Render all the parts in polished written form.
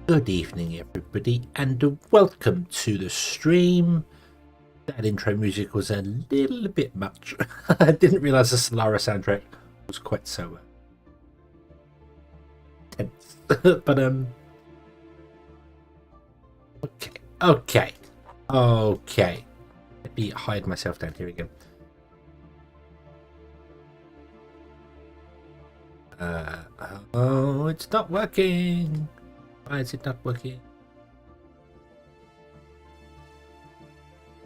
Good evening, everybody, and welcome to the stream. That intro music was a little bit much. I didn't realise the Solara soundtrack was quite so tense. But okay. Let me hide myself down here again. Oh, it's not working. Why is it not working?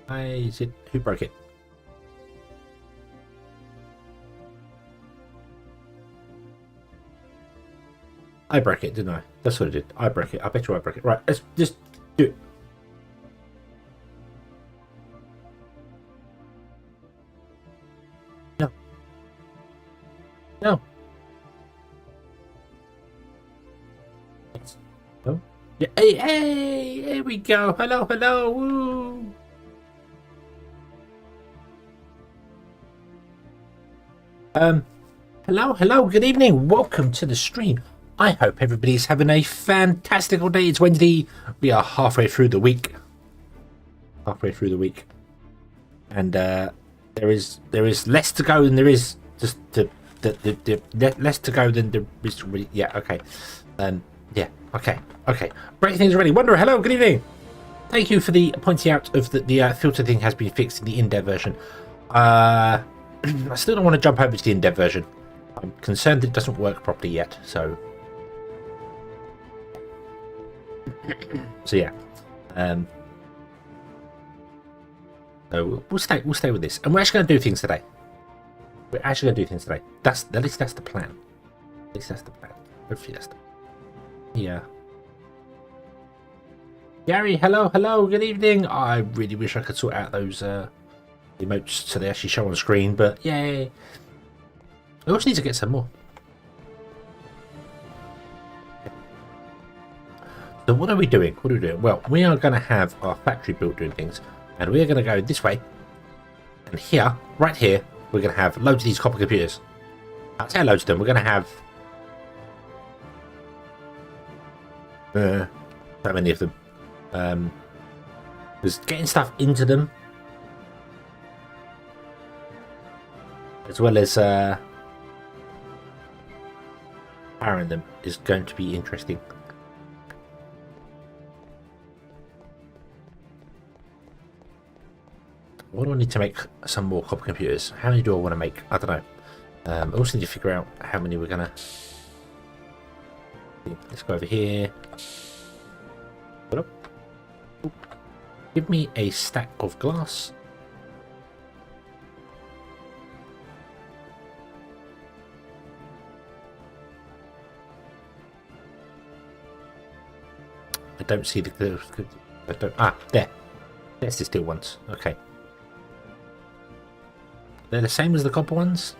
Why is it? Who broke it? I broke it, didn't I? That's what I did. I broke it. I bet you I broke it. Right, let's just do it. No. No. No. Yeah, hey, here we go. Hello. Woo. Hello, good evening. Welcome to the stream. I hope everybody's having a fantastical day. It's Wednesday. We are halfway through the week. And there is less to go than there is just the less to go than there is. Yeah, okay. Yeah, okay. Breaking things ready. Wanderer, hello, good evening. Thank you for the pointing out of the filter thing has been fixed in the in-dev version. I still don't want to jump over to the in-dev version. I'm concerned that it doesn't work properly yet, so yeah. So we'll stay with this, and we're actually going to do things today. That's at least that's the plan. Hopefully that's the yeah. Gary, hello, good evening. I really wish I could sort out those emotes so they actually show on screen, but yay. I also need to get some more. So what are we doing? Well, we are going to have our factory built doing things, and we are going to go this way, and here, right here, we're going to have loads of these copper computers. I'll say loads of them. We're going to have so many of them. Because getting stuff into them, as well as powering them, is going to be interesting. What do I need to make some more copper computers? How many do I want to make? I don't know. I also need to figure out how many we're gonna. Let's go over here. Give me a stack of glass. I don't see the. I don't. Ah, there. There's the steel ones. Okay. They're the same as the copper ones.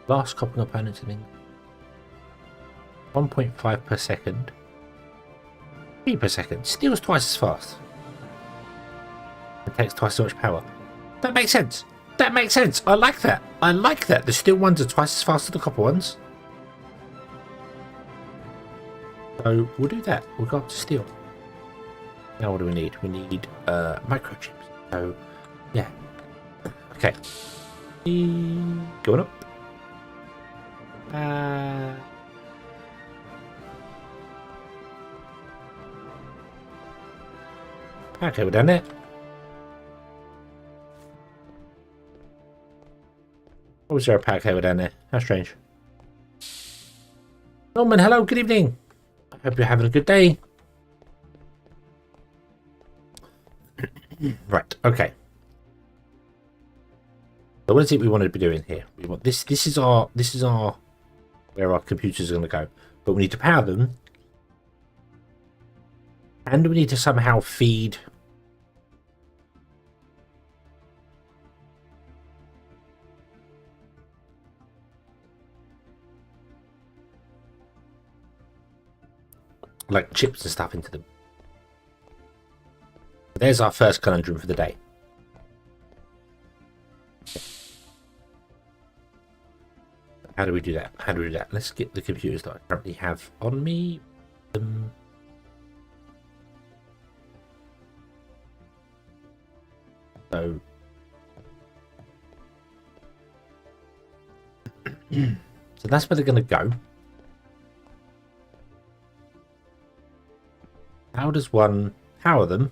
Last copper components, I think. 1.5 per second. 3 per second. Steel's twice as fast. It takes twice as much power. That makes sense. I like that. The steel ones are twice as fast as the copper ones. So we'll do that. We'll go up to steel. Now what do we need? We need microchips. So yeah. Okay. Going up. Okay, we're done there. What was there a power cable down there? How strange. Norman, hello, good evening. I hope you're having a good day. Right, okay. So what is it we want to be doing here? We want this is our where our computers are going to go. But we need to power them. And we need to somehow feed like chips and stuff into them. There's our first conundrum for the day. How do we do that? Let's get the computers that I currently have on me. So so that's where they're going to go. How does one power them?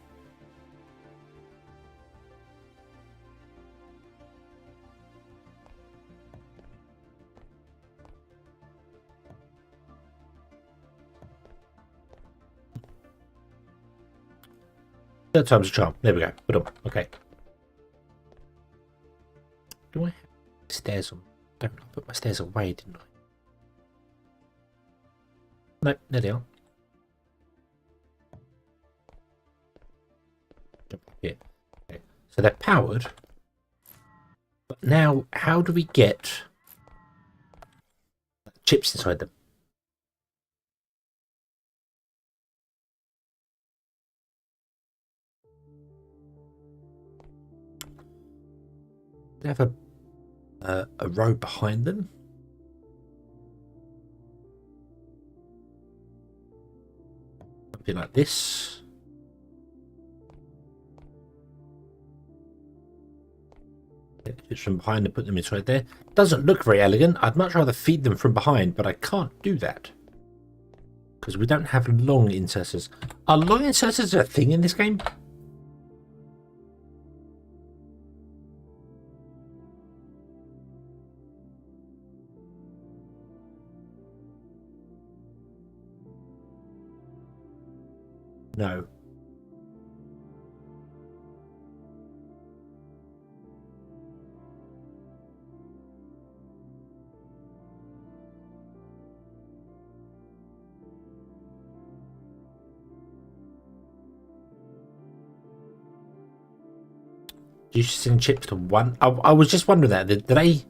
Third time's a charm. There we go. Put on. Okay. Do I have stairs on? Don't I put my stairs away, didn't I? No, there they are. Jump up here. Okay. So they're powered. But now, how do we get chips inside them? They have a row behind them. Something like this. Just from behind and put them inside there. Doesn't look very elegant. I'd much rather feed them from behind, but I can't do that because we don't have long inserters. Are long inserters a thing in this game? No. Do you send chips to one? I was just wondering that. Did they?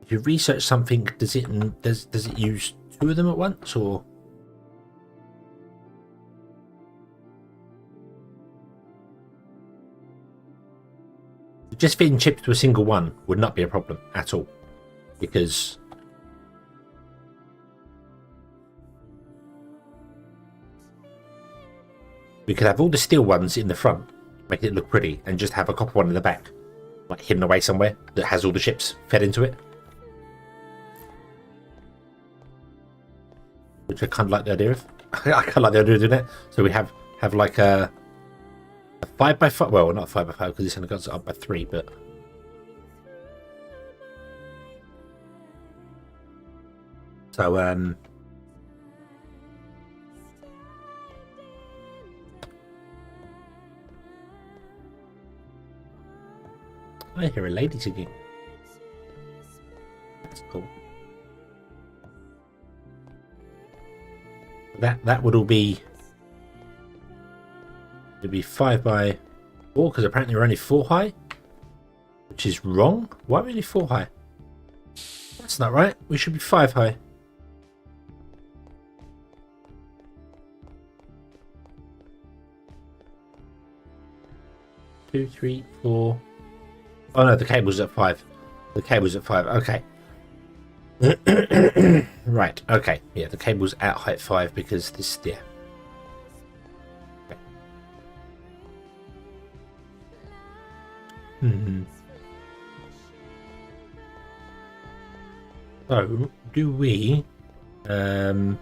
If you research something, does it use two of them at once, or? Just feeding chips to a single one would not be a problem at all, because we could have all the steel ones in the front, make it look pretty, and just have a copper one in the back, like hidden away somewhere, that has all the chips fed into it. Which I kind of like the idea of. I kind of like the idea of doing it. So we have like a 5x5. Well, not 5x5 because this only goes up by 3, but so I hear a lady singing. That's cool. That would all be. It'd be 5x4 because apparently we're only 4 high, which is wrong. Why are we only 4 high? That's not right. We should be 5 high. Two, 3, 4. Oh no, the cable's at 5. The cable's at 5. Okay. Right. Okay. Yeah, the cable's at height 5 because this. Yeah. Okay. So, do we? Do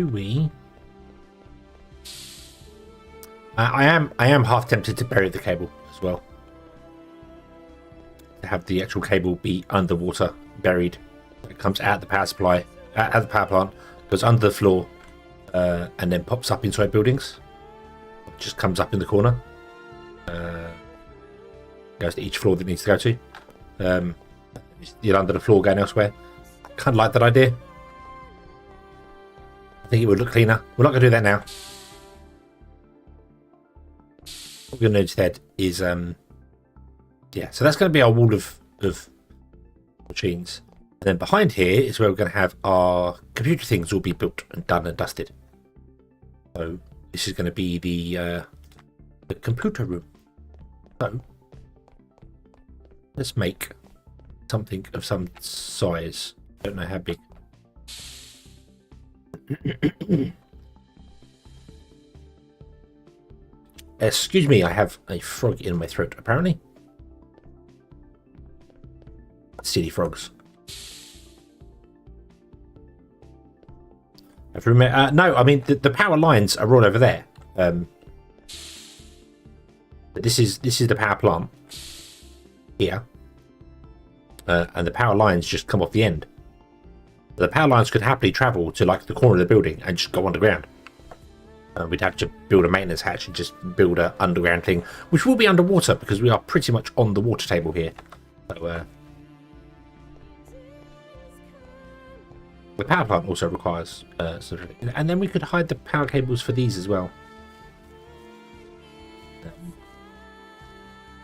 we? I am half tempted to bury the cable as well. To have the actual cable be underwater, buried. It comes out the power supply, out the power plant, goes under the floor, and then pops up inside buildings. It just comes up in the corner. Goes to each floor that it needs to go to. You're under the floor going elsewhere. Kind of like that idea. I think it would look cleaner. We're not going to do that now. What we're going to do instead is, yeah, so that's going to be our wall of machines. And then behind here is where we're going to have our computer things all be built and done and dusted. So this is going to be the computer room. So Let's make something of some size. Don't know how big. Excuse me, I have a frog in my throat, apparently. Silly frogs. No, I mean the power lines are all over there. But this is the power plant here, and the power lines just come off the end. The power lines could happily travel to like the corner of the building and just go underground. We'd have to build a maintenance hatch and just build an underground thing, which will be underwater because we are pretty much on the water table here. So, the power plant also requires and then we could hide the power cables for these as well.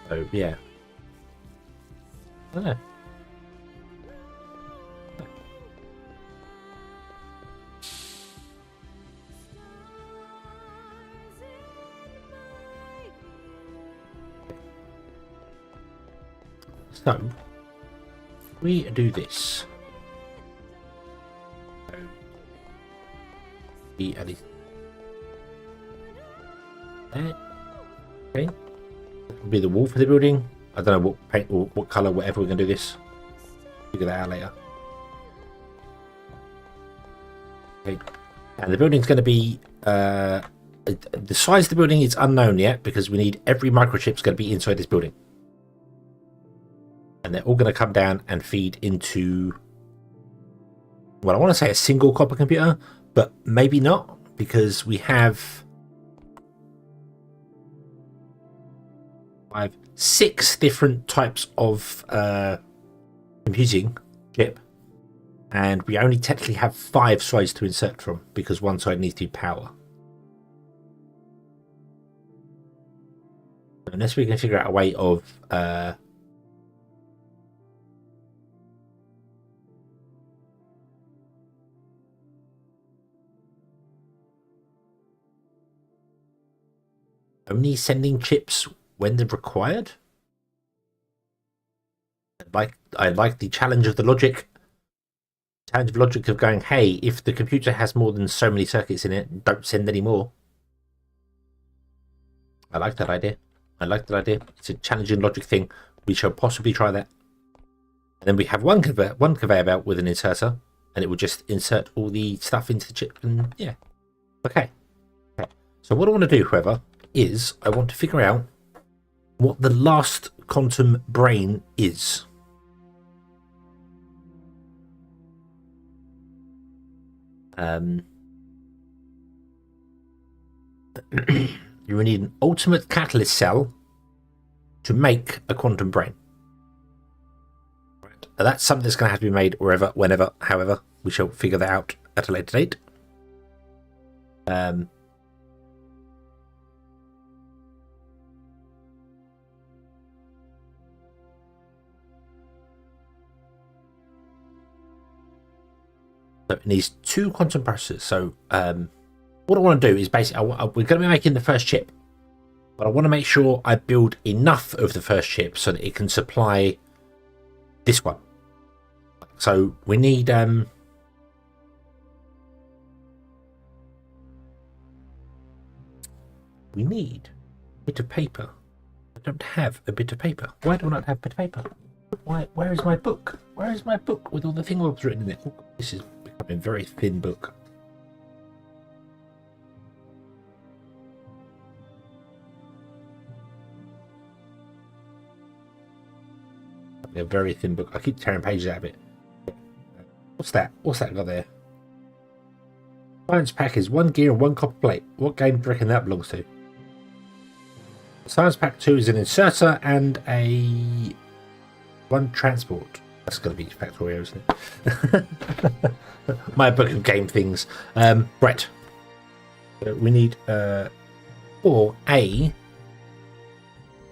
So yeah, I don't know. So we do this. At least there. Okay, that will be the wall for the building. I don't know what paint or what color, whatever we're gonna do this. Figure that out later. Okay, and the building's going to be the size of the building is unknown yet because we need every microchip's going to be inside this building, and they're all going to come down and feed into, well, I want to say a single copper computer, but maybe not, because we have 6 different types of computing chip, and we only technically have 5 sides to insert from because one side needs to be power. Unless we can figure out a way of only sending chips when they're required. I like the challenge of the logic. Challenge of logic of going, hey, if the computer has more than so many circuits in it, don't send any more. I like that idea. It's a challenging logic thing. We shall possibly try that. And then we have one conveyor belt with an inserter, and it will just insert all the stuff into the chip. And yeah, okay. So what I want to do, however, is I want to figure out what the last quantum brain is. You will need an ultimate catalyst cell to make a quantum brain. Right. That's something that's going to have to be made wherever, whenever, however. We shall figure that out at a later date. So it needs 2 quantum processors. So what I want to do is basically, we're going to be making the first chip, but I want to make sure I build enough of the first chip so that it can supply this one. So we need a bit of paper. I don't have a bit of paper. Why do I not have a bit of paper? Where is my book? Where is my book with all the things written in it? Oh, this is becoming a very thin book. A very thin book. I keep tearing pages out of it. What's that? What's that got there? Science pack is 1 gear and 1 copper plate. What game do you reckon that belongs to? Science pack 2 is an inserter and a 1 transport. That's going to be Factorio, isn't it? My book of game things. Right. We need for a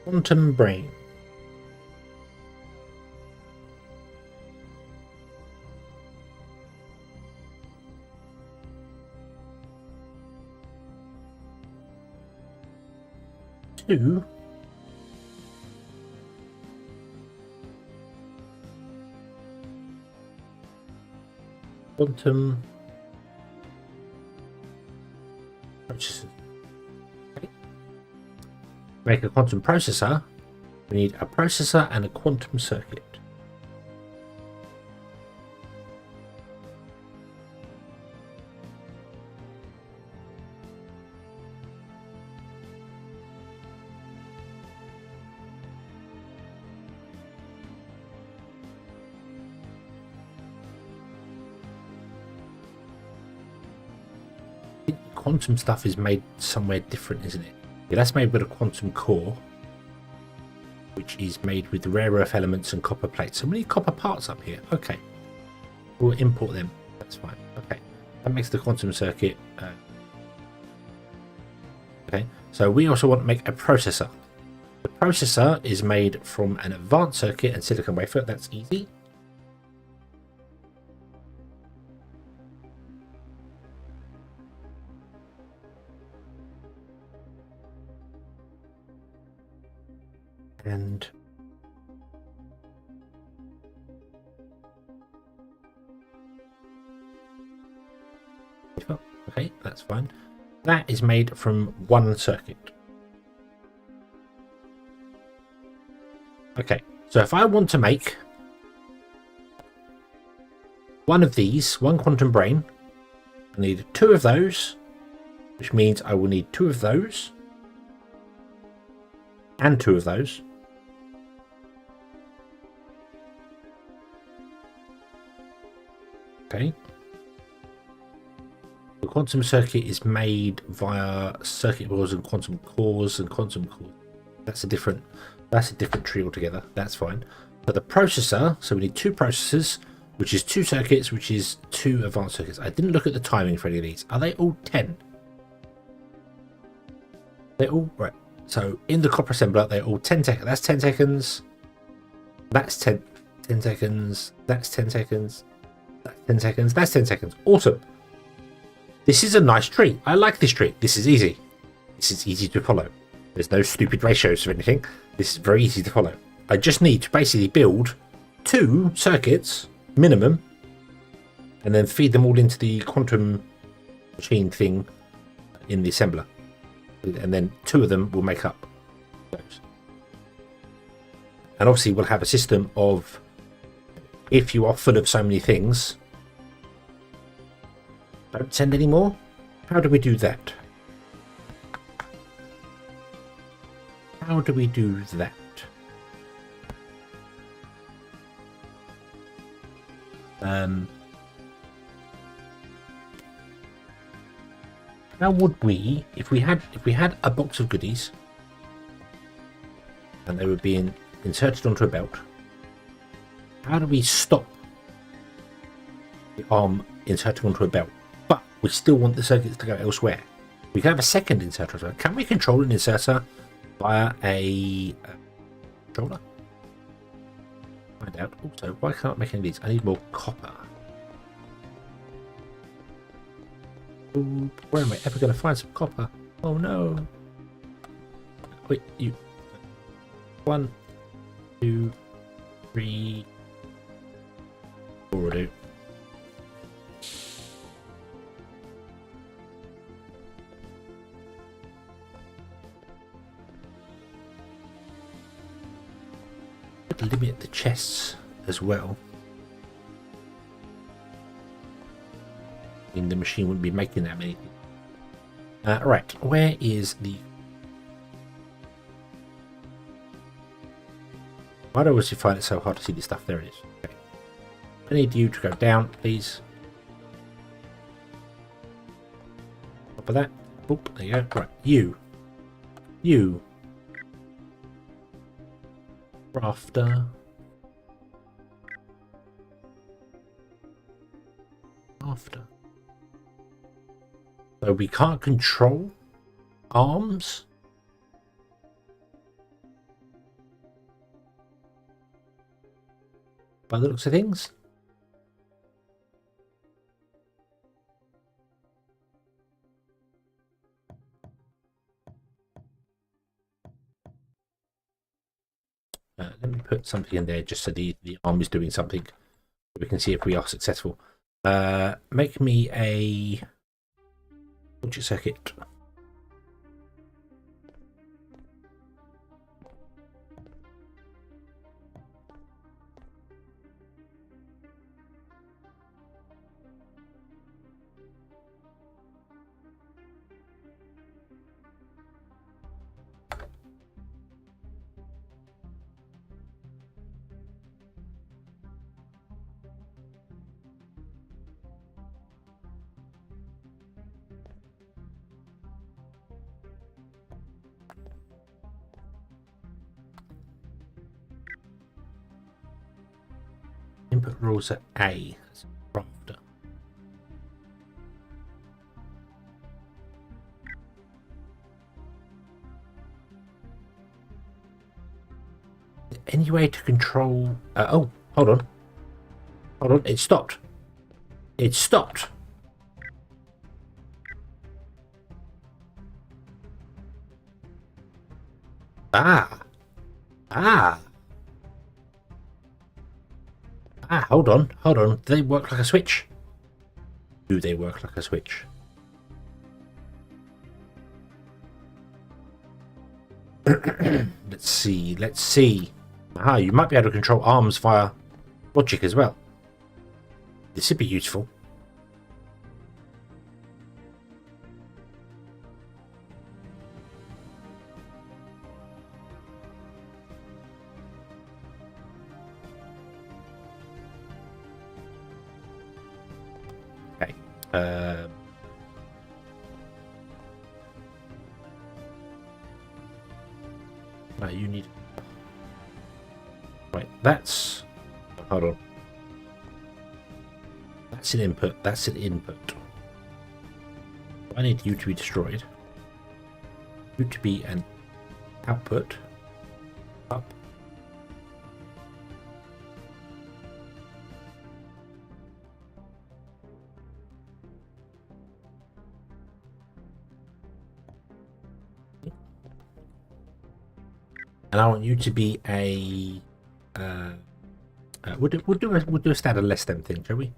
quantum brain. quantum processors. Okay. Make a quantum processor. We need a processor and a quantum circuit. Quantum stuff is made somewhere different, isn't it? Yeah, that's made with a quantum core, which is made with rare earth elements and copper plates. So we need copper parts up here. Okay, we'll import them. That's fine. Okay, that makes the quantum circuit. Okay, so we also want to make a processor. The processor is made from an advanced circuit and silicon wafer. That's easy. And okay, that's fine. That is made from one circuit. Okay, so if I want to make one of these, one quantum brain, I need two of those, which means I will need two of those and two of those. Okay. The quantum circuit is made via circuit boards and quantum cores and quantum cores. That's a different tree altogether. That's fine. But the processor, so we need two processors, which is two circuits, which is two advanced circuits. I didn't look at the timing for any of these. Are they all 10? They're all right. So in the copper assembler, they're all 10 seconds. That's 10 seconds. That's 10 seconds. That's 10 seconds. 10 seconds. That's 10 seconds. Awesome. This is a nice tree. I like this tree. This is easy. This is easy to follow. There's no stupid ratios or anything. This is very easy to follow. I just need to basically build two circuits, minimum, and then feed them all into the quantum machine thing in the assembler. And then two of them will make up those. And obviously we'll have a system of, if you are full of so many things, don't send any more. How do we do that? How do we do that? How would we, if we had a box of goodies and they were being inserted onto a belt, how do we stop the arm inserting onto a belt, but we still want the circuits to go elsewhere? We can have a second inserter as well. Can we control an inserter via a controller? Find out. Also, why can't I make any of these? I need more copper. Ooh, where am I ever going to find some copper? Oh no. Wait, you. 1, 2, 3, 4 will do. Limit the chests as well. I mean, the machine wouldn't be making that many. Right, where is the... Why do I always find it so hard to see this stuff? There it is. Okay. I need you to go down, please. Top of that. Oop, there you go. Right, you. Rafter. So we can't control arms. By the looks of things. Let me put something in there just so the arm is doing something. We can see if we are successful. Make me a logic circuit. Input rules are A. Crafter. Any way to control? Oh, hold on. Hold on. It stopped. It stopped. Ah. Ah. Ah, hold on. Hold on. Do they work like a switch? Do they work like a switch? Let's see. Let's see. Aha, you might be able to control arms via logic as well. This would be useful. Okay. No, you need... Right, that's... Hold on. That's an input. That's an input. I need you to be destroyed. You to be an output. Up. And I want you to be a... we'll do a standard less than thing, shall we?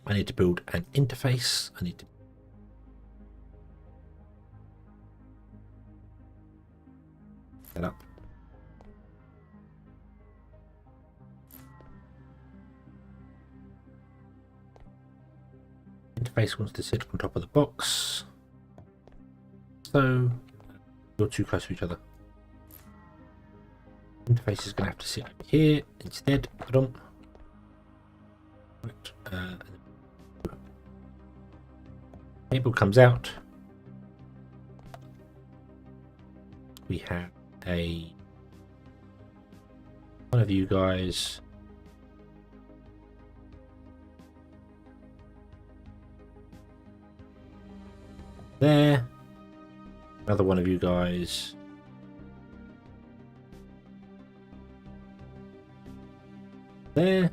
I need to build an interface. I need to set up. Interface wants to sit on top of the box. So you're too close to each other. Interface is going to have to sit over here instead. Right. Cable comes out. We have one of you guys there. Another one of you guys there.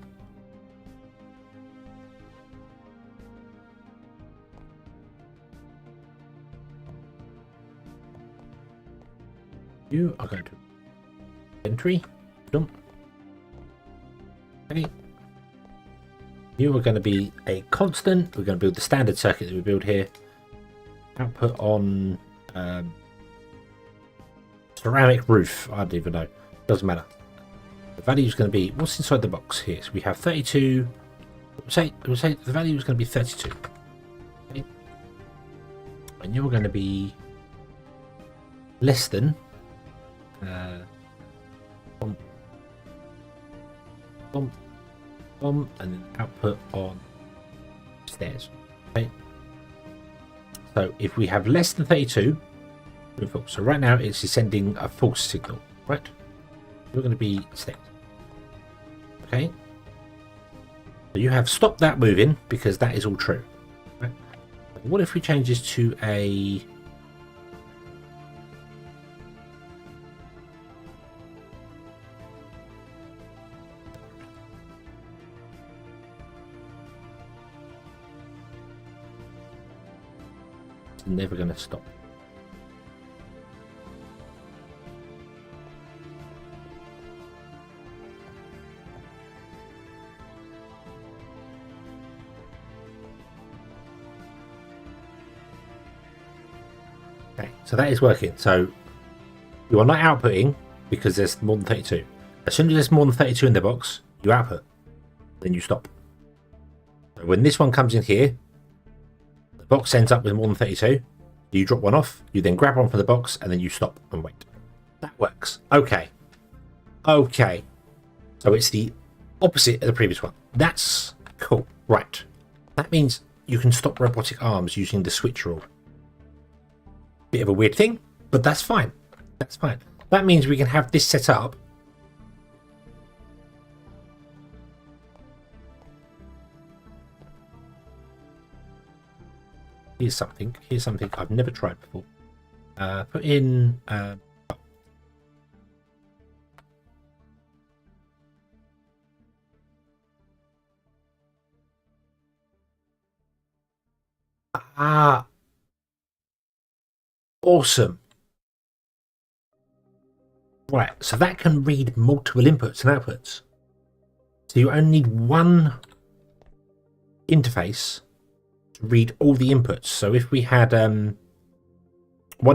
You are going to entry. Dump. Okay. You are going to be a constant. We're going to build the standard circuit that we build here. Output on ceramic roof. I don't even know. Doesn't matter. The value is going to be what's inside the box here. So we have 32. We'll say the value is going to be 32. Okay. And you're going to be less than. And then output on stairs. Okay. So if we have less than 32, so right now it's sending a false signal, right? We're going to be stairs. Okay. So you have stopped that moving because that is all true. Right? What if we change this to a never going to stop. Okay, so that is working. So you are not outputting because there's more than 32. As soon as there's more than 32 in the box, you output. Then you stop. So when this one comes in here, the box ends up with more than 32. You drop one off, you then grab one from the box, and then you stop and wait. That works. Okay. Okay. So it's the opposite of the previous one. That's cool. Right. That means you can stop robotic arms using the switch rule. Bit of a weird thing, but that's fine. That's fine. That means we can have this set up. Here's something I've never tried before. Put in awesome. Right, so that can read multiple inputs and outputs. So you only need one interface to read all the inputs. So if we had one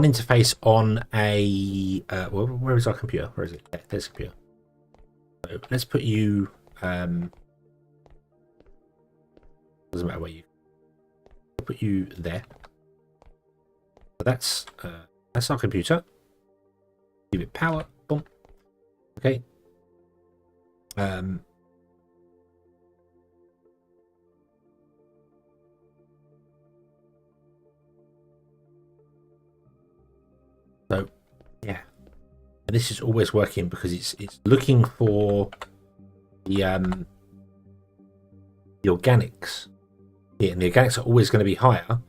interface on a where is our computer? Where is it? Yeah, there's a computer. So let's put you doesn't matter where you put you there. So that's our computer. Give it power. Boom. Okay. So yeah, and this is always working because it's looking for the organics here, and the organics are always going to be higher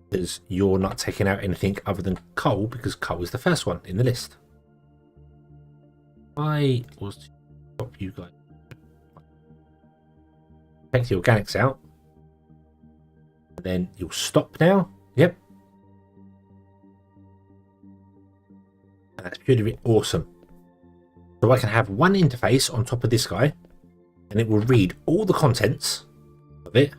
because you're not taking out anything other than coal, because coal is the first one in the list. I was to stop you guys. Take the organics out, and then you'll stop now. Yep. That's purely awesome. So I can have one interface on top of this guy, and it will read all the contents of it.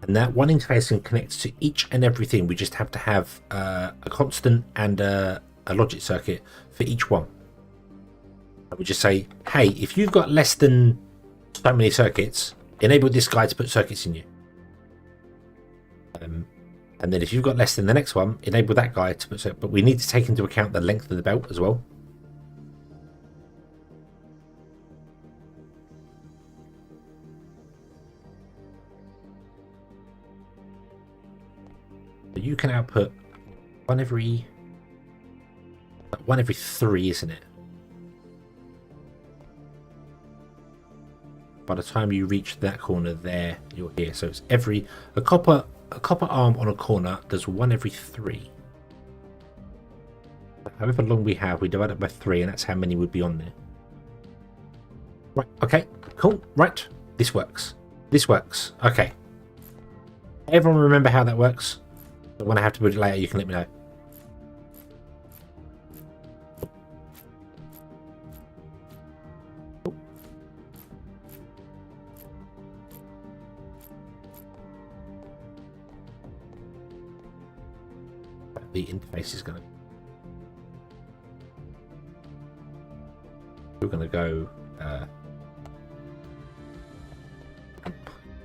And that one interface can connect to each and everything. We just have to have a constant and a logic circuit for each one. And we just say, hey, if you've got less than so many circuits, enable this guy to put circuits in you. And then if you've got less than the next one, enable that guy to put circuits. But we need to take into account the length of the belt as well. So you can output one every 3, isn't it? By the time you reach that corner there, you're here. So it's a copper arm on a corner does 1 every 3. However long we have, we divide it by 3, and that's how many would be on there. Right, okay, cool. Right, this works. This works. Okay. Everyone remember how that works? But when I have to put it later, you can let me know. The interface is going to... We're going to go...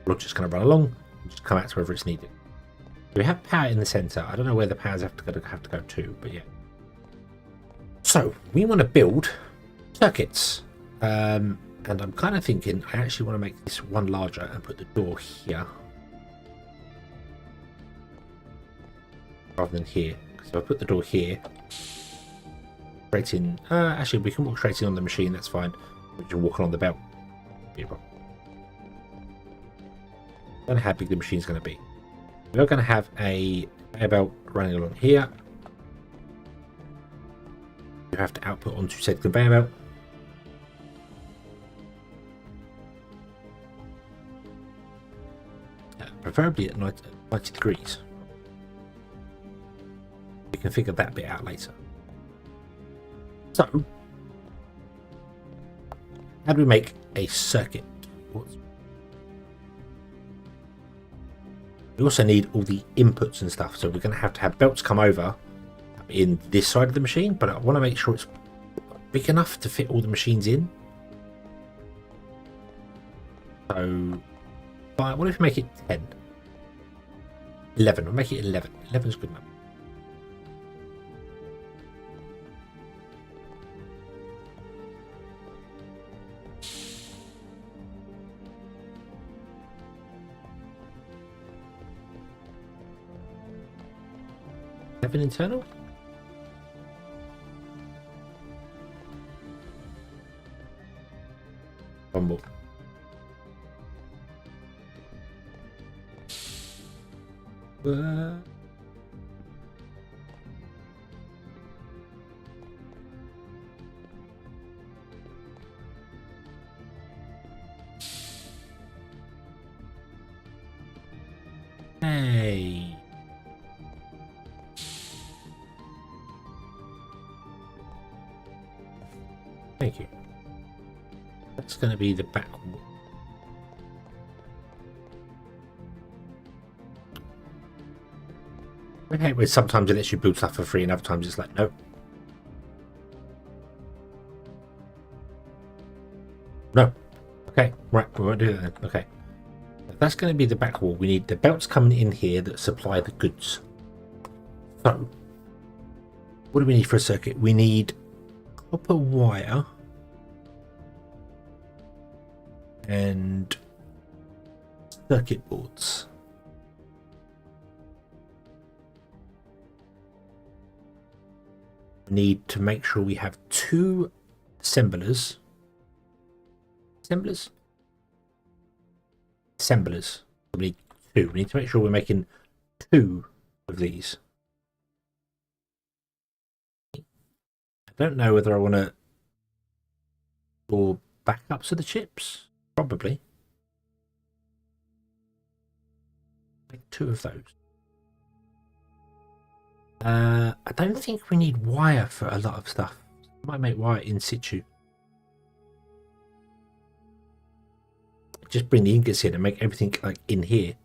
Logic's going to run along and just come out to wherever it's needed. We have power in the center. I don't know where the powers have to go to, but yeah. So we want to build circuits, and I'm kind of thinking I actually want to make this one larger and put the door here rather than here. So I put the door here, creating. Actually, we can walk straight in on the machine. That's fine. We're just walking on the belt. Beautiful. I don't know how big the machine's going to be. We're going to have a conveyor belt running along here. You have to output onto said conveyor belt. Preferably at 90 degrees. We can figure that bit out later. So, how do we make a circuit? We also need all the inputs and stuff, so we're going to have belts come over in this side of the machine, but I want to make sure it's big enough to fit all the machines in. So, what if we make it 10? 11. We'll make it 11. 11 is good enough. An internal. One more. Hey. Thank you. That's going to be the back wall. I hate where sometimes it lets you build stuff for free and other times it's like, no. No. Okay, right, we won't do that then. Okay. If that's going to be the back wall. We need the belts coming in here that supply the goods. So, what do we need for a circuit? We need copper wire and circuit boards. We need to make sure we have 2 assemblers. Assemblers? Assemblers. We need 2. We need to make sure we're making 2 of these. I don't know whether I want to or backups of the chips. Probably. Make 2 of those. I don't think we need wire for a lot of stuff. I might make wire in situ. Just bring the ingots in and make everything like in here.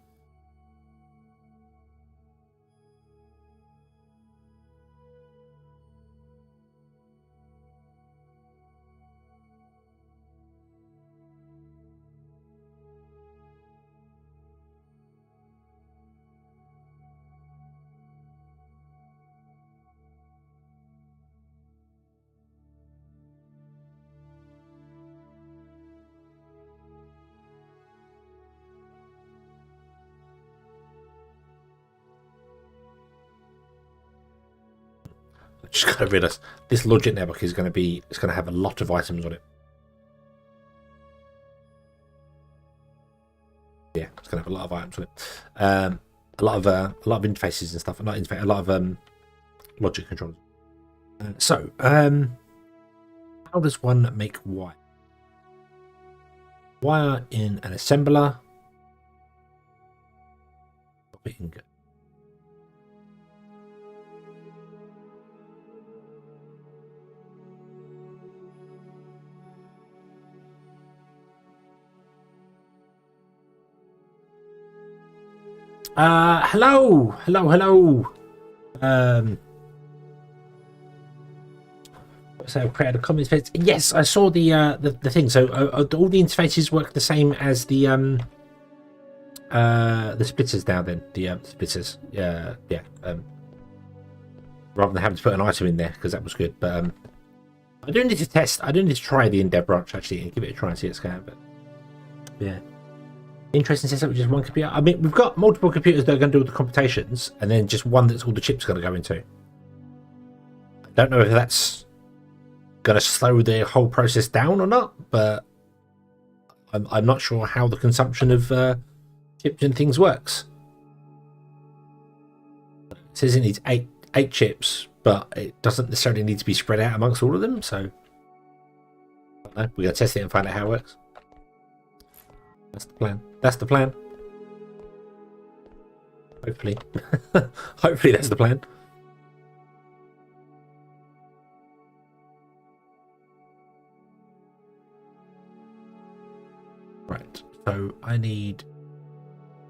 Just gotta realise this logic network is going to have a lot of items on it. Yeah, it's going to have a lot of items on it. A lot of interfaces and stuff. Not interface, a lot of logic controllers. So, how does one make wire? Wire in an assembler. Ingot. Hello. So create a comment space. Yes, I saw the thing. So all the interfaces work the same as the splitters now. Then the splitters. Yeah. Rather than having to put an item in there because that was good. But I do need to test. I do need to try the in-depth branch actually and give it a try and see it's going. But yeah. Interesting setup with just one computer. I mean, we've got multiple computers that are going to do all the computations, and then just one that's all the chips going to go into. I don't know if that's going to slow the whole process down or not, but I'm not sure how the consumption of chips and things works. It says it needs eight chips, but it doesn't necessarily need to be spread out amongst all of them. So I don't know. We're going to test it and find out how it works. That's the plan. That's the plan. Hopefully. Hopefully that's the plan. Right. So I need...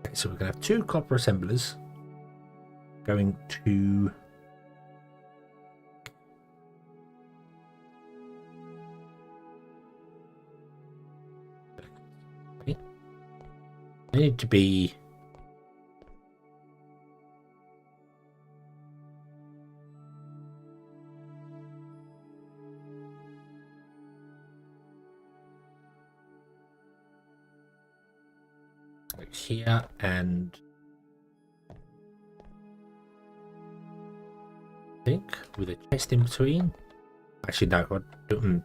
Okay, so we're going to have 2 copper assemblers going to They need to be... like here and... I think with a chest in between. Actually, no. I don't,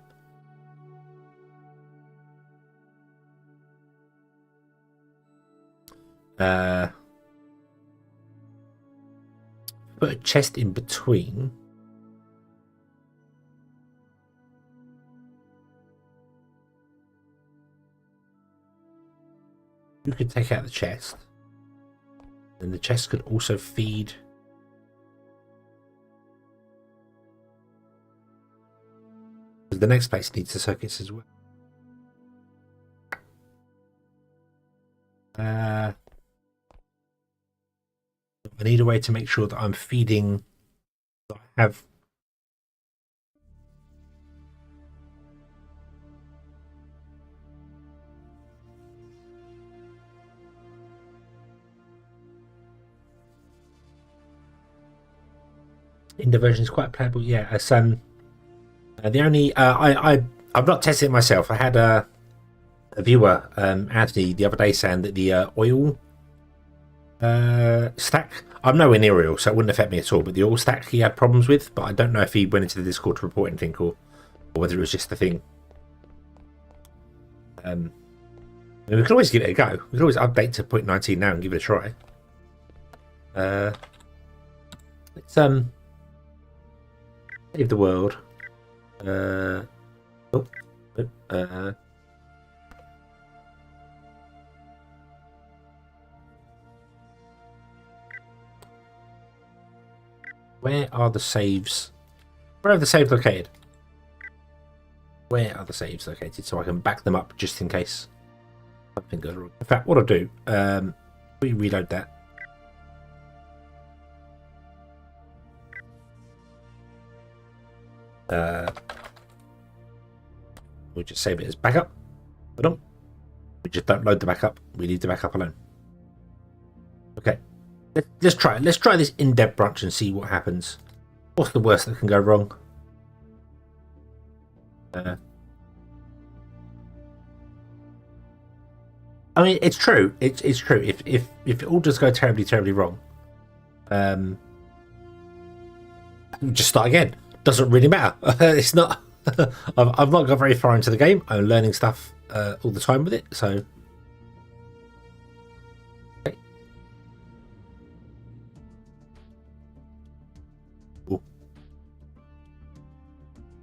put a chest in between. You could take out the chest, and the chest could also feed. The next place needs the circuits as well. I need a way to make sure that I'm feeding. That I have. Indoor version is quite playable. Yeah, as the only I've not tested it myself. I had a viewer, Anthony, the other day saying that the oil stack. I'm nowhere near oil, so it wouldn't affect me at all. But the oil stack he had problems with, but I don't know if he went into the Discord to report anything or whether it was just the thing. I mean, we can always give it a go. We can always update to 0.19 now and give it a try. Let's save the world. Where are the saves? Where are the saves located? Where are the saves located? So I can back them up just in case something goes wrong. In fact, what I'll do, we reload that. We'll just save it as backup. We just don't load the backup. We leave the backup alone. Okay. Let's try it. Let's try this in-depth branch and see what happens. What's the worst that can go wrong? I mean, it's true. It's true. If it all does go terribly wrong, just start again. Doesn't really matter. It's not. I've not got very far into the game. I'm learning stuff all the time with it. So. Okay.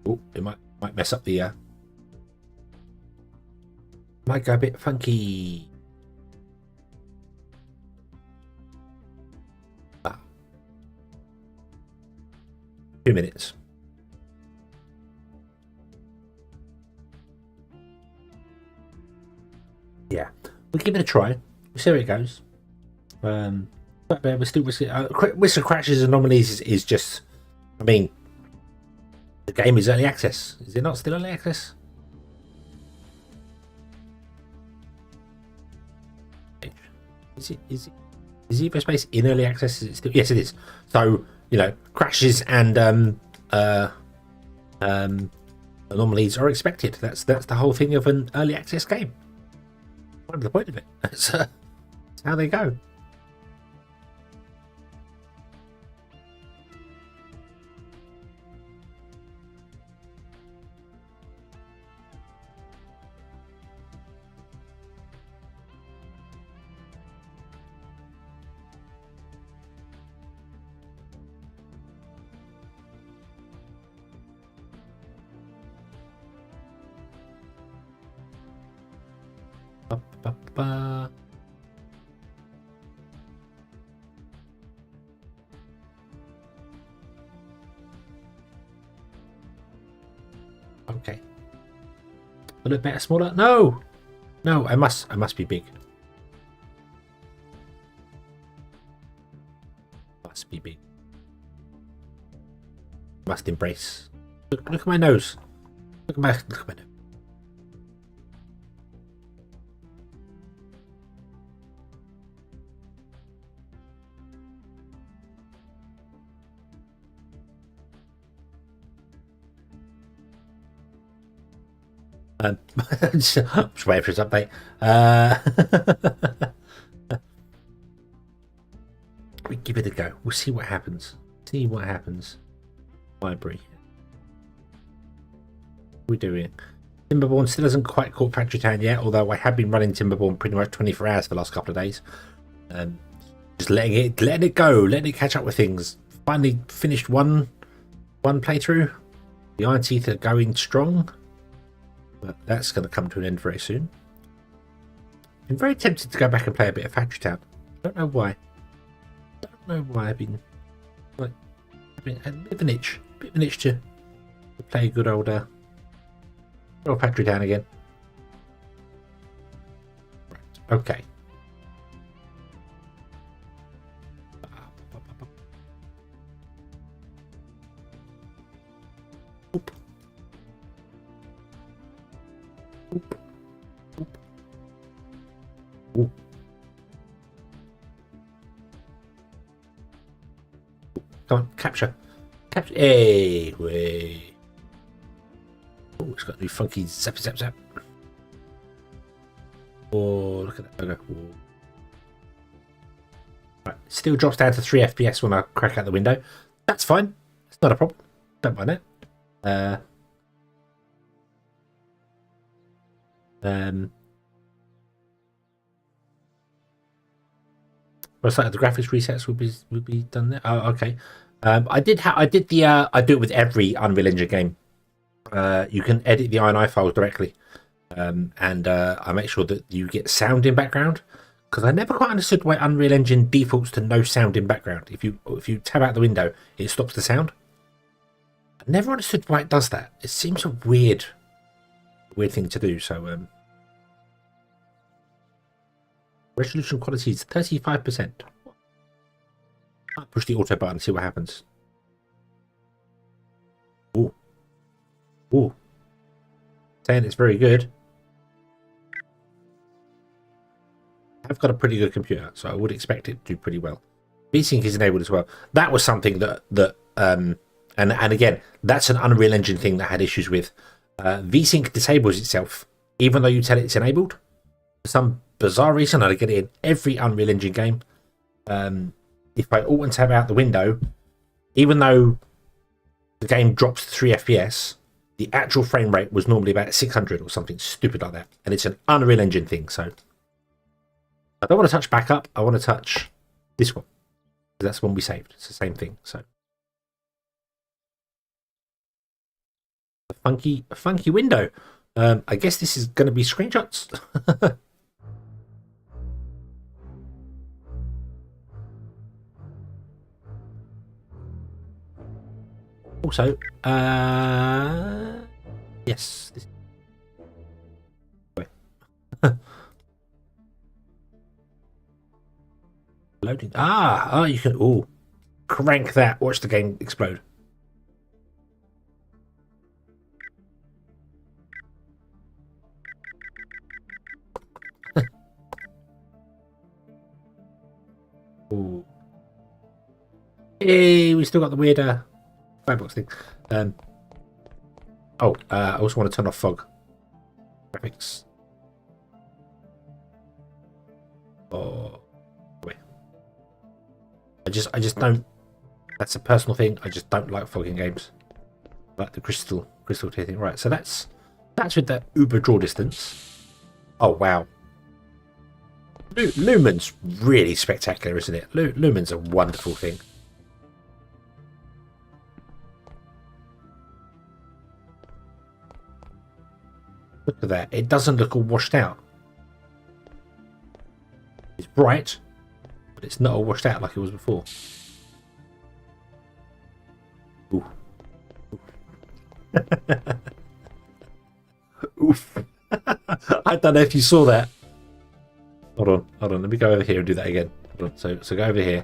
Oh, it might mess up the. Might go a bit funky. 2 minutes. Yeah, we'll give it a try. We'll see how it goes. But we're still risk of crashes and anomalies is just. I mean, the game is early access. Is it not still early access? Is EVOSPACE in early access? Is it still? Yes, it is. So you know, crashes and anomalies are expected. That's the whole thing of an early access game. What's the point of it? That's how they go. Okay. A little bit smaller? No! No, I must be big. Must be big. Must embrace. Look at my nose. Look at my nose. Just waiting for his update. We give it a go. We'll see what happens. See what happens. Library. What are we doing? Timberborn still hasn't quite caught Factory Town yet, although I have been running Timberborn pretty much 24 hours for the last couple of days. Just letting it go, letting it catch up with things. Finally finished one playthrough. The Iron Teeth are going strong, but that's going to come to an end very soon. I'm very tempted to go back and play a bit of Factory Town. Don't know why. Don't know why I've been like having a bit of an itch to play a good old Factory Town again. Right. Okay. Oop. Oop. Oop. Oop. Come on, capture. Hey, way. Oh, it's got a new funky zap zap zap. Oh, look at that logo. Oh. Right, still drops down to 3 FPS when I crack out the window. That's fine. It's not a problem. Don't mind that. What's that? The graphics resets will be done there. Oh, okay. I do it with every Unreal Engine game. You can edit the INI files directly, and I make sure that you get sound in background, because I never quite understood why Unreal Engine defaults to no sound in background. If you tab out the window, it stops the sound. I never understood why it does that. It seems a weird thing to do. So resolution quality is 35%. I'll push the auto button and see what happens. Ooh. Ooh. Saying it's very good. I've got a pretty good computer, so I would expect it to do pretty well. VSync is enabled as well. That was something that and again, that's an Unreal Engine thing that I had issues with. VSync disables itself, even though you tell it it's enabled. For some bizarre reason, I get it in every Unreal Engine game. If I alt and tab out the window, even though the game drops to 3 FPS, the actual frame rate was normally about 600 or something stupid like that. And it's an Unreal Engine thing, so I don't want to touch backup. I want to touch this one, because that's the one we saved. It's the same thing. So a funky window. I guess this is going to be screenshots. Also, yes. Loading. Oh, you can crank that. Watch the game explode. Ooh. Hey, we still got the weird firebox thing. I also want to turn off fog graphics. Oh, wait. I just don't. That's a personal thing. I just don't like fogging games. Like the crystal tier thing. Right. So that's with the Uber draw distance. Oh wow. Lumen's really spectacular, isn't it? Lumen's a wonderful thing. Look at that. It doesn't look all washed out. It's bright, but it's not all washed out like it was before. Ooh. Oof. I don't know if you saw that. Hold on. Let me go over here and do that again. Hold on. So go over here.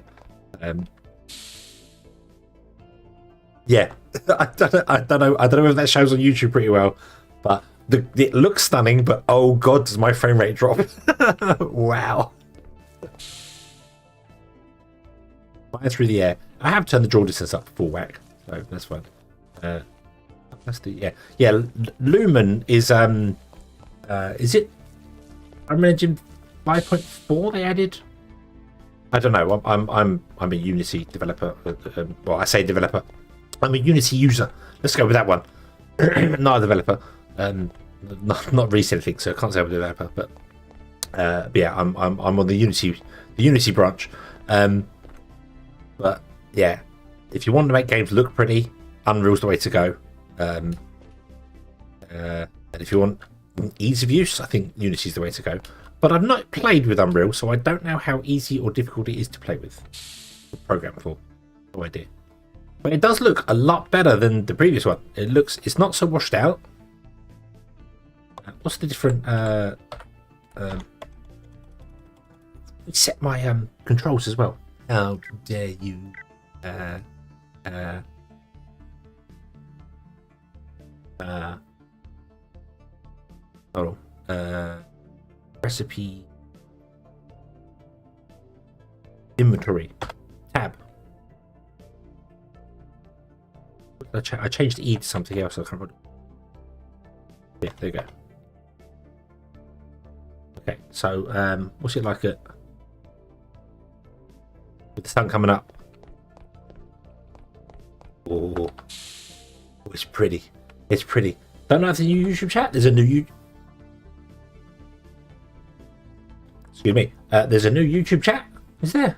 Yeah. I don't know if that shows on YouTube pretty well, but it looks stunning, but oh god, does my frame rate drop? Wow. Flying through the air. I have turned the draw distance up full whack, so that's fine. That's the yeah. Lumen is Is it Unreal Engine 5.4 they added? I don't know. I'm a Unity developer. Well, I say developer. I'm a Unity user. Let's go with that one. Not a developer. Not really anything, so I can't say I'm a developer. But yeah, I'm on the Unity branch. But yeah, if you want to make games look pretty, Unreal's the way to go. And if you want ease of use, I think Unity's the way to go. But I've not played with Unreal, so I don't know how easy or difficult it is to play with. Program for, no idea. But it does look a lot better than the previous one. It's not so washed out. What's the different? Set my controls as well. How dare you? Hold on. Recipe. Inventory. Tab. I changed E to something else. I can't remember. Yeah, there you go. Okay, so what's it like with the sun coming up? Oh, it's pretty. It's pretty. Don't know if there's a new YouTube chat. There's a new Excuse me. There's a new YouTube chat. Is there?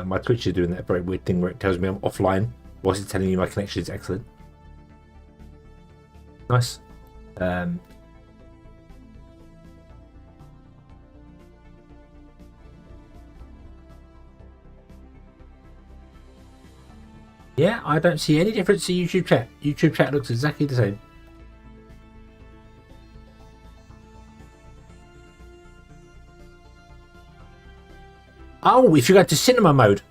My Twitch is doing that very weird thing where it tells me I'm offline whilst it's telling me my connection is excellent. Nice. Yeah, I don't see any difference to YouTube chat. YouTube chat looks exactly the same. Oh, if you go to cinema mode.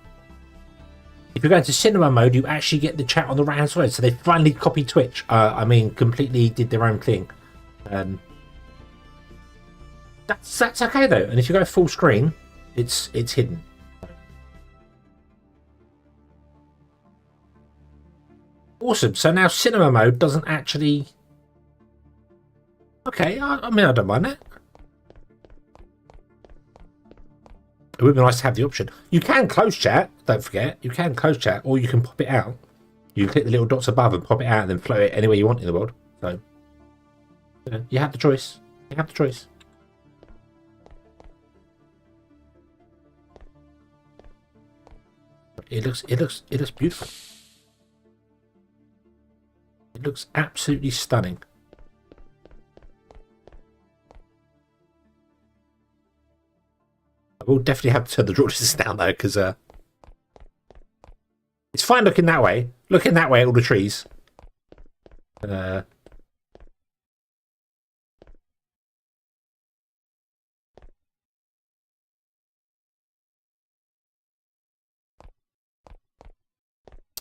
If you go into cinema mode, you actually get the chat on the right hand side. So they finally copied Twitch. I mean, completely did their own thing. That's okay though. And if you go full screen, it's hidden. Awesome. So now cinema mode doesn't actually. Okay, I mean, I don't mind that. It would be nice to have the option. You can close chat, don't forget. You can close chat, or you can pop it out. You can click the little dots above and pop it out and then float it anywhere you want in the world. So, you have the choice. You have the choice. It looks beautiful. It looks absolutely stunning. I will definitely have to turn the draw distance down though, because it's fine looking that way. Looking that way at all the trees.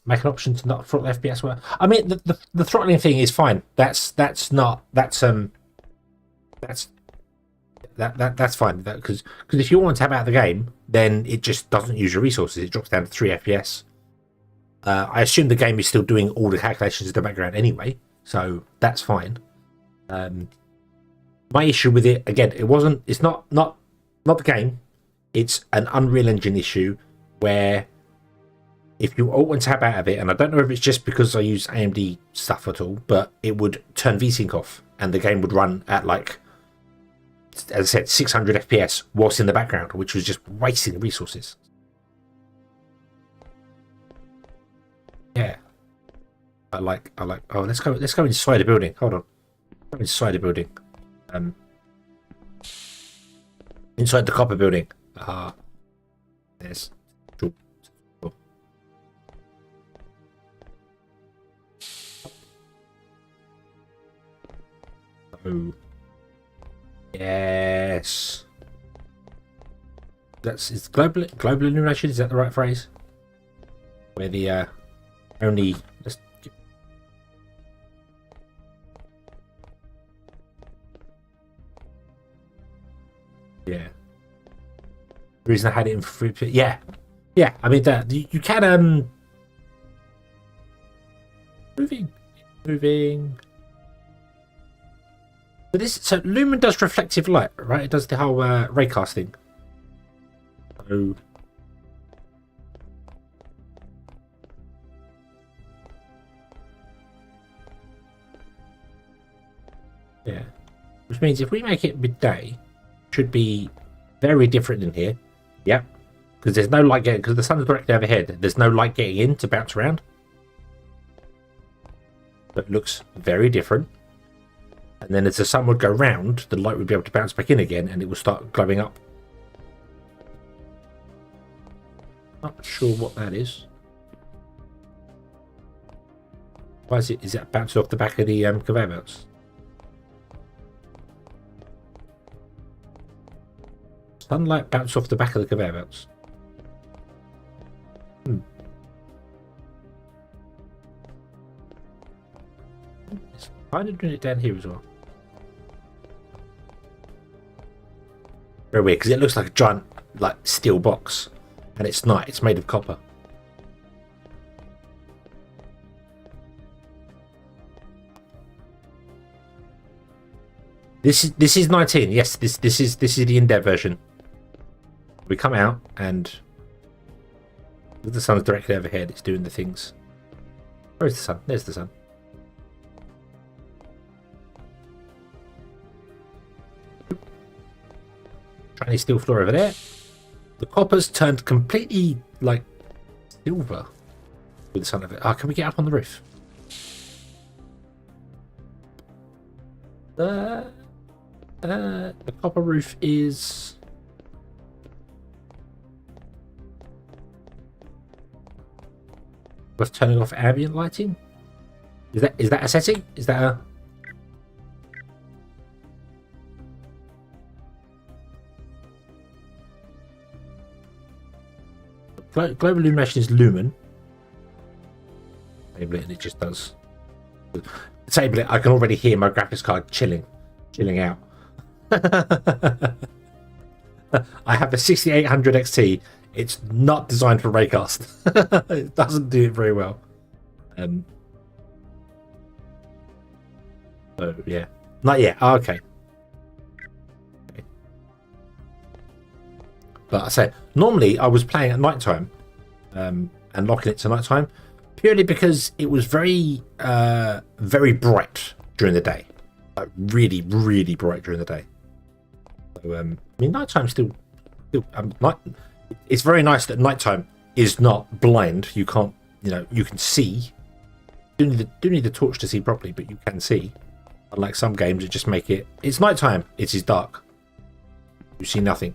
Make an option to not throttle FPS. Well, I mean, the throttling thing is fine. That's fine. Because if you want to tab out the game, then it just doesn't use your resources. It drops down to 3 FPS. I assume the game is still doing all the calculations in the background anyway, so that's fine. My issue with it, again, it's not the game. It's an Unreal Engine issue where if you alt and tab out of it, and I don't know if it's just because I use AMD stuff at all, but it would turn VSync off and the game would run at, like, as I said, 600 FPS whilst in the background, which was just wasting resources. Yeah. I like, oh, let's go inside the building. Hold on. Go inside the building. Inside the copper building. There's. Oh. Yes. Is global illumination, is that the right phrase? Where the only yeah. The reason I had it in free, yeah. I mean that you can moving. But this, so Lumen does reflective light, right? It does the whole raycast thing. So yeah, which means if we make it midday, it should be very different in here. Yep, because there's no light getting, because the sun's directly overhead. There's no light getting in to bounce around. But it looks very different. And then as the sun would go round, the light would be able to bounce back in again, and it will start glowing up. Not sure what that is. Why is it? Is that bouncing off the back of the conveyor belts? Sunlight bounce off the back of the conveyor belts. It's kind of doing it down here as well. Very weird, because it looks like a giant, like, steel box, and it's not. It's made of copper. This is 19. Yes, this is the in-depth version. We come out and the sun's directly overhead. It's doing the things. Where's the sun? There's the sun. Shiny steel floor over there. The copper's turned completely like silver with the sun of it. Oh, can we get up on the roof? The copper roof is worth turning off ambient lighting. Is that a setting? Is that a global illumination is lumen. Enable it and it just does. Disable it. I can already hear my graphics card chilling out. I have a 6800 XT. It's not designed for raycast. It doesn't do it very well. So yeah, not yet. Oh, okay. But I say normally I was playing at night time, and locking it to night time purely because it was very bright during the day, like really bright during the day. So I mean, nighttime still it's very nice that nighttime is not blind. You can't, you can see. Do need the torch to see properly, but you can see. Unlike some games, it just make it. It's nighttime. It is dark. You see nothing.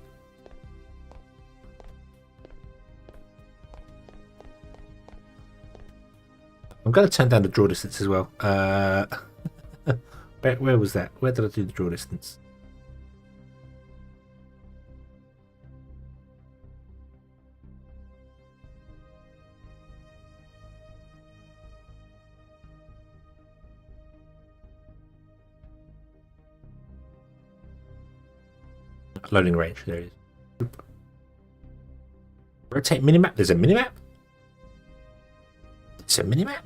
I'm going to turn down the draw distance as well. Where was that? Where did I do the draw distance? Loading range. There it is. Rotate minimap. There's a minimap. It's a minimap.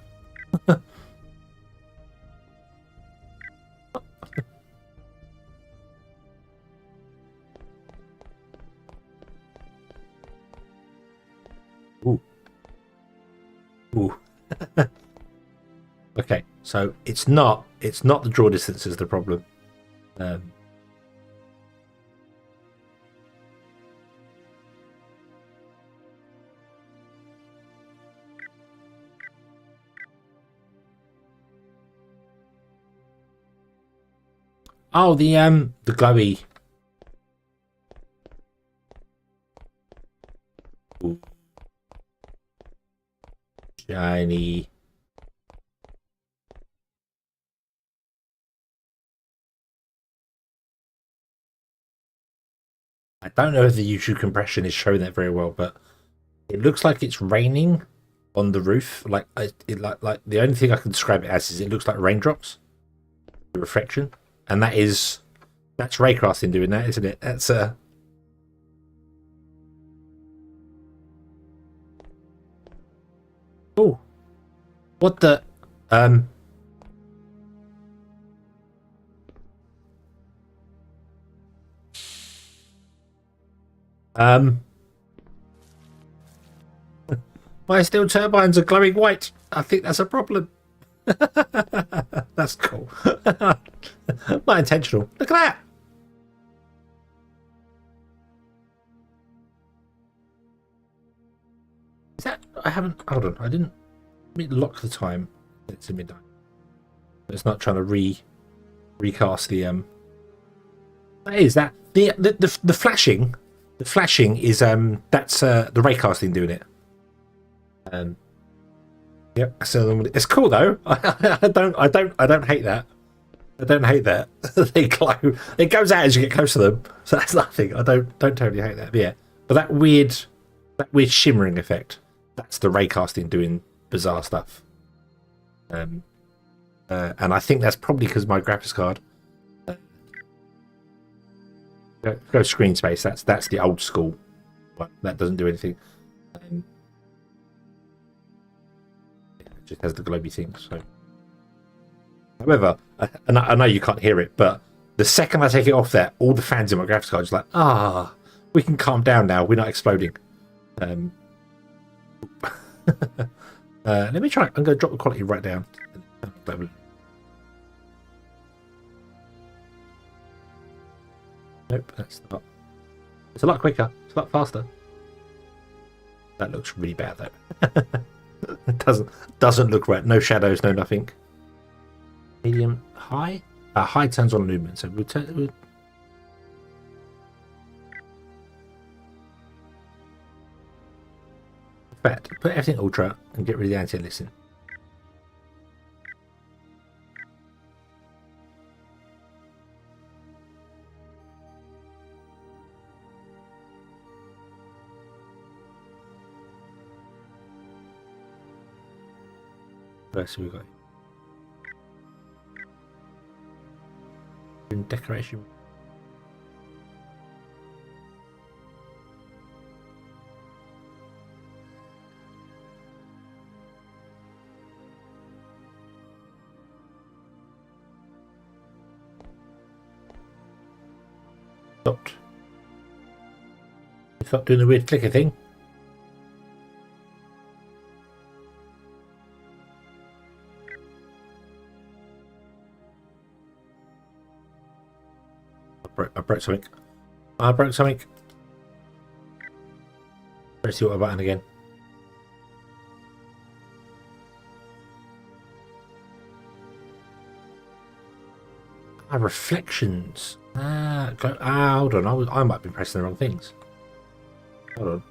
Ooh. Okay, so it's not the draw distance is the problem. Oh, the glowy. Ooh. Shiny. I don't know if the YouTube compression is showing that very well, but it looks like it's raining on the roof. Like like the only thing I can describe it as is it looks like raindrops, the reflection, and that's raycasting doing that, isn't it? That's Oh, what the My steel turbines are glowing white. I think that's a problem. That's cool. Not intentional. Look at that. Is that? I haven't. Hold on. I didn't lock the time. It's in midnight. It's not trying to recast the That is that the flashing. The flashing is that's the raycasting doing it. Yep. So it's cool though. I don't hate that. I don't hate that. They glow. It goes out as you get close to them. So that's nothing. I don't totally hate that. But yeah. But that weird shimmering effect. That's the raycasting doing bizarre stuff. And I think that's probably because my graphics card. Go screen space. That's the old school one. That doesn't do anything. It just has the globy thing. So, however, I know you can't hear it, but the second I take it off there, all the fans in my graphics card is like, we can calm down now. We're not exploding. Let me try. I'm going to drop the quality right down. Nope, that's not. It's a lot quicker. It's a lot faster. That looks really bad though. It doesn't look right. No shadows, no nothing. Medium, high. High turns on movement, so we'll turn. Put everything ultra and get rid of the anti-aliasing. What else have we got? Decoration. Stopped. Stop doing the weird clicker thing. I broke something. I broke something. Press the auto button again. Reflections. Hold on. I might be pressing the wrong things. Hold on.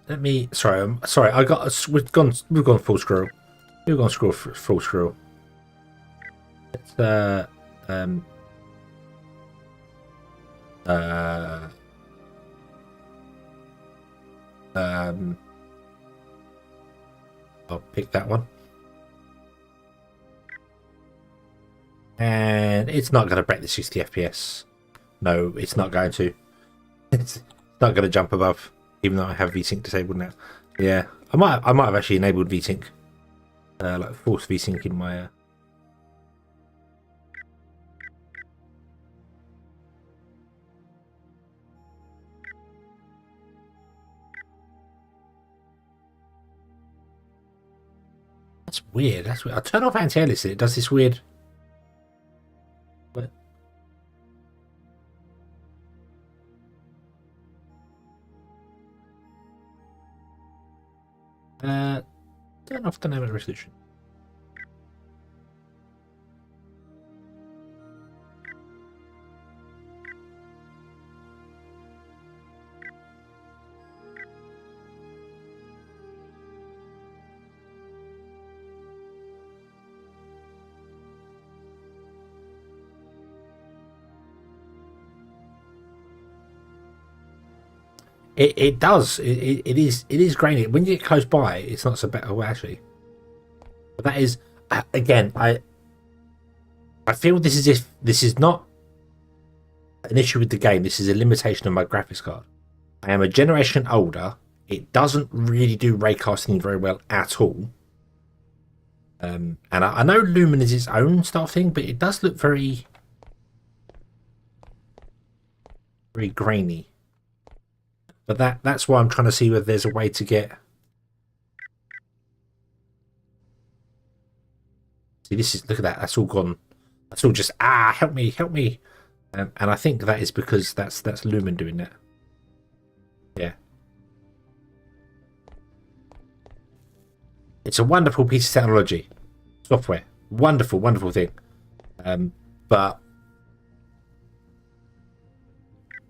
Let me. Sorry. I'm sorry. I got. We've gone full scroll. We've gone full scroll. Let's I'll pick that one. And it's not going to break the 60 FPS. No, it's not going to. It's not going to jump above, even though I have VSync disabled now. Yeah, I might have actually enabled VSync, like force VSync in my. That's weird. That's weird. I turn off anti-aliasing. It does this weird. But turn off dynamic resolution. It does. It is grainy. When you get close by, it's not so bad. Oh, actually, but that is again. I feel this is not. an issue with the game. This is a limitation of my graphics card. I am a generation older. It doesn't really do raycasting very well at all. And I know Lumen is its own style thing, but it does look very, very grainy. But that's why I'm trying to see whether there's a way to get. See, this is, look at that. That's all gone. That's all just, help me, help me. And I think that is because that's Lumen doing that. Yeah. It's a wonderful piece of technology. Software. Wonderful, wonderful thing. But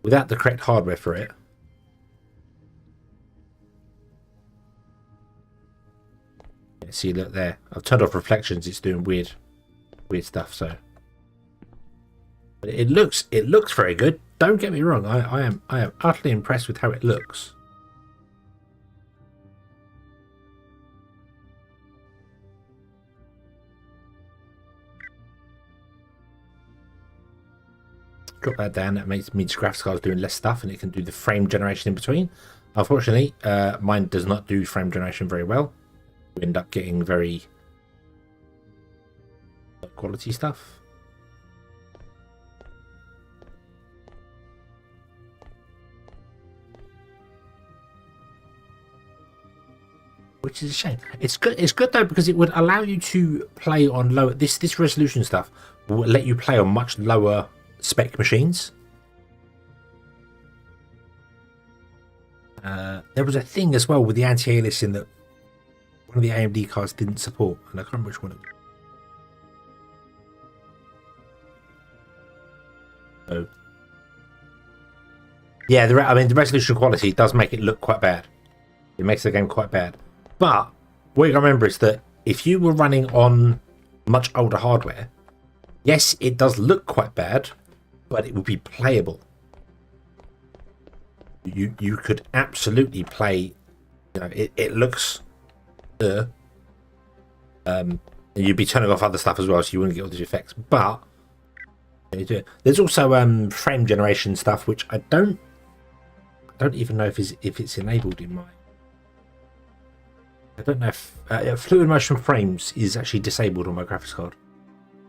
without the correct hardware for it. Yeah, see, look there. I've turned off reflections. It's doing weird stuff, so. But it looks very good. Don't get me wrong. I am utterly impressed with how it looks. Drop that down. That means graphics card is doing less stuff, and it can do the frame generation in between. Unfortunately, mine does not do frame generation very well. We end up getting very low quality stuff. Which is a shame. It's good. It's good though, because it would allow you to play on lower. This resolution stuff will let you play on much lower spec machines. There was a thing as well with the anti-aliasing that one of the AMD cards didn't support, and I can't remember which one it was. So, yeah, I mean, the resolution quality does make it look quite bad. It makes the game quite bad. But what you gotta remember is that if you were running on much older hardware, yes, it does look quite bad, but it would be playable. You could absolutely play. You know, it looks. You'd be turning off other stuff as well, so you wouldn't get all these effects. But there's also frame generation stuff, which I don't even know if it's enabled in my. I don't know if fluid motion frames is actually disabled on my graphics card.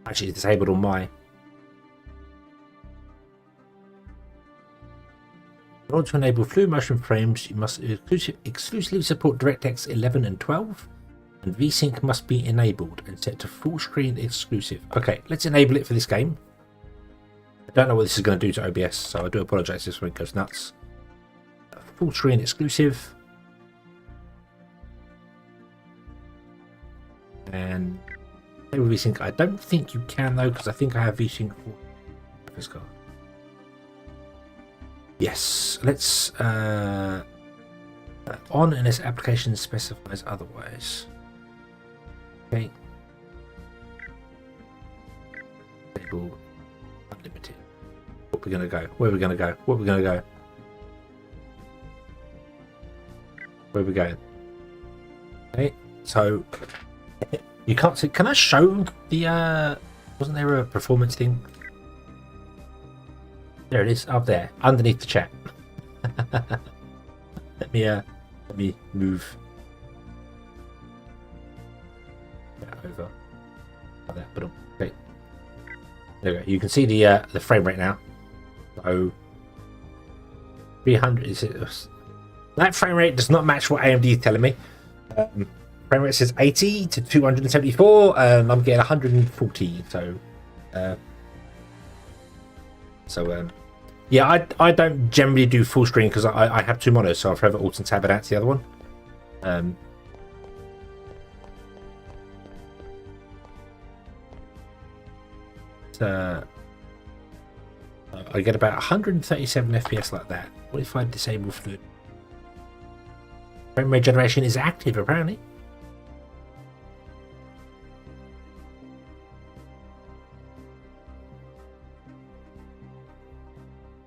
Actually, it's disabled on my. In order to enable fluid motion frames, you must exclusively support DirectX 11 and 12, and VSync must be enabled and set to full screen exclusive. Okay, let's enable it for this game. I don't know what this is going to do to OBS, so I do apologise if it goes nuts. Full screen exclusive. And enable VSync. I don't think you can though, because I think I have VSync for this card. Yes, let's on unless application specifies otherwise. Okay. Enable unlimited. What we're gonna go? Where are we gonna go? What are we gonna go? Where are we going? Okay, so you can't see. Can I show the? Wasn't there a performance thing? There it is, up there, underneath the chat. Let me move that over like that. But okay, there we go. You can see the frame rate now. So 300 is that frame rate does not match what AMD is telling me. Frame rate says 80 to 274, and I'm getting 140. Yeah, I don't generally do full screen because I have two monitors, so I forever alt and tab it out to the other one. I get about 137 FPS like that. What if I disable fluid? Frame rate generation is active apparently.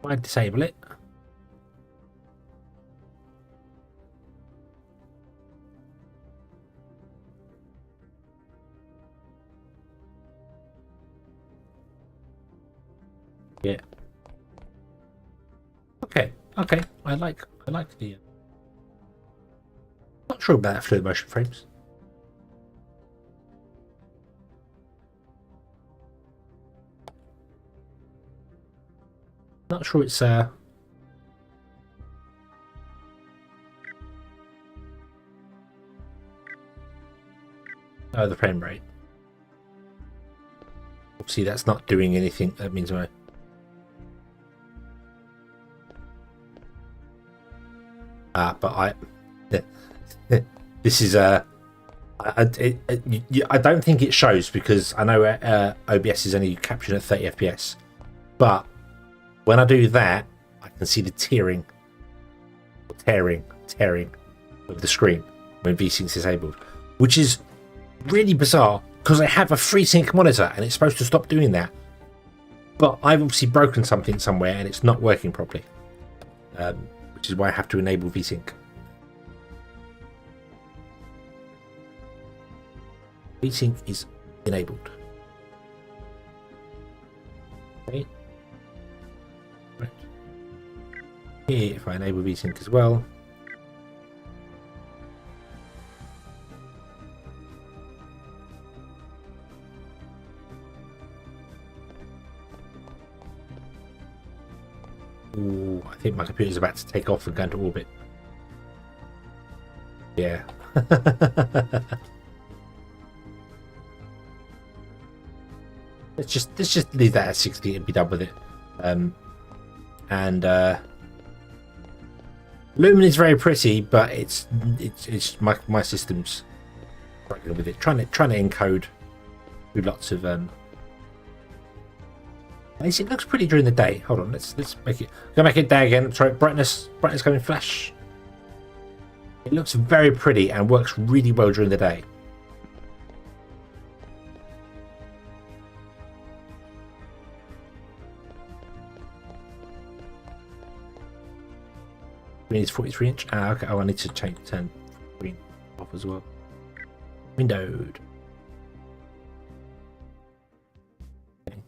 I disable it. Yeah. Okay, okay. I like the. Not sure about that fluid motion frames. Not sure it's oh, the frame rate. See, that's not doing anything. That means my. But I. This is I don't think it shows because I know OBS is only capturing at 30 FPS. But when I do that, I can see the tearing of the screen when VSync is disabled, which is really bizarre because I have a FreeSync monitor and it's supposed to stop doing that. But I've obviously broken something somewhere and it's not working properly, which is why I have to enable VSync. VSync is enabled. Okay. Right. Here, if I enable VSync as well. Ooh, I think my computer's about to take off and go into orbit. Yeah. let's just leave that at 60 and be done with it. Lumen is very pretty, but it's my system's struggling with it. Trying to encode through lots of it looks pretty during the day. Hold on, let's make it. Gonna make it day again. Sorry, brightness coming flash. It looks very pretty and works really well during the day. It's 43 inch. Okay. Oh, I need to turn green off as well. Windowed. Okay.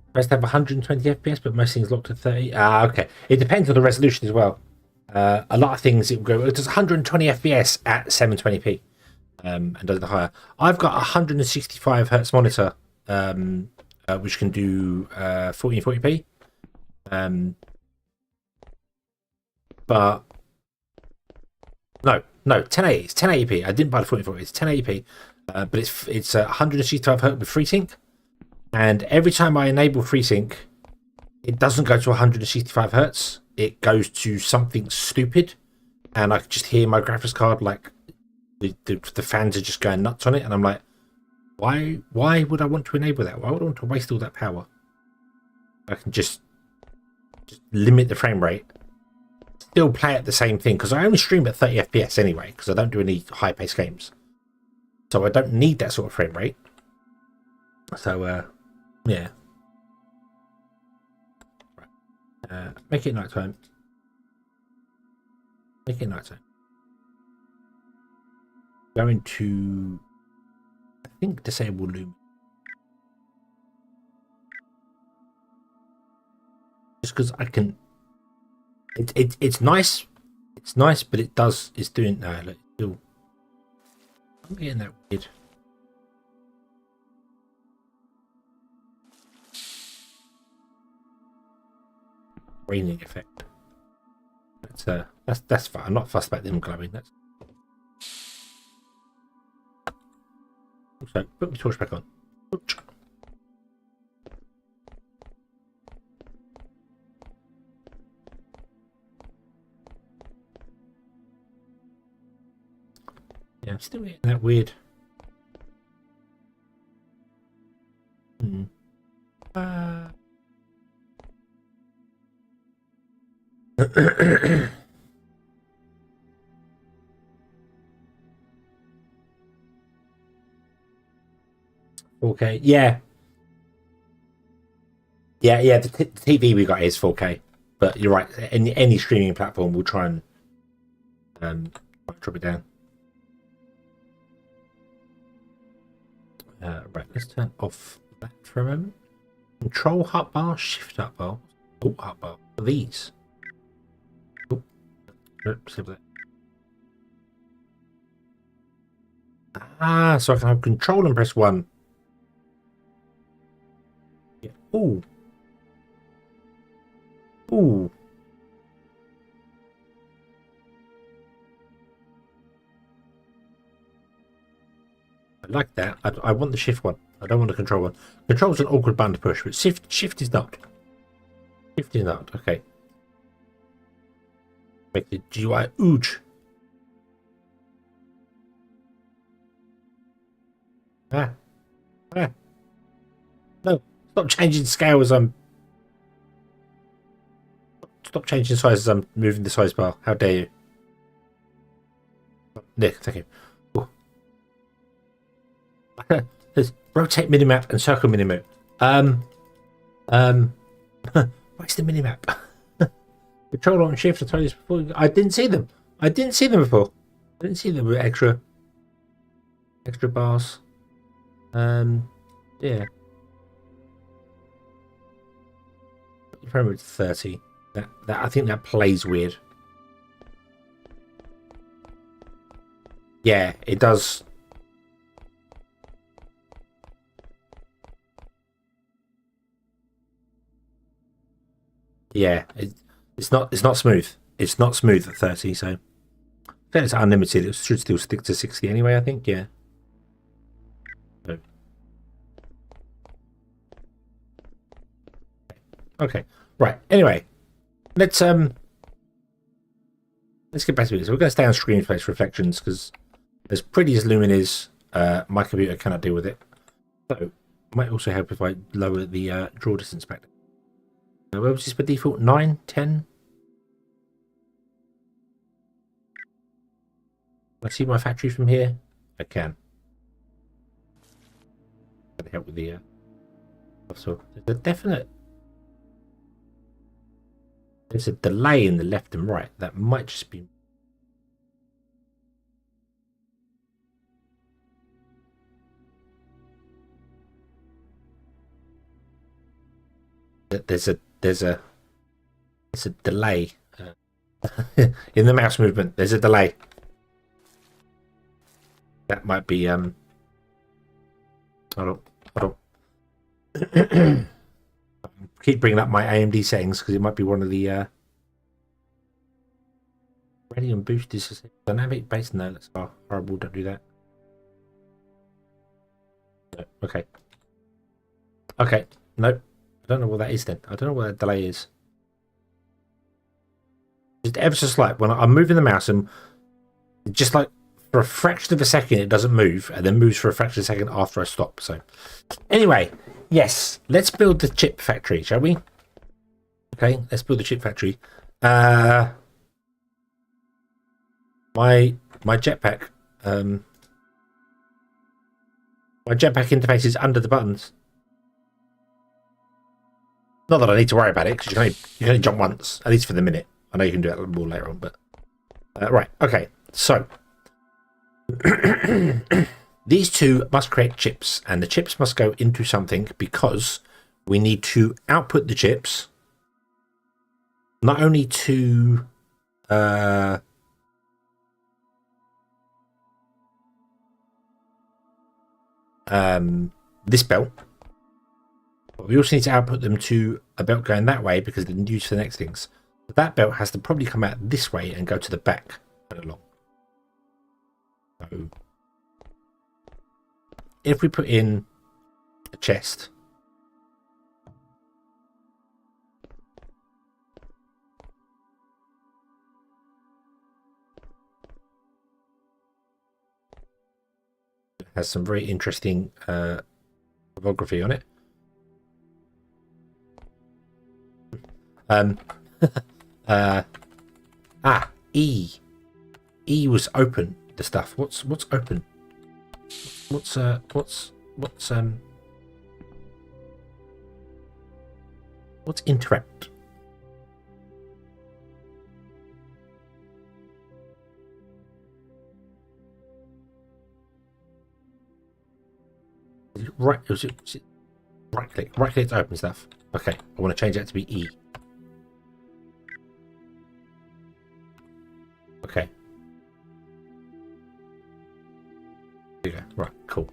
Supposed to have 120 FPS, but most things locked at 30. Okay. It depends on the resolution as well. A lot of things it will go. It does 120 FPS at 720p, and does the higher. I've got a 165 hertz monitor, which can do 1440p. But no, 1080. It's 1080p. I didn't buy the 1440. It's 1080p, but it's 165 hertz with FreeSync, and every time I enable FreeSync, it doesn't go to 165 hertz. It goes to something stupid, and I can just hear my graphics card like the fans are just going nuts on it, and I'm like, why would I want to enable that? Why would I want to waste all that power? I can just limit the frame rate, still play at the same thing, because I only stream at 30 FPS anyway, because I don't do any high-paced games, so I don't need that sort of frame rate. So yeah, right. Make it nighttime. Make it nighttime. Going to, I think, disable lumen. Just because I can. It's nice. It's nice, but it's doing no. Like, still, I'm getting that weird. Raining effect. That's fine. I'm not fussed about them glowing. That's so. Put my torch back on. Yeah, I'm still getting that weird. Okay, yeah. The TV we got is 4K, but you're right. Any streaming platform will try and drop it down. Right, let's turn off that for a moment. Control hotbar, shift hotbar. Oh, hotbar. What are these? Oh, oops, ah, so I can have control and press 1. Yeah. Ooh. Ooh. I like that. I want the shift one. I don't want the control one. Control's an awkward button to push, but shift is not. Shift is not. Okay. Make the GUI ooge. Ah. Ah. No. Stop changing scale as I'm... Stop changing size as I'm moving the size bar. How dare you? Nick, thank you. There's rotate minimap and circle minimap. Where's the minimap? Control on shift. I told you this before. I didn't see them. I didn't see them before. I didn't see them with extra bars. Yeah. Frame 30. That I think that plays weird. Yeah, it does. Yeah, it's not smooth. It's not smooth at 30, so it's unlimited. It should still stick to 60 anyway, I think, yeah. So. Okay. Right. Anyway, let's get back to this. We're going to stay on screen face reflections because as pretty as Lumen is, my computer cannot deal with it. So it might also help if I lower the draw distance back. Where was this by default? 9, 10? Can I see my factory from here? I can. Can help with the so there's a definite. There's a delay in the left and right. That might just be. There's a delay in the mouse movement. There's a delay. That might be hold on. Keep bringing up my AMD settings because it might be one of the ready and boost is dynamic base. No, that's horrible. Don't do that. No. Okay. Okay. Nope. I don't know what that is then. I don't know what that delay is. Just ever so slight. When I'm moving the mouse and just like for a fraction of a second it doesn't move and then moves for a fraction of a second after I stop. So anyway, yes, let's build the chip factory, shall we? Okay, let's build the chip factory. My jetpack my jetpack interface is under the buttons. Not that I need to worry about it because you can only jump once, at least for the minute. I know you can do it more later on, but right, okay. So these two must create chips, and the chips must go into something because we need to output the chips not only to this belt, but we also need to output them to a belt going that way because they're used for the next things. But that belt has to probably come out this way and go to the back and along. So if we put in a chest, it has some very interesting topography on it. E was open. The stuff. What's open? What's interact? Right, is it Right click to open stuff. Okay, I want to change that to be E. Okay. There you go. Right, cool.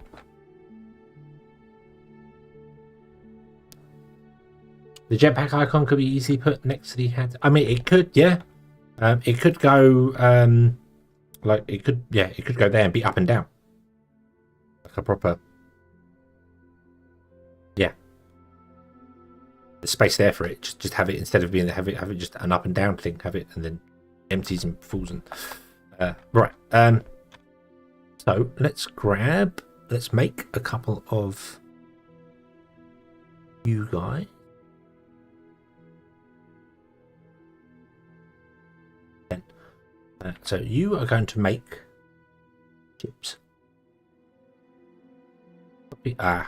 The jetpack icon could be easily put next to the head. I mean, it could, yeah. It could go, like it could go there and be up and down, like a proper, yeah. The space there for it. Just have it instead of being have it just an up and down thing. Have it and then empties and falls and right. So let's make a couple of you guys. So you are going to make chips. Copy. I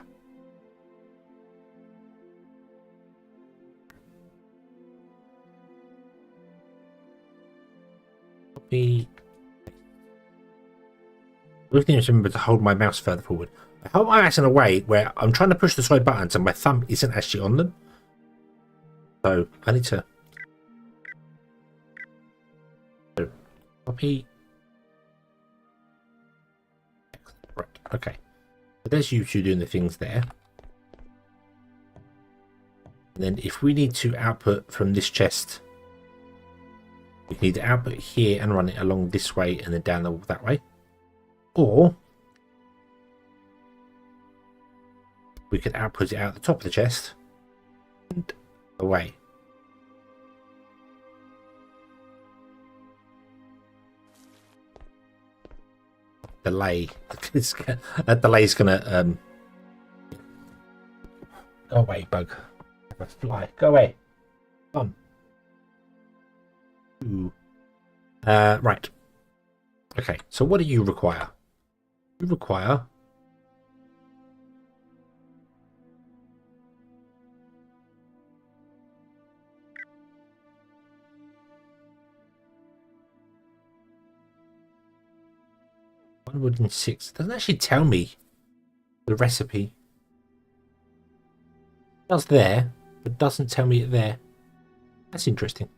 need to remember to hold my mouse further forward. I hold my mouse in a way where I'm trying to push the side buttons and my thumb isn't actually on them. So I need to copy. Right, okay. So there's you two doing the things there. And then if we need to output from this chest, we need to output here and run it along this way and then down that way. Or we could output it out the top of the chest and away. Delay. That delay is gonna go away, bug. Fly. Go away. Come on. Right. Okay, so what do you require? You require one wood and 6. It doesn't actually tell me the recipe. It does there, but doesn't tell me it there. That's interesting.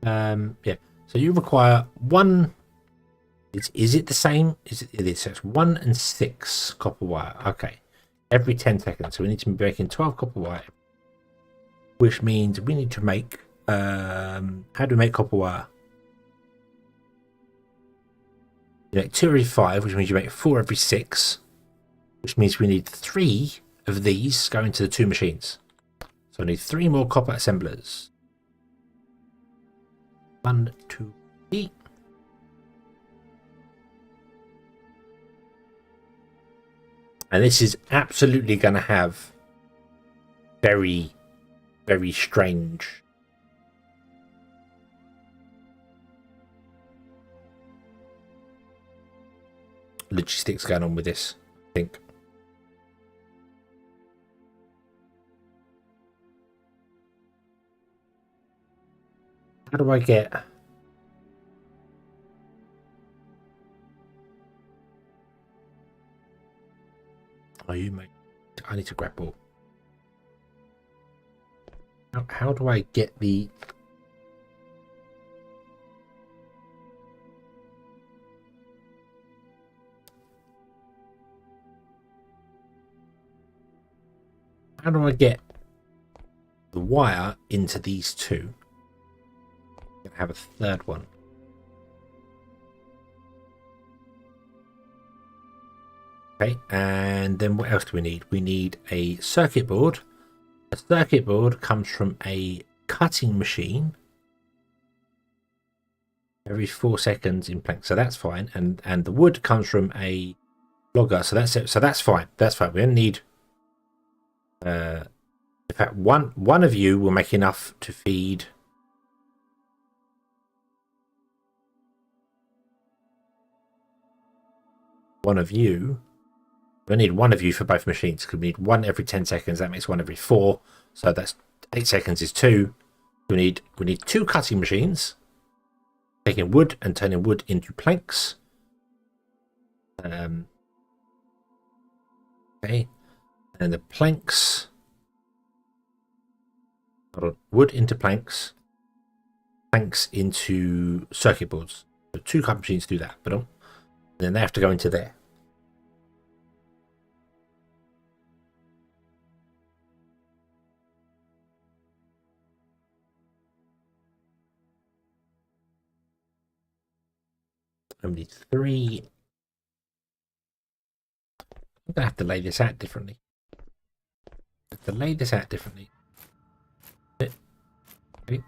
Yeah. So you require one. Is it the same? It is. So it's 1 and 6 copper wire. Okay. Every 10 seconds. So we need to be making 12 copper wire. Which means we need to make how do we make copper wire? You make 2 every 5, which means you make 4 every 6. Which means we need 3 of these going to the 2 machines. So I need 3 more copper assemblers. 1, 2, 3. And this is absolutely going to have very, very strange logistics going on with this, I think. How do I get... Oh, you mate. I need to grab ball. How do I get the... How do I get the wire into these two? I'm gonna have a third one. Okay, and then what else do we need? We need a circuit board. A circuit board comes from a cutting machine every 4 seconds in plank, so that's fine. And the wood comes from a logger, so that's it. So that's fine. That's fine. We only need in fact one of you will make enough to feed one of you. We need one of you for both machines because we need 1 every 10 seconds. That makes 1 every 4. So that's 8 seconds is 2. We need 2 cutting machines, taking wood and turning wood into planks. Okay. And the planks. Hold on. Wood into planks. Planks into circuit boards. So 2 cutting machines do that. But then they have to go into there. I need 3. I'm gonna have to lay this out differently. Okay.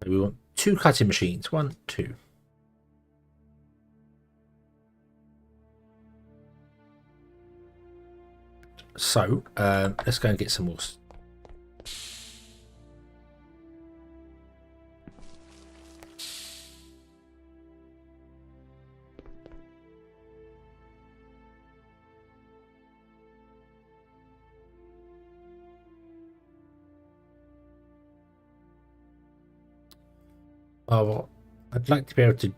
So we want 2 cutting machines. 1, 2. So let's go and get some more. Oh, well, I'd like to be able to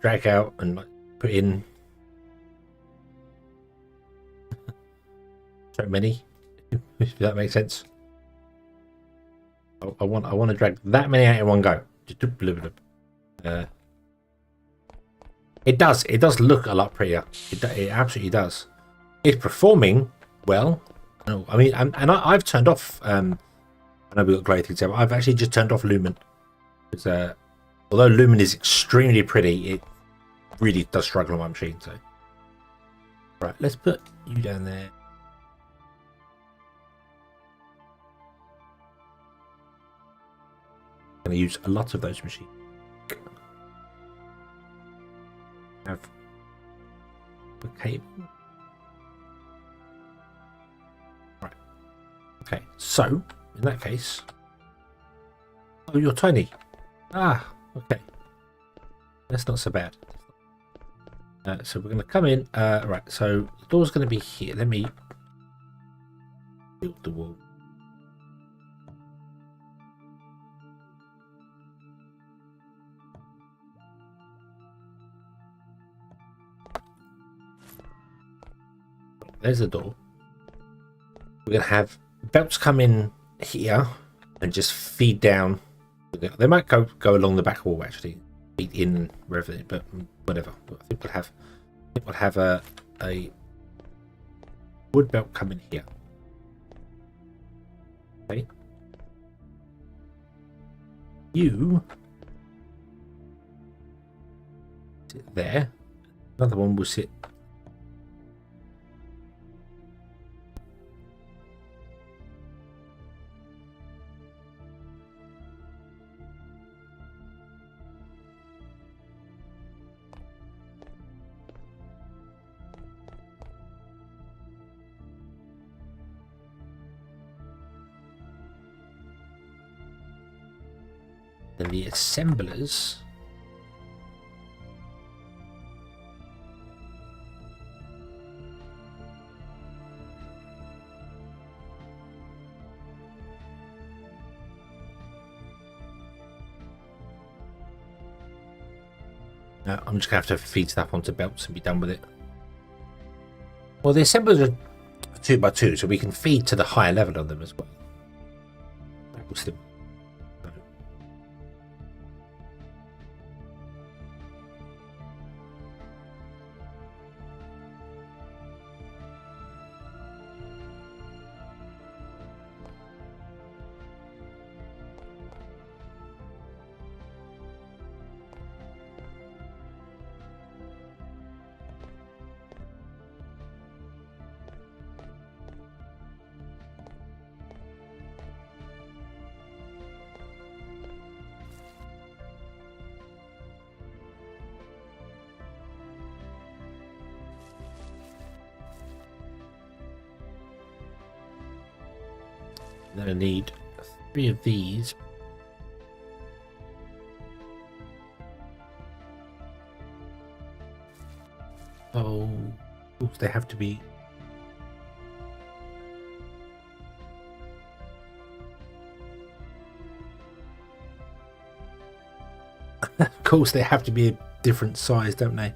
drag out and like put in so many, if that makes sense. I want to drag that many out in one go. It does look a lot prettier. It absolutely does. It's performing well. I mean, and I've turned off. I know we got glowing things there, but I've actually just turned off Lumen. It's, although Lumen is extremely pretty, it really does struggle on my machine. So, right, let's put you down there. Going to use a lot of those machines. Have a cable. Right. Okay. So in that case, oh, you're tiny. Ah, okay. That's not so bad. So we're going to come in. Right. So the door's going to be here. Let me build the wall. There's the door. We're going to have belts come in here and just feed down. They might go along the back wall actually, feed in wherever, but whatever. I think we'll have a wood belt come in here. Okay. You sit there. Another one will sit. And the assemblers I'm just gonna have to feed stuff onto belts and be done with it. Well, the assemblers are 2x2, so we can feed to the higher level of them as well. That will still. Then I need 3 of these. Oh, they have to be. Of course, they have to be a different size, don't they?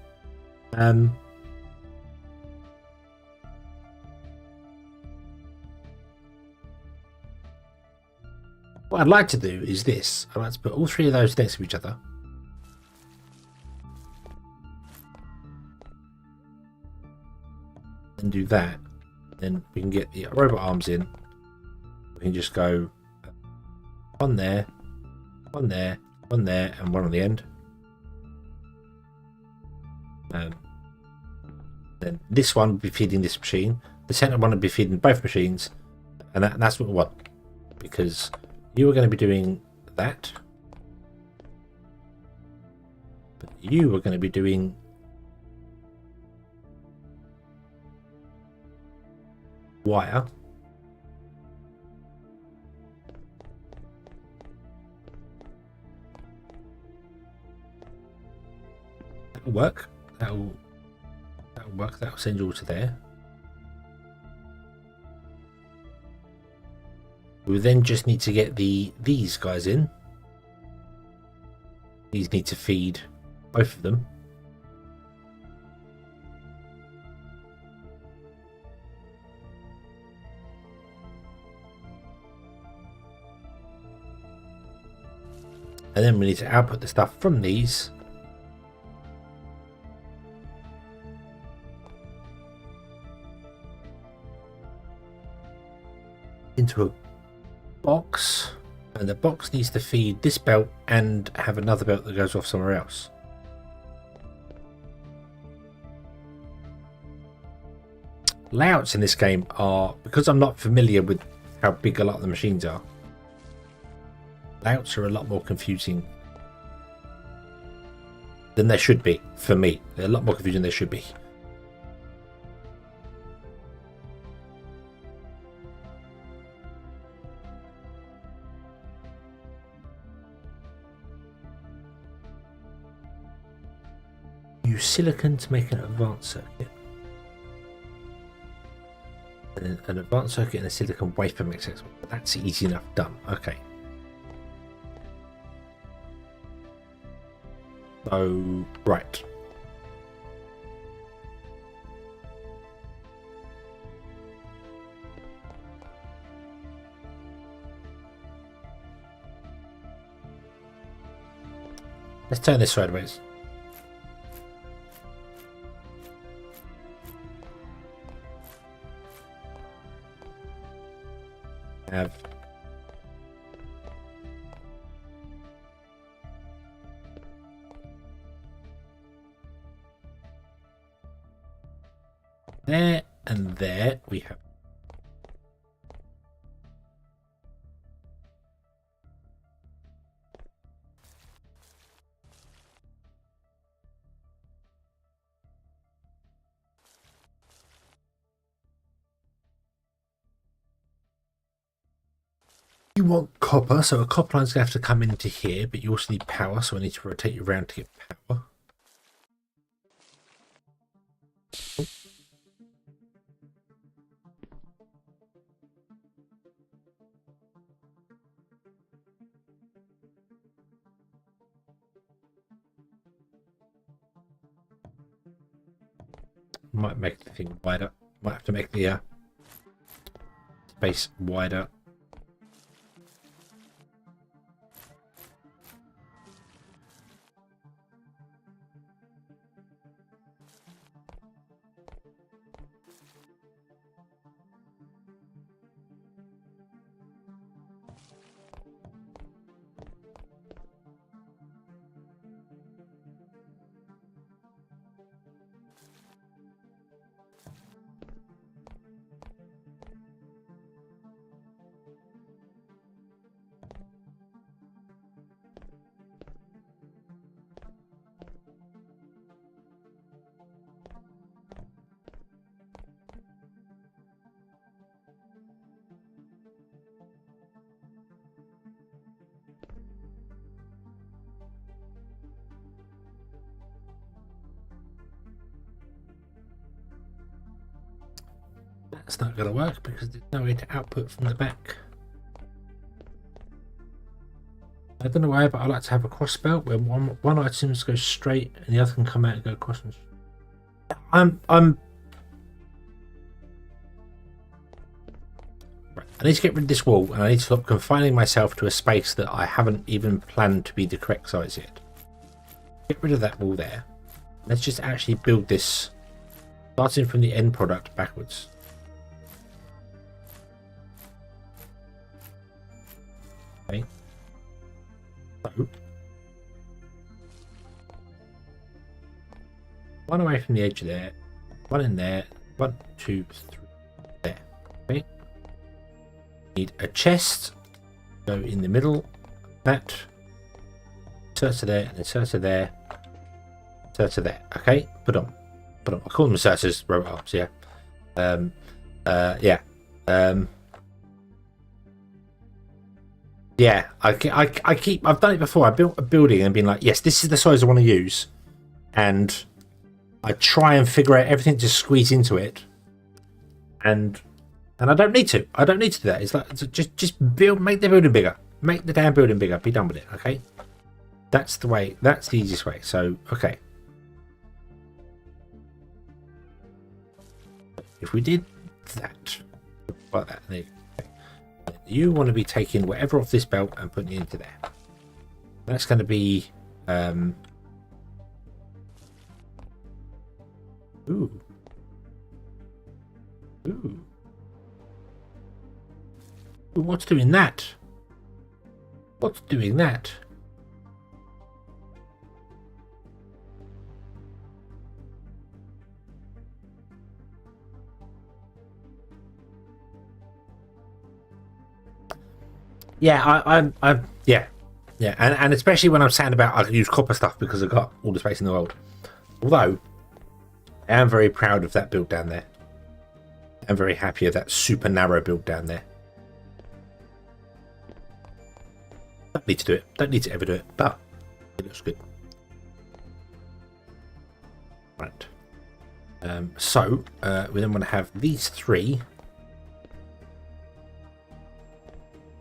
What I'd like to do is this. I'd like to put all three of those next to each other. And do that. Then we can get the robot arms in. We can just go one there, one there, one there, and one on the end. Then this one will be feeding this machine. The center one will be feeding both machines. And that's what we want. Because you are going to be doing that. But you are going to be doing wire. That'll work. That'll work. That'll send you all to there. We then just need to get these guys in. These need to feed both of them. And then we need to output the stuff from these. Into a box, and the box needs to feed this belt and have another belt that goes off somewhere else. Layouts in this game are, because I'm not familiar with how big a lot of the machines are, layouts are a lot more confusing than they should be for me. They're a lot more confusing than they should be. Use silicon to make an advanced circuit. And an advanced circuit and a silicon wafer makes sense. That's easy enough done. Okay. So, right. Let's turn this sideways. Have there and there we have you want copper, so a copper line's going to have to come into here, but you also need power, so I need to rotate you around to get power. Oh. Might make the thing wider. Might have to make the space wider. That's not going to work because there's no way to output from the back. I don't know why, but I like to have a cross belt where one item goes straight and the other can come out and go across. I'm right, I need to get rid of this wall, and I need to stop confining myself to a space that I haven't even planned to be the correct size yet. Get rid of that wall there. Let's just actually build this, starting from the end product backwards. Okay. So, one away from the edge there, one in there, 1, 2, 3, there. Okay. Need a chest, go in the middle, that, insert to there, and insert to there, insert to there. Okay, put on. I call them inserters, robot arms, yeah. Yeah, I've done it before. I built a building and been like, yes, this is the size I want to use, and I try and figure out everything to squeeze into it, and I don't need to. I don't need to do that. It's like just build, make the building bigger, make the damn building bigger. Be done with it. Okay, that's the way. That's the easiest way. So okay, if we did that like that, there you go. You want to be taking whatever off this belt and putting it into there. That's going to be ooh. What's doing that? What's doing that? Yeah, yeah, and especially when I'm saying about I can use copper stuff because I've got all the space in the world. Although I am very proud of that build down there. I'm very happy of that super narrow build down there. Don't need to do it. Don't need to ever do it, but it looks good. Right. So we then want to have these three.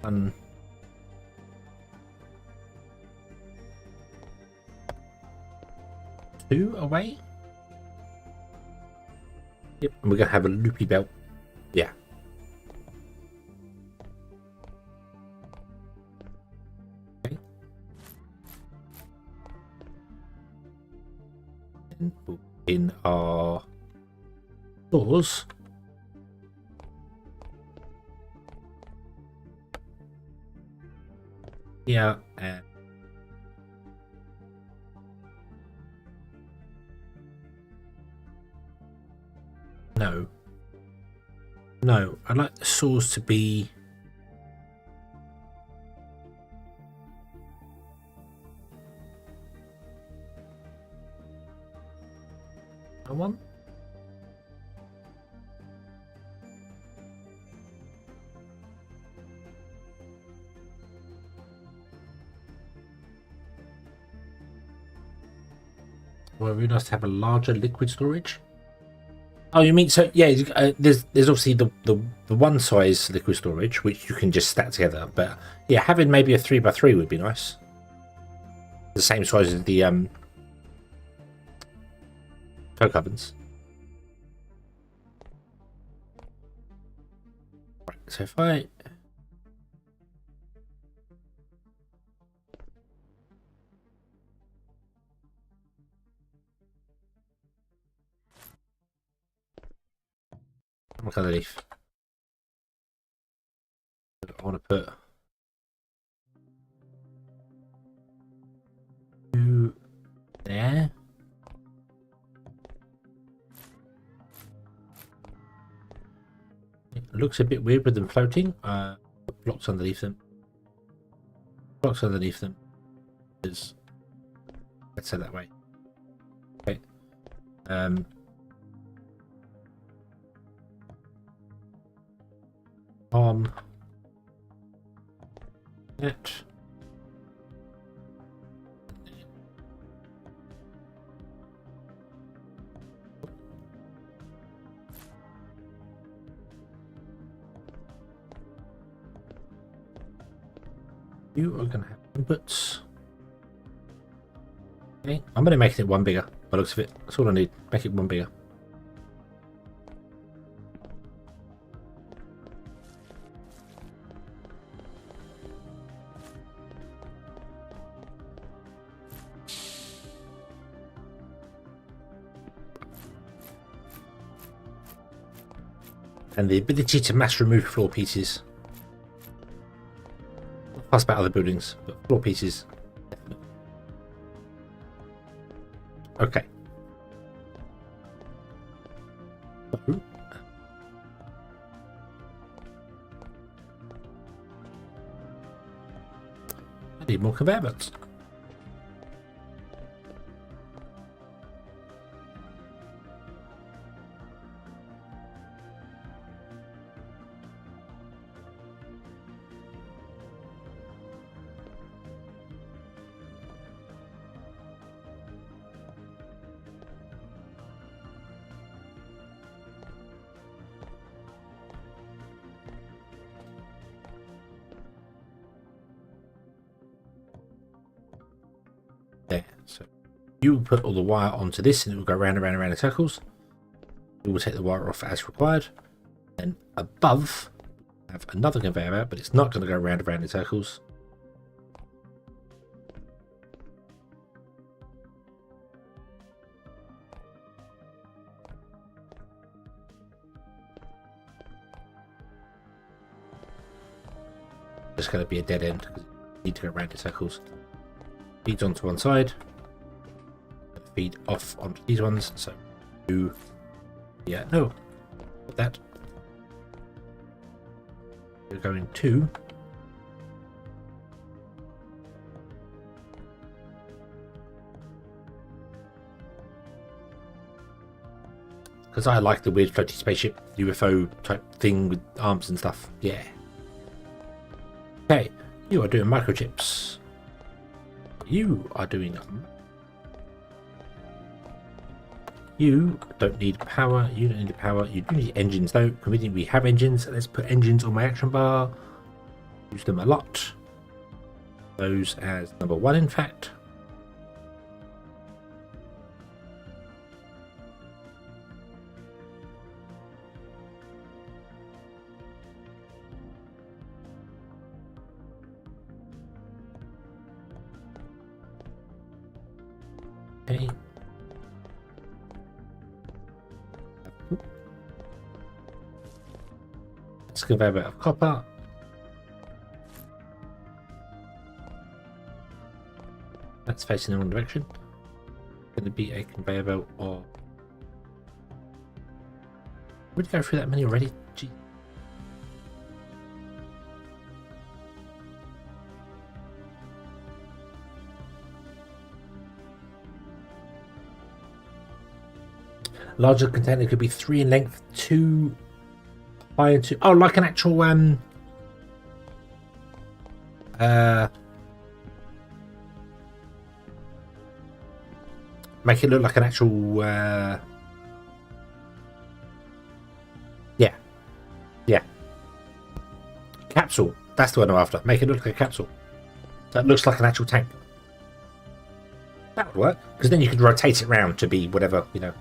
1, 2 away. Yep, and we're going to have a loopy belt. Yeah. Okay. And we'll in our doors. Yeah, and no, I'd like the saws to be that one. Well, it would be nice to have a larger liquid storage. Oh, you mean so? Yeah, there's obviously the one size liquid storage which you can just stack together, but yeah, having maybe a 3x3 would be nice. The same size as the coke ovens. Right, so if I what kind of leaf? I want to put 2 there. It looks a bit weird with them floating. Blocks underneath them. Blocks underneath them. Is let's say that way. Okay. That. You are going to have inputs. Okay, I'm going to make it one bigger by the looks of it. That's all I need. Make it one bigger. and the ability to mass remove floor pieces. Not fussed about other buildings, but floor pieces. Definitely. Okay. I need more conveyor belts. There, so you will put all the wire onto this and it will go round and round and round in circles. We will take the wire off as required. And above, have another conveyor belt, but it's not going to go round and round in circles. It's going to be a dead end because you need to go round in circles. Feeds onto one side, feed off onto these ones. So, yeah, no, put that. We're going to because I like the weird floaty spaceship UFO type thing with arms and stuff. Yeah. Okay, you are doing microchips. You are doing them. You don't need power. You don't need power. You do need engines though. Conveniently, we have engines. Let's put engines on my action bar. Use them a lot. Those as number 1, in fact. Okay. Let's convey a bit of copper. That's facing in the wrong direction. Going to be a conveyor belt or would go through that many already? Gee. Larger container could be 3 in length, 2 high and 2. Oh, like an actual make it look like an actual yeah capsule. That's the one I'm after. Make it look like a capsule that looks like an actual tank. That would work because then you could rotate it around to be whatever, you know,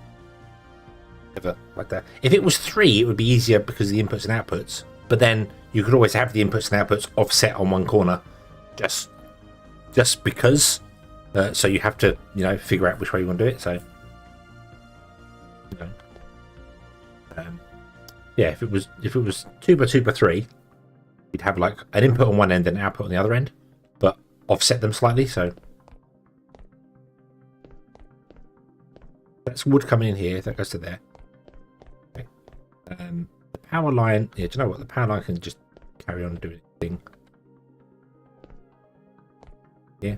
whatever like that. If it was 3, it would be easier because of the inputs and outputs. But then you could always have the inputs and outputs offset on one corner, just because. So you have to, you know, figure out which way you want to do it. So, you know, yeah, if it was 2 by 2 by 3, you'd have like an input on one end and an output on the other end, but offset them slightly. So that's wood coming in here. That goes to there. Okay. The power line. Yeah, do you know what? The power line can just carry on doing its thing. Yeah.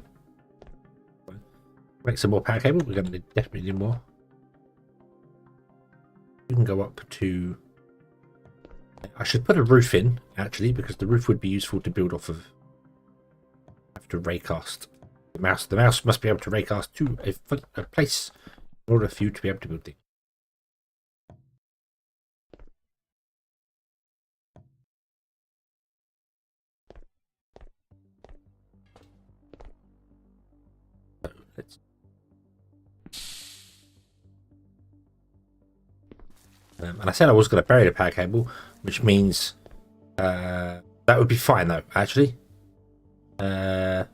Make some more power cable. We're going to definitely need more. You can go up to. I should put a roof in actually, because the roof would be useful to build off of. Have to raycast the mouse. The mouse must be able to raycast to a place in order for you to be able to build things. So let's. And I said I was going to bury the power cable, which means that would be fine though, actually. If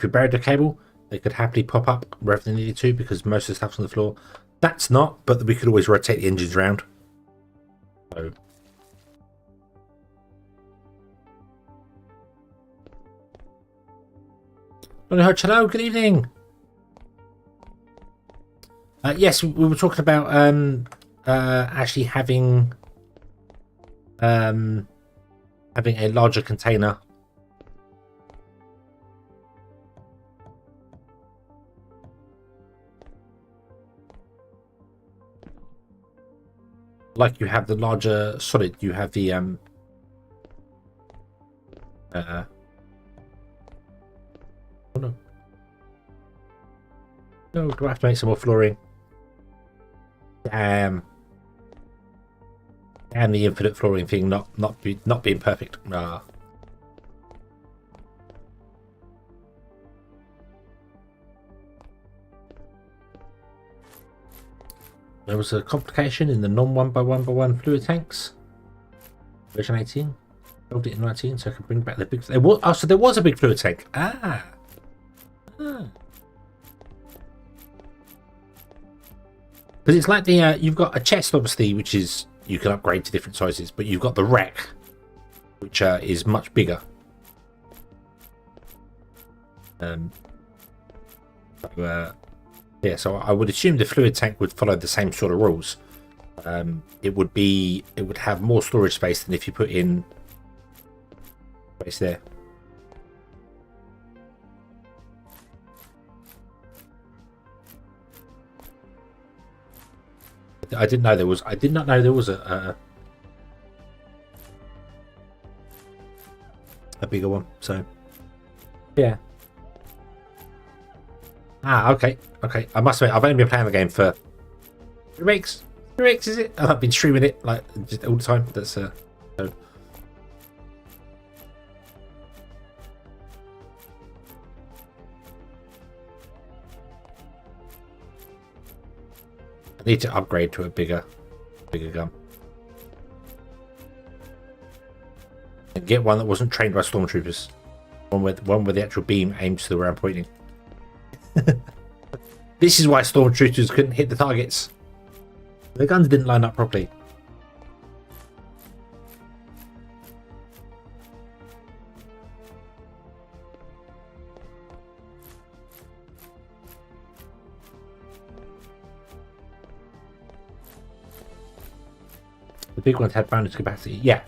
you buried the cable, they could happily pop up wherever they needed to because most of the stuff's on the floor. That's not, but we could always rotate the engines around. So. Hello, good evening. Yes, we were talking about actually having a larger container. Like you have the larger solid, you have the oh no. No, do I have to make some more flooring? Damn. Damn the infinite flooring thing not being perfect. Ah. There was a complication in the non 1x1x1 fluid tanks. Version 18. Built it in 19 so I can bring back the big. Oh, so there was a big fluid tank. Ah. Because it's like the you've got a chest, obviously, which is you can upgrade to different sizes, but you've got the rack, which is much bigger. Yeah, so I would assume the fluid tank would follow the same sort of rules. It would have more storage space than if you put in space there. I did not know there was a bigger one. So yeah. Ah, okay. I must admit, I've only been playing the game for 3 weeks. 3 weeks, is it? I've been streaming it like just all the time. That's so. I need to upgrade to a bigger gun. And get one that wasn't trained by stormtroopers. One where the actual beam aims to where I'm pointing. This is why stormtroopers couldn't hit the targets. The guns didn't line up properly. The big ones had bonus capacity. Yeah,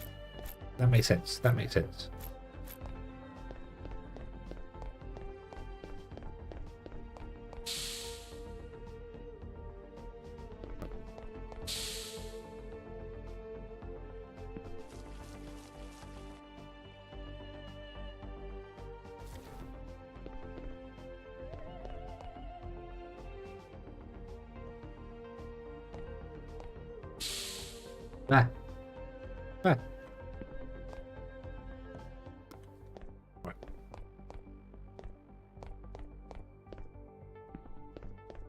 that makes sense. That makes sense. Ah. Right.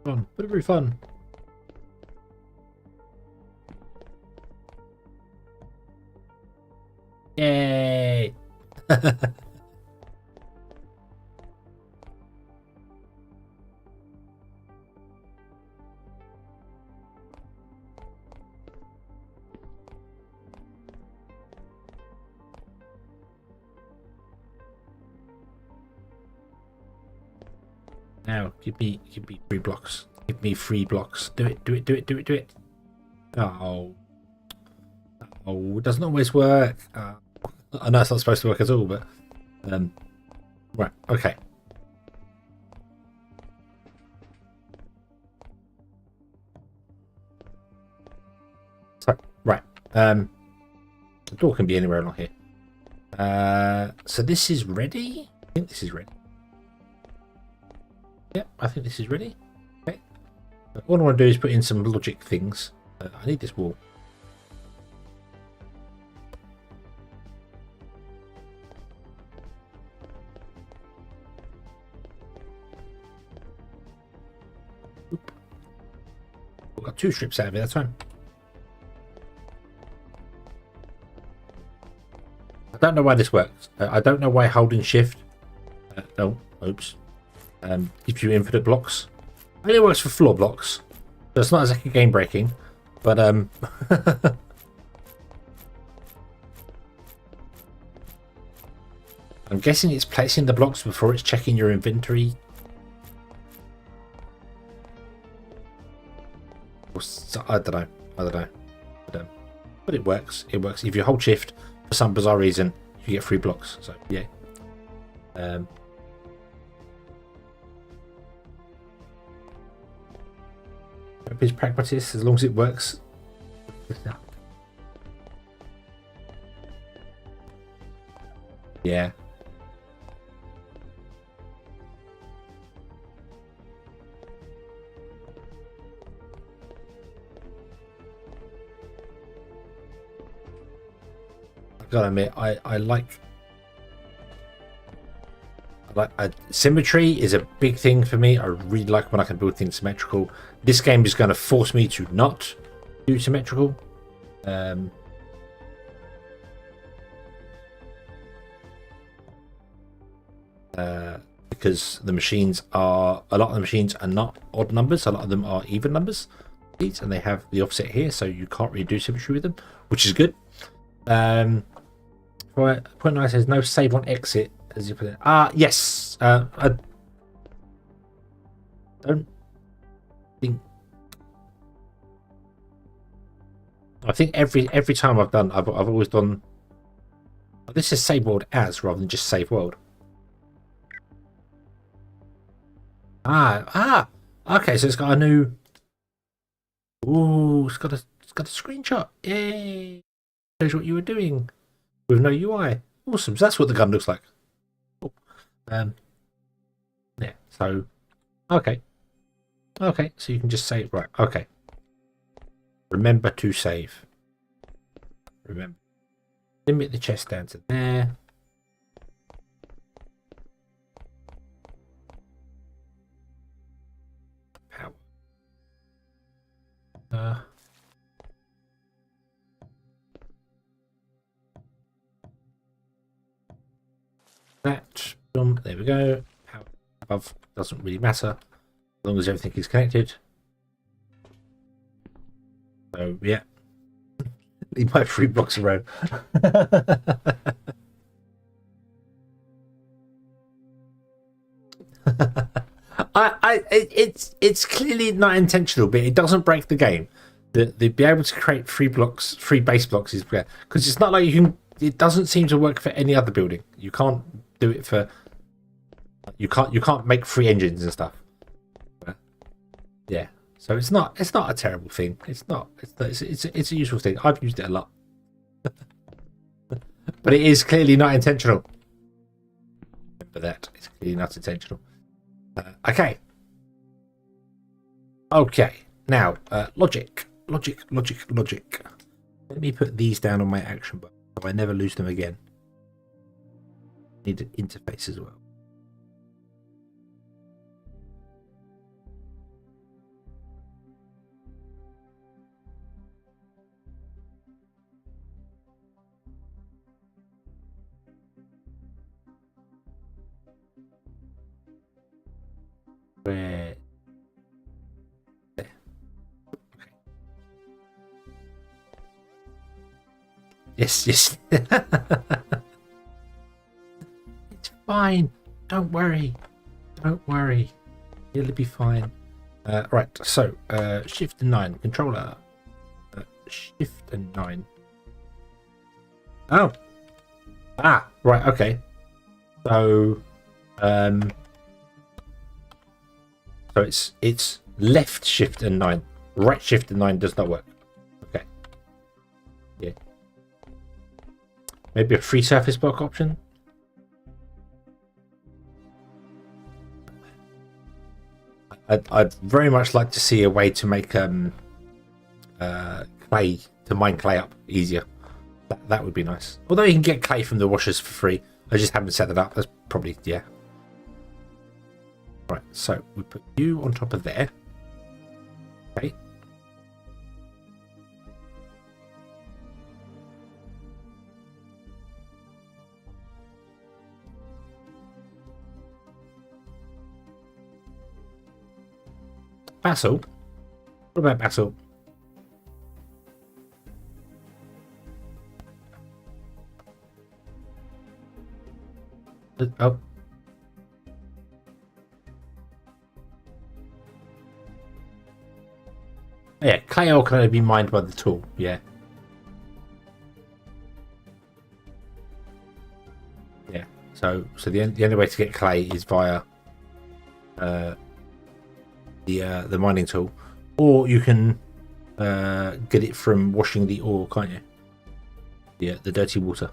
Fun. Very fun. Yay! Now, give me 3 blocks. Give me 3 blocks. Do it. Oh, it doesn't always work. I know it's not supposed to work at all, but right, okay. So, right, the door can be anywhere along here. So this is ready. I think this is ready. Yep, I think this is ready. Okay. All I want to do is put in some logic things. I need this wall. Oop. We've got 2 strips out of it, that's fine. I don't know why this works. I don't know why holding shift. No, oops. Gives you infinite blocks. Only works for floor blocks, so it's not exactly game breaking, but I'm guessing it's placing the blocks before it's checking your inventory. I don't know. But it works. It works. If you hold shift for some bizarre reason, you get 3 blocks. So yeah. His pragmatist, as long as it works. Yeah. I gotta admit, I like symmetry is a big thing for me. I really like when I can build things symmetrical. This game is going to force me to not do symmetrical. Because the machines are, a lot of the machines are not odd numbers, a lot of them are even numbers, and they have the offset here, so you can't really do symmetry with them, which is good. Point 9 says no save on exit, as you put it. Yes. I don't think. I think every time I've done, I've always done. This is save world as rather than just save world. Okay, so it's got a new. Ooh, it's got a screenshot. Yay! Shows what you were doing with no UI. Awesome. So that's what the gun looks like. Cool. Yeah. So, okay. Okay. So you can just save. Right. Okay. Remember to save. Remember. Limit the chest down to there. Power. That. Boom. There we go. Power above doesn't really matter as long as everything is connected. So yeah. Leave my 3 blocks around. It's clearly not intentional, but it doesn't break the game. They'd be able to create 3 base blocks is because it's not like you can. It doesn't seem to work for any other building. You can't do it for. You can't make 3 engines and stuff. Yeah, so it's not a terrible thing. It's a useful thing. I've used it a lot, but it is clearly not intentional. Remember that it's clearly not intentional. Okay. Now, logic. Let me put these down on my action bar so I never lose them again. Need an interface as well. Where? There. Okay. Yes. It's fine. Don't worry. It'll be fine. Right. So, Shift and 9 controller. Shift and 9. Oh. Right. Okay. So, so it's left shift and 9, right shift and 9 does not work. Okay. Yeah. Maybe a free surface block option. I'd very much like to see a way to make clay, to mine clay up easier. That would be nice. Although you can get clay from the washers for free. I just haven't set that up. That's probably, yeah. Right, so we put you on top of there. Okay. Basalt? What about basalt? Oh. Yeah, clay ore can only be mined by the tool, yeah. Yeah. So the only way to get clay is via the mining tool. Or you can get it from washing the ore, can't you? Yeah, the dirty water.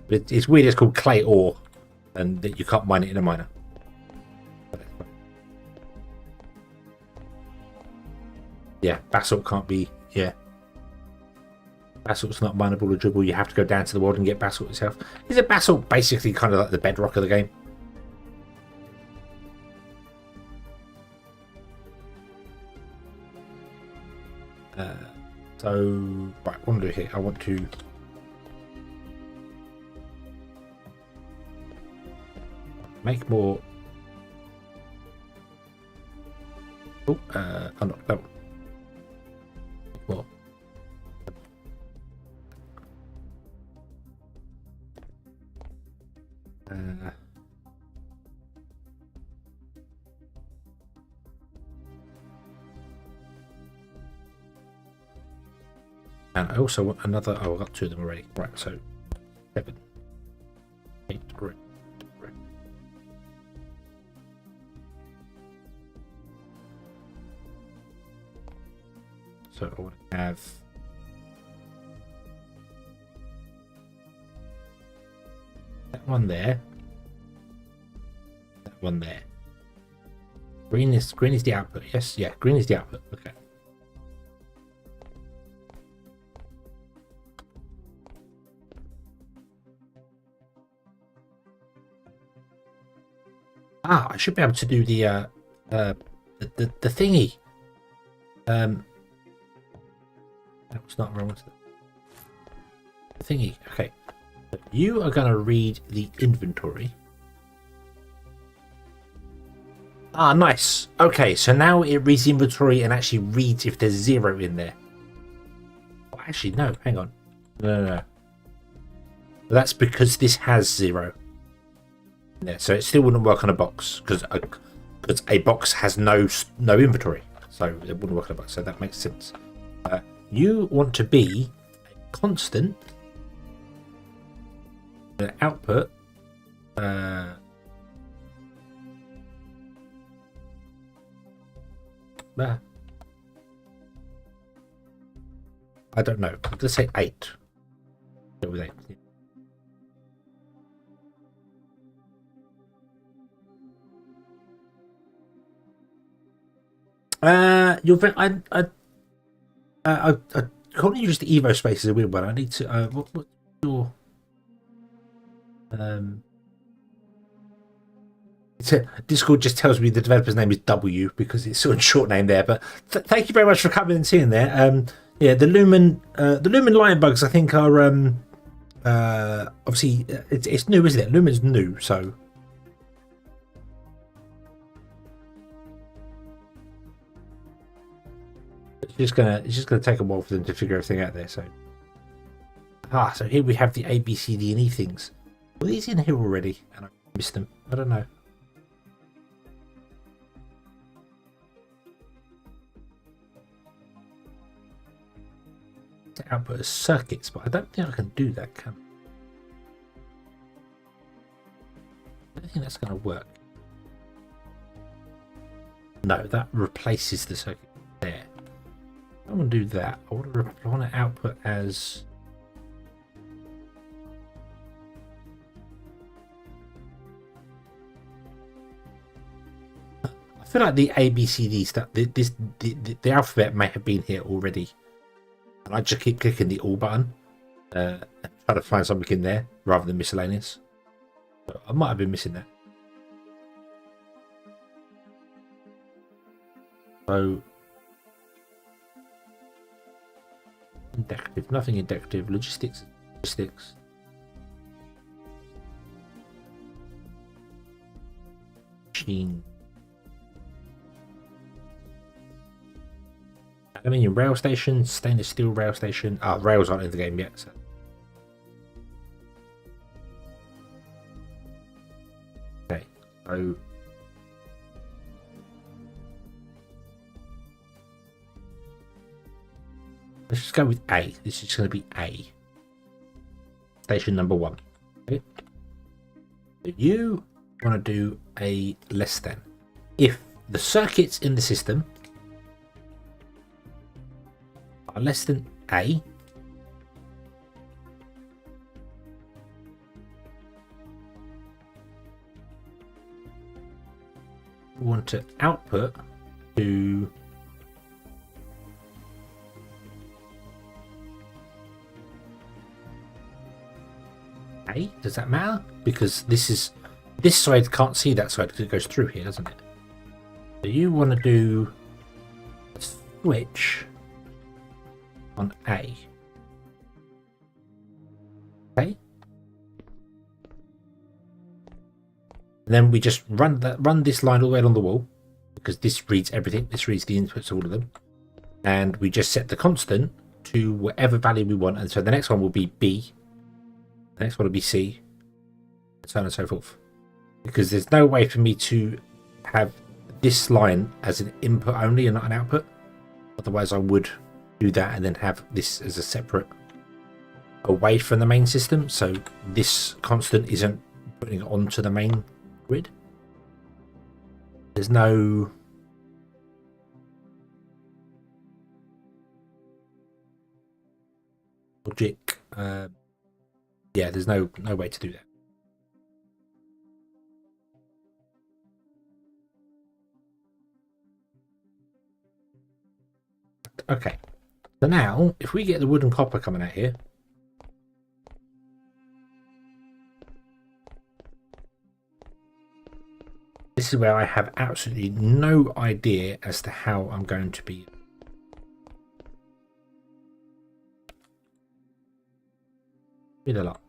But it's weird it's called clay ore and that you can't mine it in a miner. Yeah, basalt can't be. Yeah, basalt's not mineable or dribble. You have to go down to the world and get basalt itself. Isn't basalt basically kind of like the bedrock of the game? So right, what I'm doing here, I want to make more. Oh, unlock that one. More. And I also want another. Oh, I've got 2 of them already. Right, so 7, 8, right. So I want to have that one there, that one there. Green is the output. Yes, yeah, green is the output. Okay. I should be able to do the thingy. That was not wrong. The thingy. Okay. You are going to read the inventory. Ah, nice. Okay, so now it reads the inventory and actually reads if there's 0 in there. Oh, actually, no. Hang on. No. That's because this has 0. Yeah, so it still wouldn't work on a box because a box has no inventory, so it wouldn't work on a box. So that makes sense. You want to be a constant output. I don't know. Let's say 8. Go with 8. Yeah. I can't use the EVOSPACE as a weird one. I need to. What's your Discord just tells me the developer's name is W because it's sort of short name there. But thank you very much for coming and seeing there. Yeah, the Lumen lion bugs I think are obviously it's new, isn't it? Lumen's new, so. It's just gonna take a while for them to figure everything out there. So so here we have the A, B, C, D, and E things. Were these in here already? And I missed them. I don't know. To output as circuits, but I don't think I can do that. Can I don't think that's going to work. No, that replaces the circuit there. I want to do that. I want to output as I feel like the A B C D stuff. The alphabet may have been here already, and I just keep clicking the all button, and try to find something in there rather than miscellaneous. So I might have been missing that. So. Inductive, nothing inductive. Logistics. Machine. Aluminium rail station, stainless steel rail station. Ah, rails aren't in the game yet. So. Okay, so let's just go with A. This is going to be A. Station number 1. Okay. So you want to do a less than. If the circuits in the system are less than A, we want to output to A. Does that matter? Because this side can't see that side because it goes through here, doesn't it? So you want to do a switch on A. Okay. And then we just run this line all the way along the wall, because this reads everything. This reads the inputs, all of them. And we just set the constant to whatever value we want. And so the next one will be B. The next one will be C. And so on and so forth. Because there's no way for me to have this line as an input only and not an output. Otherwise I would do that and then have this as a separate away from the main system. So this constant isn't putting it onto the main grid. There's no logic. Yeah, there's no way to do that. Okay, so now if we get the wood and copper coming out here, this is where I have absolutely no idea as to how I'm going to be. Read a lot.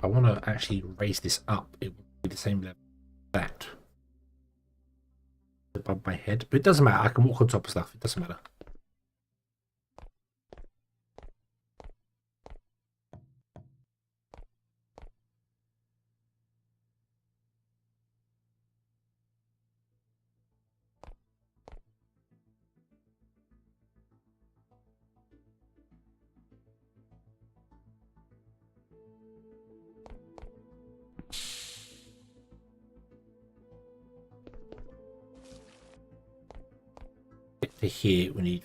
I want to actually raise this up. It would be the same level as that above my head, but it doesn't matter. I can walk on top of stuff. It doesn't matter. To here we need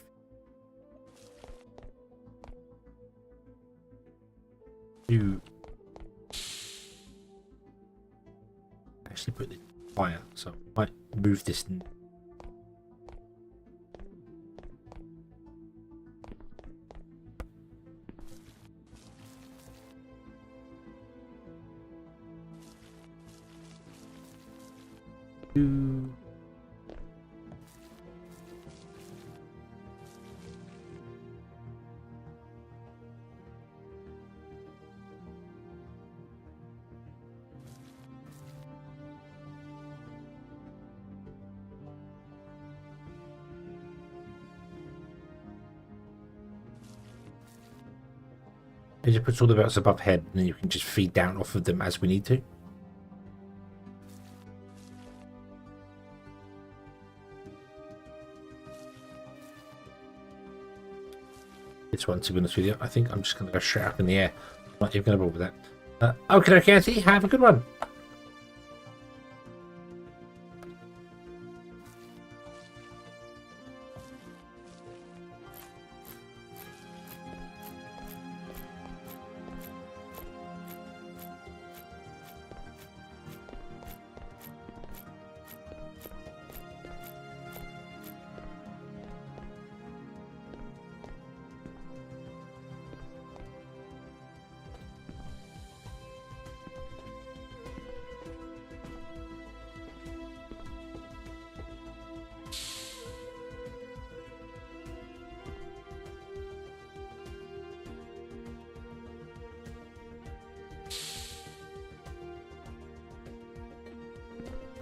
to actually put the fire, so I might move this. It just puts all the belts above head, and then you can just feed down off of them as we need to. This one, to be honest with you, I think I'm just going to go straight up in the air. I'm not even going to bother with that. Okay, Auntie, have a good one.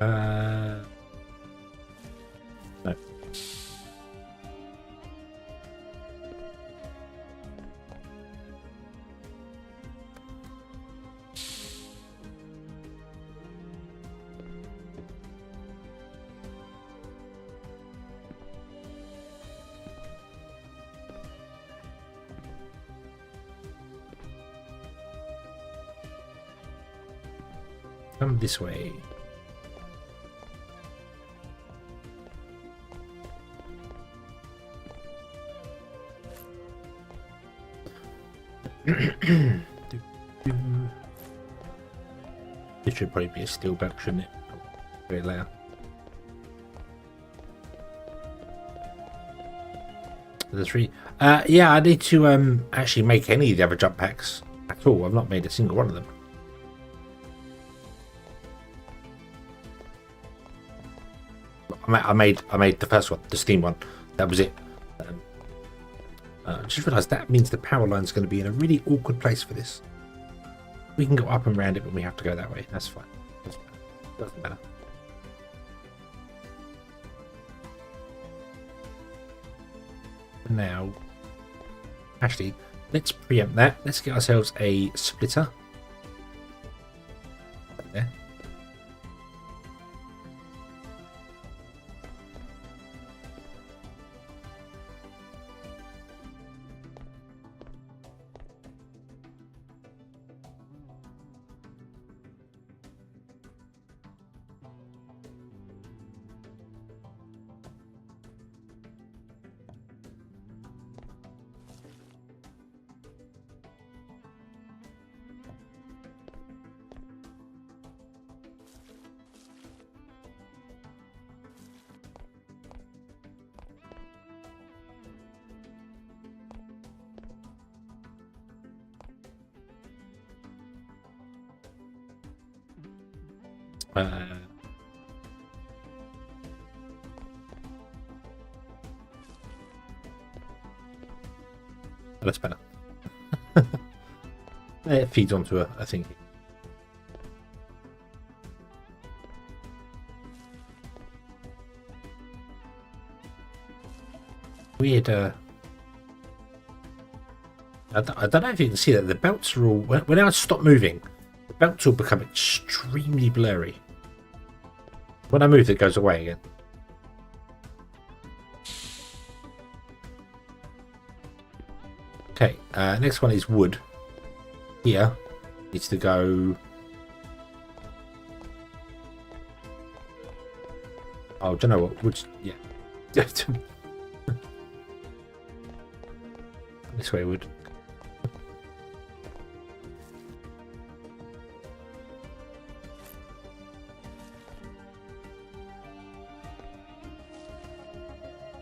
No. Come this way. This should probably be a steel belt, shouldn't it? I'll do it later. The three. Yeah, I need to actually make any of the other jump packs at all. I've not made a single one of them. I made the first one, the Steam one. That was it. I just realised that means the power line is going to be in a really awkward place for this. We can go up and round it, but we have to go that way. That's fine. Doesn't matter. Now, actually, let's preempt that. Let's get ourselves a splitter. There. That's better. It feeds onto a thing. Weird. I don't know if you can see that the belts are all. When I stop moving, the belts will become extremely blurry. When I move, it goes away again. Okay, next one is wood. Here needs to go. Oh, do you know what? Wood, yeah. This way, wood.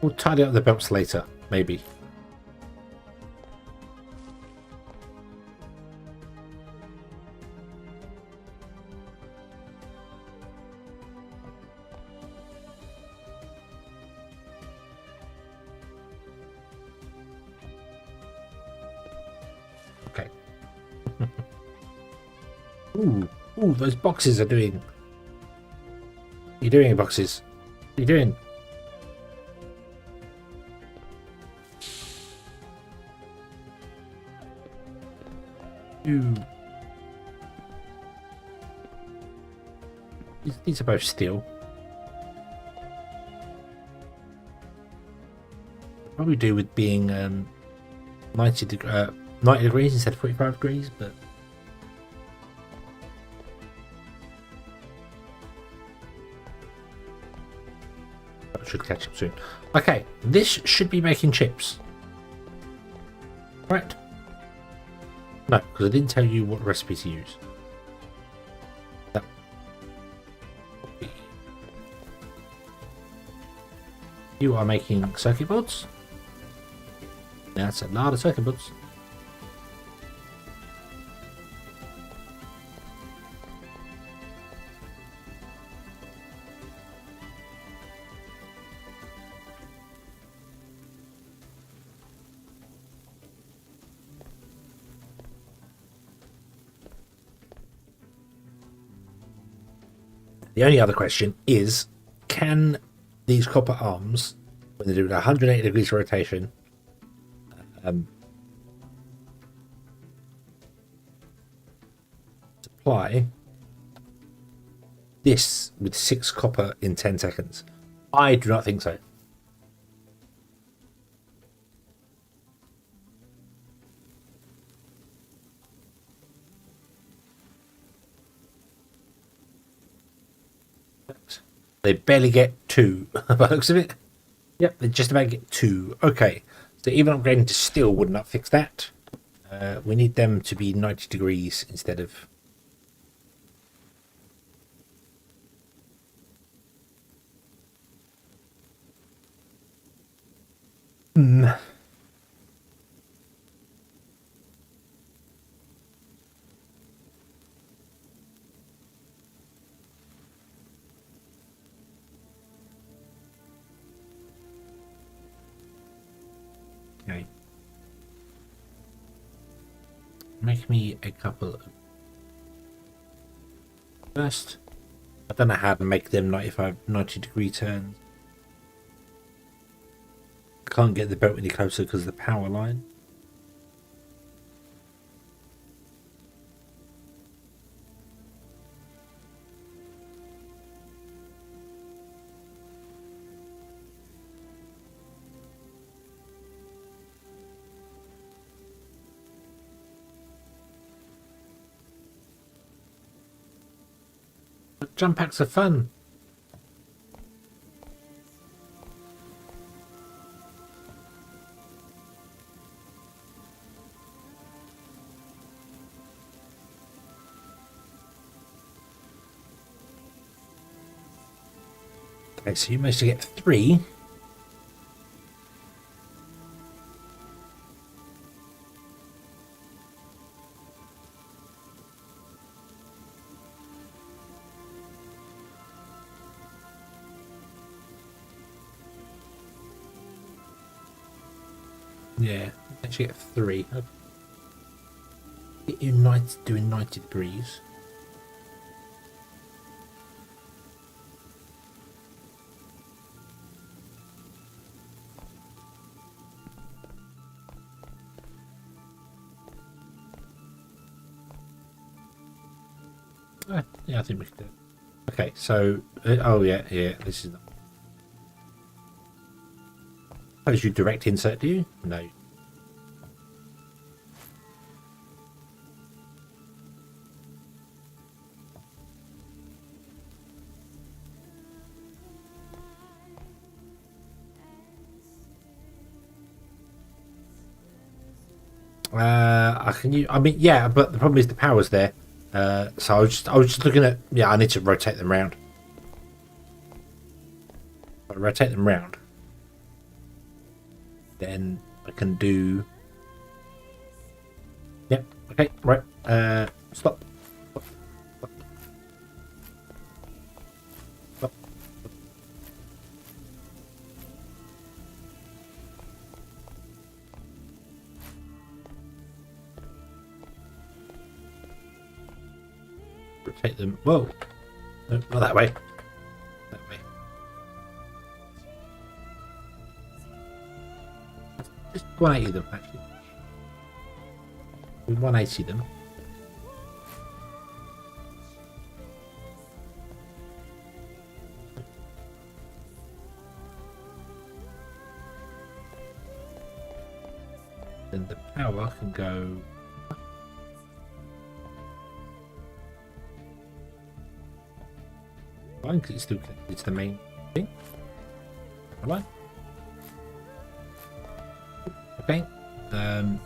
We'll tidy up the belts later, maybe. Okay. Ooh, those boxes are doing. What are you doing, boxes? What are you doing? These are both steel. Probably do with being 90 degrees instead of 45 degrees, but that should catch up soon. Okay, this should be making chips, right? No, because I didn't tell you what recipe to use. No. You are making circuit boards. That's a lot of circuit boards. The only other question is, can these copper arms, when they're doing 180 degrees rotation, supply this with 6 copper in 10 seconds? I do not think so. They barely get 2 by the looks of it. Yep, they just about get 2. Okay, so even upgrading to steel would not fix that. We need them to be 90 degrees instead of... Okay. Make me a couple of... First, I don't know how to make them 90 degree turns. I can't get the boat any closer because of the power line. Jump packs are fun. Okay, so you managed to get 3. Yeah, actually get 3. Okay. Get you doing 90 degrees. Yeah, I think we can do it. Okay, so oh yeah, this is not. Suppose you direct insert, do you? No. I can use. I mean, yeah, but the problem is the power's there. So I was just looking at. Yeah, I need to rotate them round. If I rotate them round, then I can do. Yep. Okay. Right. Stop. Stop. Rotate them. Whoa. No, not that way. That way. Just 180 them, actually. We 180 them. Then the power can go. Fine, because it's still connected to the main thing. Right. Okay. And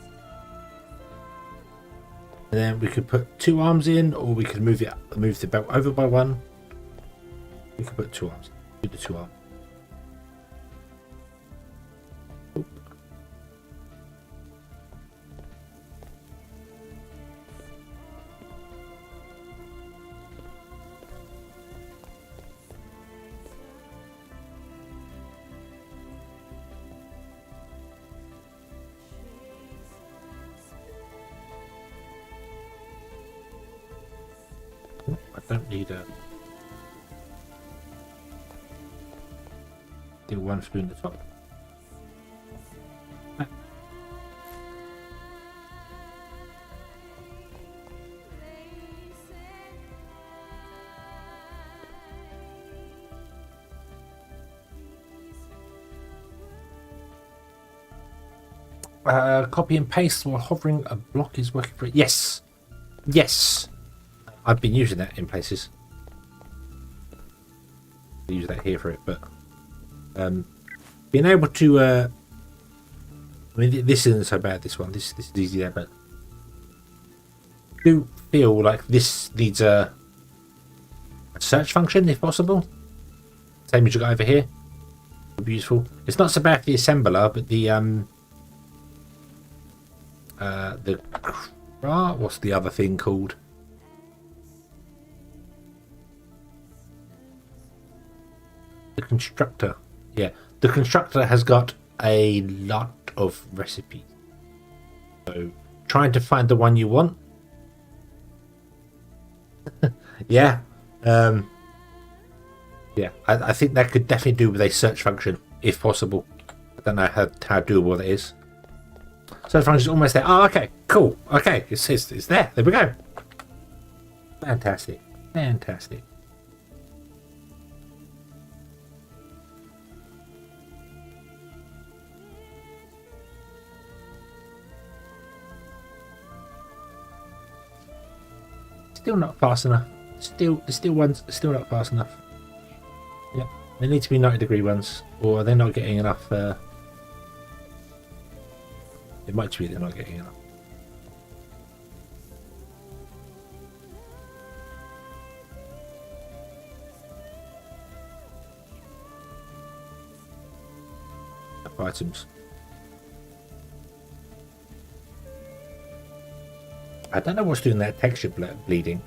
then we could put 2 arms in, or we could move the belt over by 1. We could put 2 arms. Do the 2 arms. I don't need a... Still one through the top. Copy and paste while hovering a block is working for it. Yes. Yes. I've been using that in places. I use that here for it, but being able to I mean, this isn't so bad, this one. This is easy there, but I do feel like this needs a search function if possible. Same as you got over here. Would be useful. It's not so bad for the assembler, but the what's the other thing called? The constructor. Yeah, the constructor has got a lot of recipes. So trying to find the one you want. Yeah. Yeah, I think that could definitely do with a search function if possible. I don't know how doable that is. Search function's almost there. Oh, okay, cool. Okay, it's there. There we go. Fantastic. Fantastic. Still not fast enough. Still not fast enough. Yep, they need to be 90-degree ones, or they're not getting enough. It might be they're not getting enough. Items. I don't know what's doing that texture bleeding.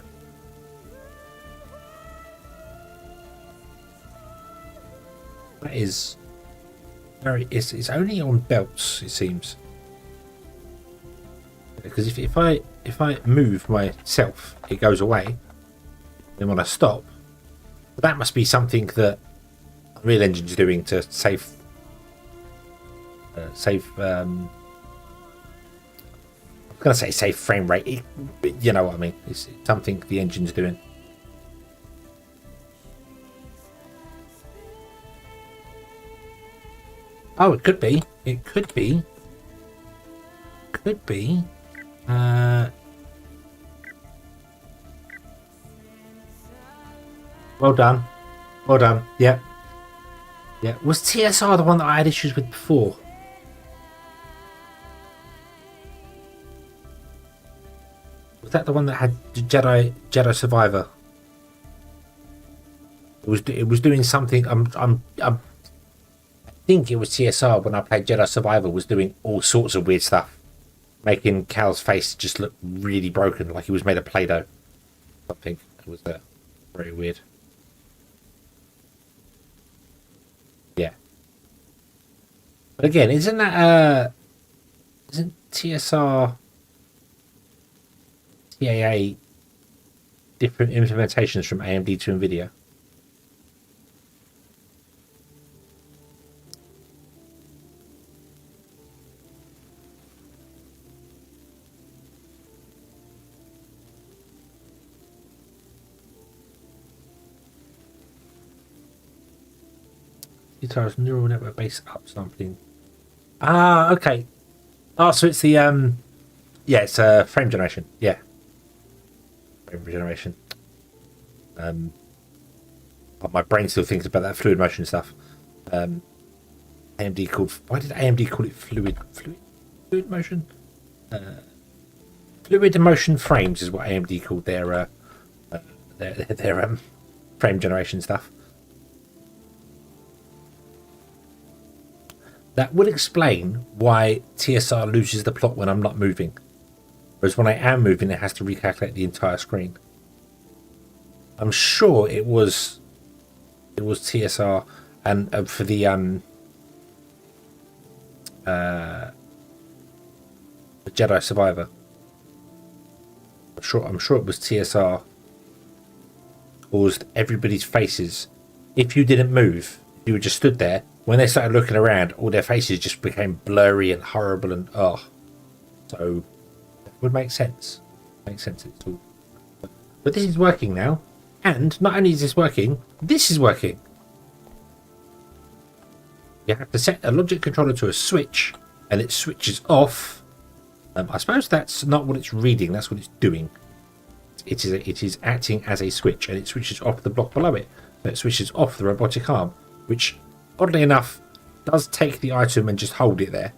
That is very. It's only on belts, it seems. Because if I move myself, it goes away. Then when I stop, that must be something that Unreal Engine's doing to save. I'm gonna say save frame rate. You know what I mean? It's something the engine's doing. Oh, it could be. It could be. Could be. Well done. Well done. Yeah. Yeah. Was TSR the one that I had issues with before? Was that the one that had Jedi Survivor? It was doing something. I think it was TSR when I played Jedi Survivor was doing all sorts of weird stuff, making Cal's face just look really broken, like he was made of Play-Doh. I think it was very weird. Yeah. But again, isn't TSR TAA different implementations from AMD to NVIDIA? Guitar's neural network based upsampling. Ah, okay. Oh, so it's the yeah, it's frame generation. Yeah, frame generation. My brain still thinks about that fluid motion stuff. AMD called. Why did AMD call it fluid motion? Fluid motion frames is what AMD called their frame generation stuff. That would explain why TSR loses the plot when I'm not moving. Whereas when I am moving, it has to recalculate the entire screen. I'm sure it was TSR and for the Jedi Survivor. I'm sure it was TSR caused everybody's faces. If you didn't move, you just stood there, when they started looking around, all their faces just became blurry and horrible and so it would make sense. Makes sense at all. But this is working now, and not only is this working, this is working. You have to set a logic controller to a switch, and it switches off. I suppose that's not what it's reading, that's what it's doing. It is acting as a switch, and it switches off the block below it. So it switches off the robotic arm, which, oddly enough, does take the item and just hold it there.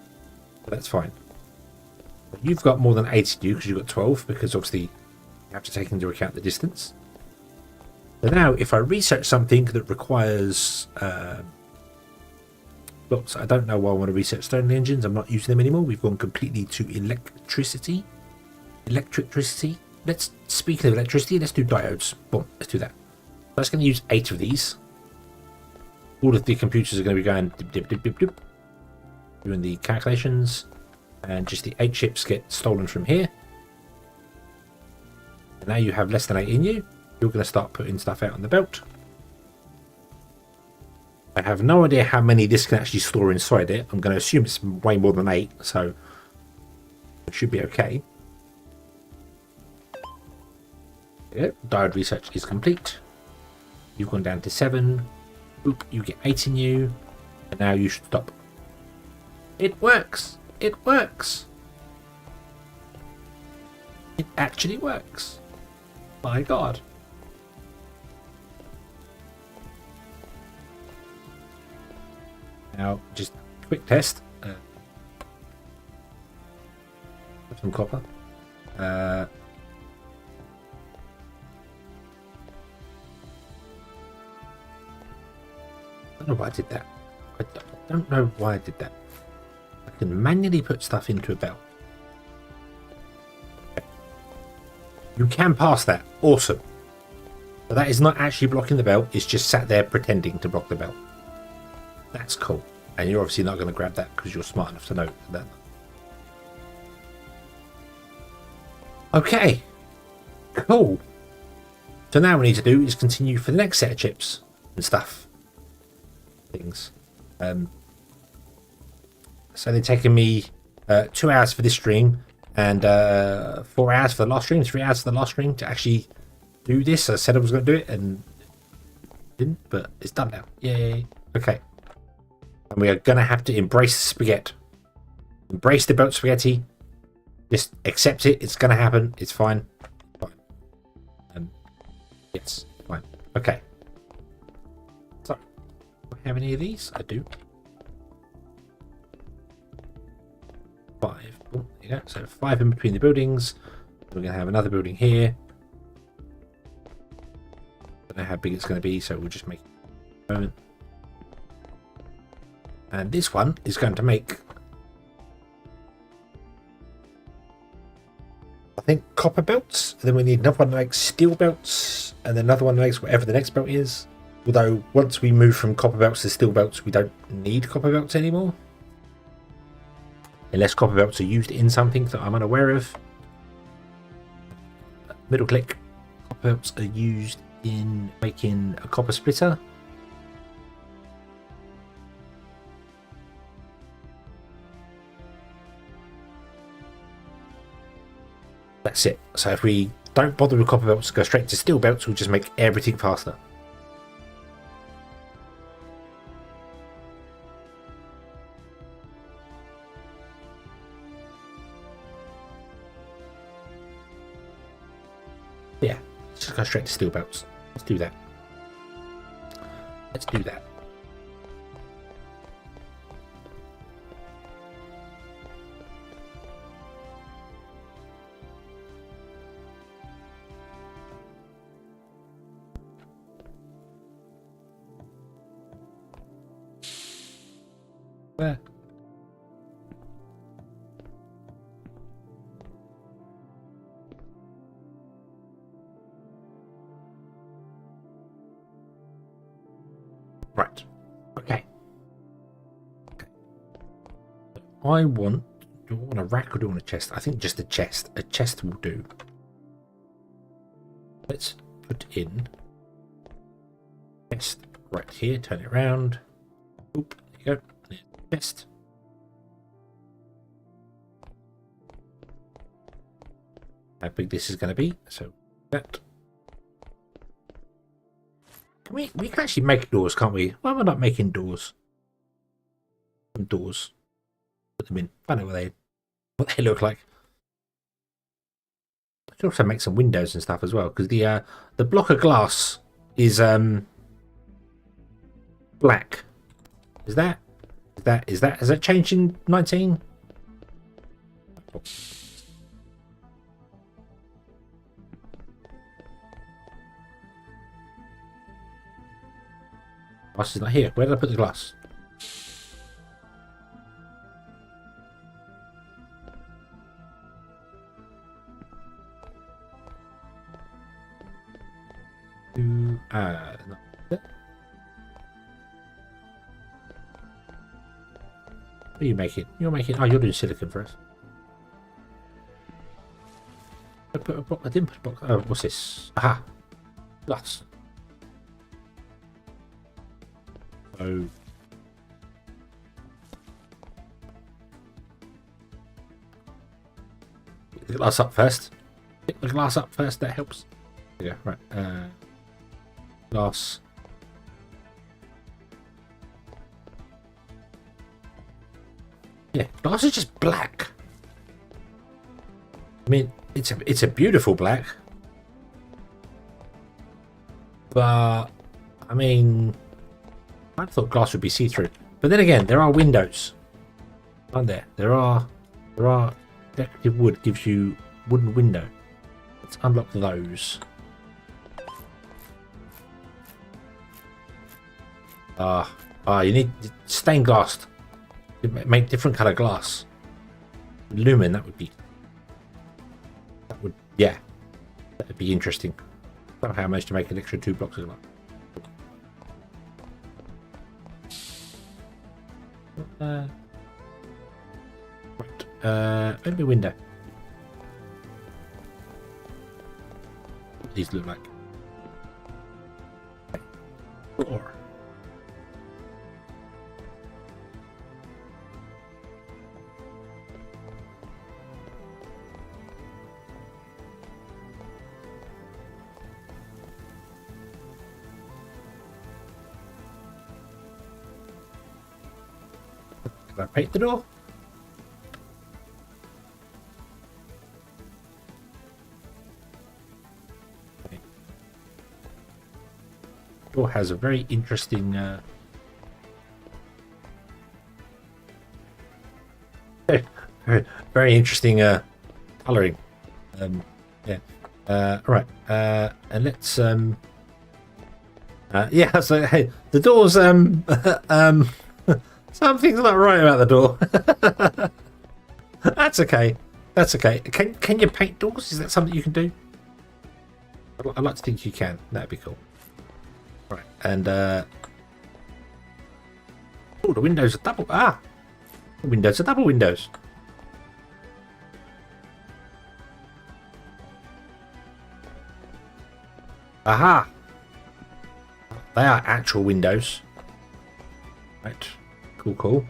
But that's fine. You've got more than 80 to you, because you've got 12, because obviously you have to take into account the distance. So now, if I research something that requires... blocks, I don't know why I want to research stone engines. I'm not using them anymore. We've gone completely to electricity. Electricity. Let's, speaking of electricity, let's do diodes. Boom, let's do that. That's going to use 8 of these. All of the computers are going to be going dip, dip, dip, dip, dip, doing the calculations, and just the 8 chips get stolen from here. And now you have less than 8 in you. You're going to start putting stuff out on the belt. I have no idea how many this can actually store inside it. I'm going to assume it's way more than 8, so it should be okay. Yeah, diode research is complete. You've gone down to 7. Oop, you get 8 in you, and now you should stop. It works. It works. It actually works. My God. Now, just a quick test. Some copper. I don't know why I did that. I don't know why I did that. I can manually put stuff into a belt. You can pass that. Awesome. But that is not actually blocking the belt. It's just sat there pretending to block the belt. That's cool. And you're obviously not going to grab that because you're smart enough to know that. Okay. Cool. So now what we need to do is continue for the next set of chips and stuff. Things. So they're taking me 2 hours for this stream and 4 hours for the last stream, 3 hours for the last stream to actually do this. I said I was going to do it and didn't, but it's done now. Yay. Okay. And we are going to have to embrace the spaghetti. Embrace the belt spaghetti. Just accept it. It's going to happen. It's fine. Fine. Yes, fine. Okay. So, do I have any of these? I do. 5. Oh, there you go. So 5 in between the buildings. We're going to have another building here. I don't know how big it's going to be, so we'll just make it a moment. And this one is going to make, I think, copper belts. And then we need another one that makes steel belts. And then another one that makes whatever the next belt is. Although, once we move from copper belts to steel belts, we don't need copper belts anymore. Unless copper belts are used in something that I'm unaware of. Middle click. Copper belts are used in making a copper splitter. That's it. So if we don't bother with copper belts, go straight to steel belts, we'll just make everything faster. Yeah, just go straight to steel belts. Let's do that. Let's do that. Where? Right. Okay. I want... Do I want a rack or do I want a chest? I think just a chest. A chest will do. Let's put in chest right here. Turn it around. Oop. There you go. Best. How big this is going to be. So that. We can actually make doors, can't we? Why am I not making doors? Doors. Put them in. I know what they look like. I can also make some windows and stuff as well, because the block of glass is black. Is that has that changed in 19? Glass is not here. Where did I put the glass? Not there. What are you making? You're making. Oh, you're doing silicon for us. I put a block. I didn't put a block. Oh, what's this? Aha, glass. So pick the glass up first. Pick the glass up first. That helps. Yeah, right. Glass. Yeah, glass is just black. I mean, it's a beautiful black, but I mean, I thought glass would be see-through. But then again, there are windows, aren't there? There are decorative wood gives you wooden window. Let's unlock those. You need stained glass. Make different color glass. Lumen, that would be interesting. Somehow I managed to make an extra 2 blocks of glass. Right. Maybe a window. What do these look like? Floor. Can I paint the door? Okay. Door has a very interesting very interesting coloring. Yeah. Right. And let's yeah, so hey, the door's something's not right about the door. That's okay. That's okay. Can you paint doors? Is that something you can do? I'd like to think you can. That'd be cool. Right, and oh, the windows are double. The windows are double windows. Aha! They are actual windows. Right. Cool.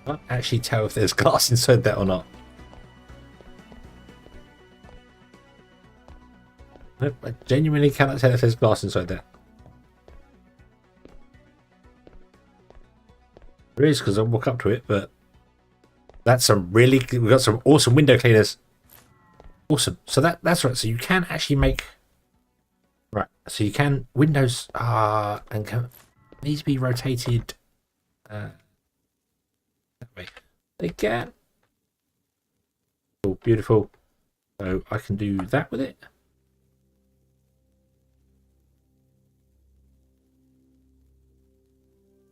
I can't actually tell if there's glass inside that or not. Nope, I genuinely cannot tell if there's glass inside there. There is, because I'll walk up to it, but that's we've got some awesome window cleaners. Awesome. So that's right. So you can actually make. Right. So you can windows and can these be rotated that way? They can. Oh, beautiful. So I can do that with it.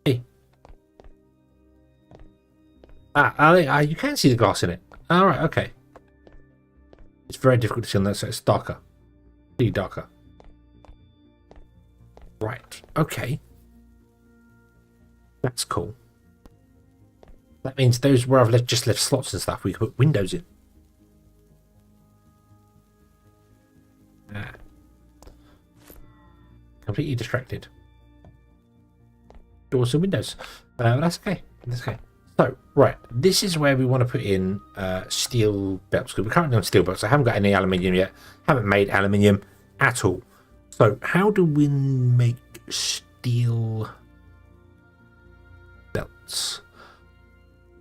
Hey. You can see the glass in it. All right. Okay. It's very difficult to see on that, so it's darker. Really darker. Right. Okay. That's cool. That means those where I've just left slots and stuff, we can put windows in. completely distracted. Doors and windows. That's okay. That's okay. So, right, this is where we want to put in steel belts, because we're currently on steel belts. I haven't got any aluminium yet. Haven't made aluminium at all. So, how do we make steel belts?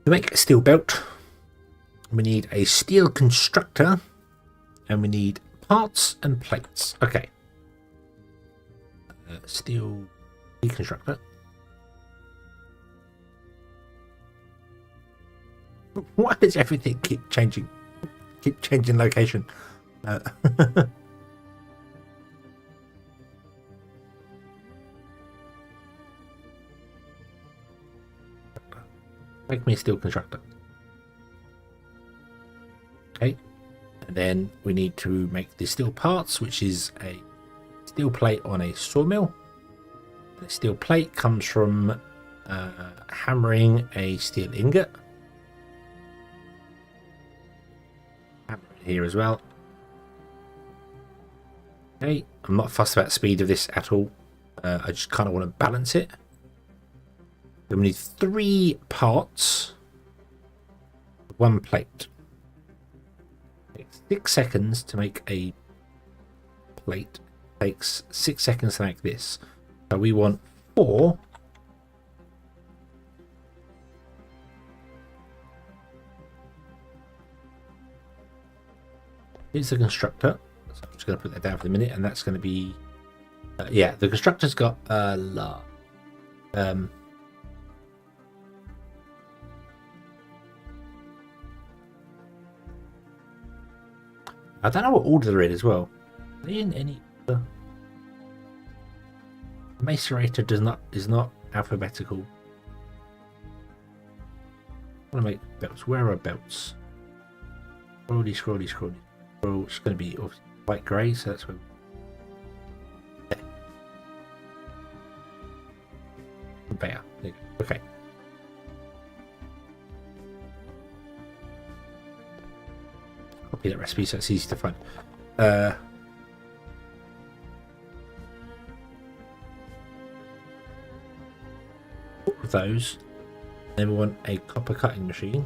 To make a steel belt, we need a steel constructor, and we need parts and plates. Okay. Steel deconstructor. Why does everything keep changing location? Make me a steel constructor. Okay. And then we need to make the steel parts, which is a steel plate on a sawmill. The steel plate comes from hammering a steel ingot. Hammer it here as well. Okay, I'm not fussed about the speed of this at all. I just kind of want to balance it. Then we need 3 parts, 1 plate. It takes 6 seconds to make a plate. It takes 6 seconds to make this. So we want 4. Here's the constructor. So I'm just going to put that down for the minute, and that's going to be yeah. The constructor's got a lot. I don't know what order they're in as well. Are they in any order? Macerator is not alphabetical. I want to make belts. Where are belts? Scrolly. Well, it's going to be white grey, so that's where. Yeah. Conveyor. There you go. Okay. Copy that recipe so it's easy to find. All of those. Then we want a copper cutting machine.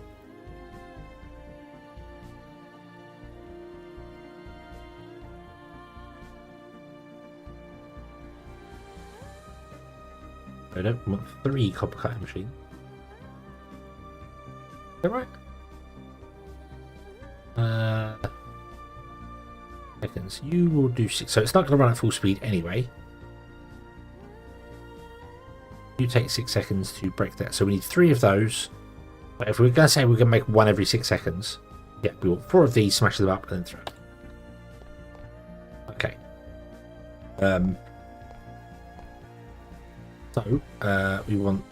I don't want 3 copper cutting machines. Is that right? Seconds. You will do 6. So it's not going to run at full speed anyway. You take 6 seconds to break that. So we need 3 of those. But if we're going to say we're going to make 1 every 6 seconds, yeah, we want 4 of these, smash them up, and then throw it. Okay. So, we want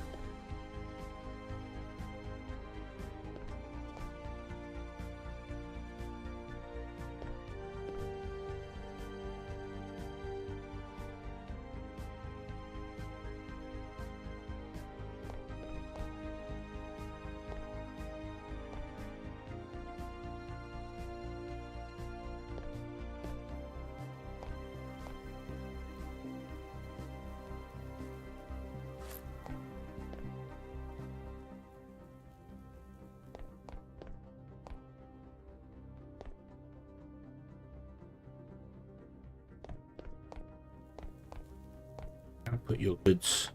put your goods.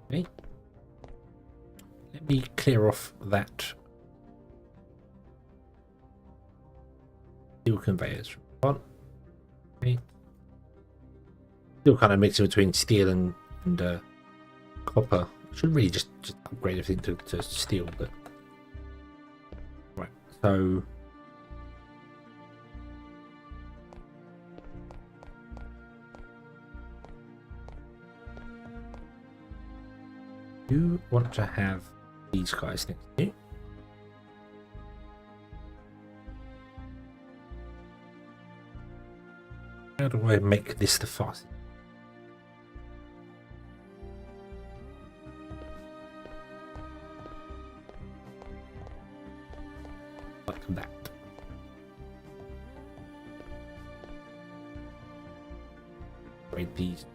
Okay. Let me clear off that steel conveyors from one. Okay. Still kind of mixing between steel and copper. Should really just upgrade everything to steel, but right. So you want to have these guys next to you. How do I make this the fastest? Like that. upgrade these.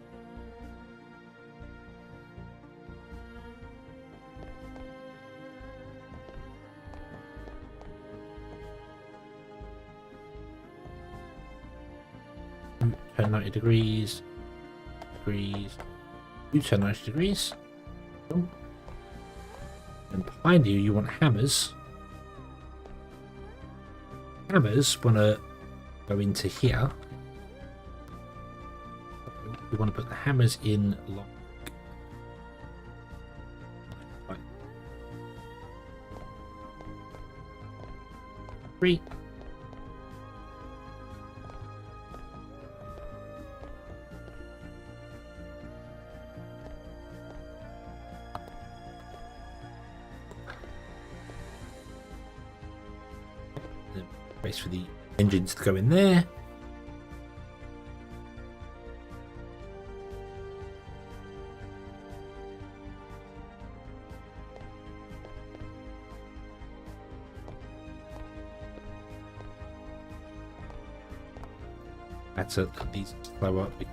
Turn 90 degrees. You turn 90 degrees. Oh. And behind you, you want hammers. Hammers want to go into here. We want to put the hammers in like 3. Space for the engines to go in there. That's these slow up. It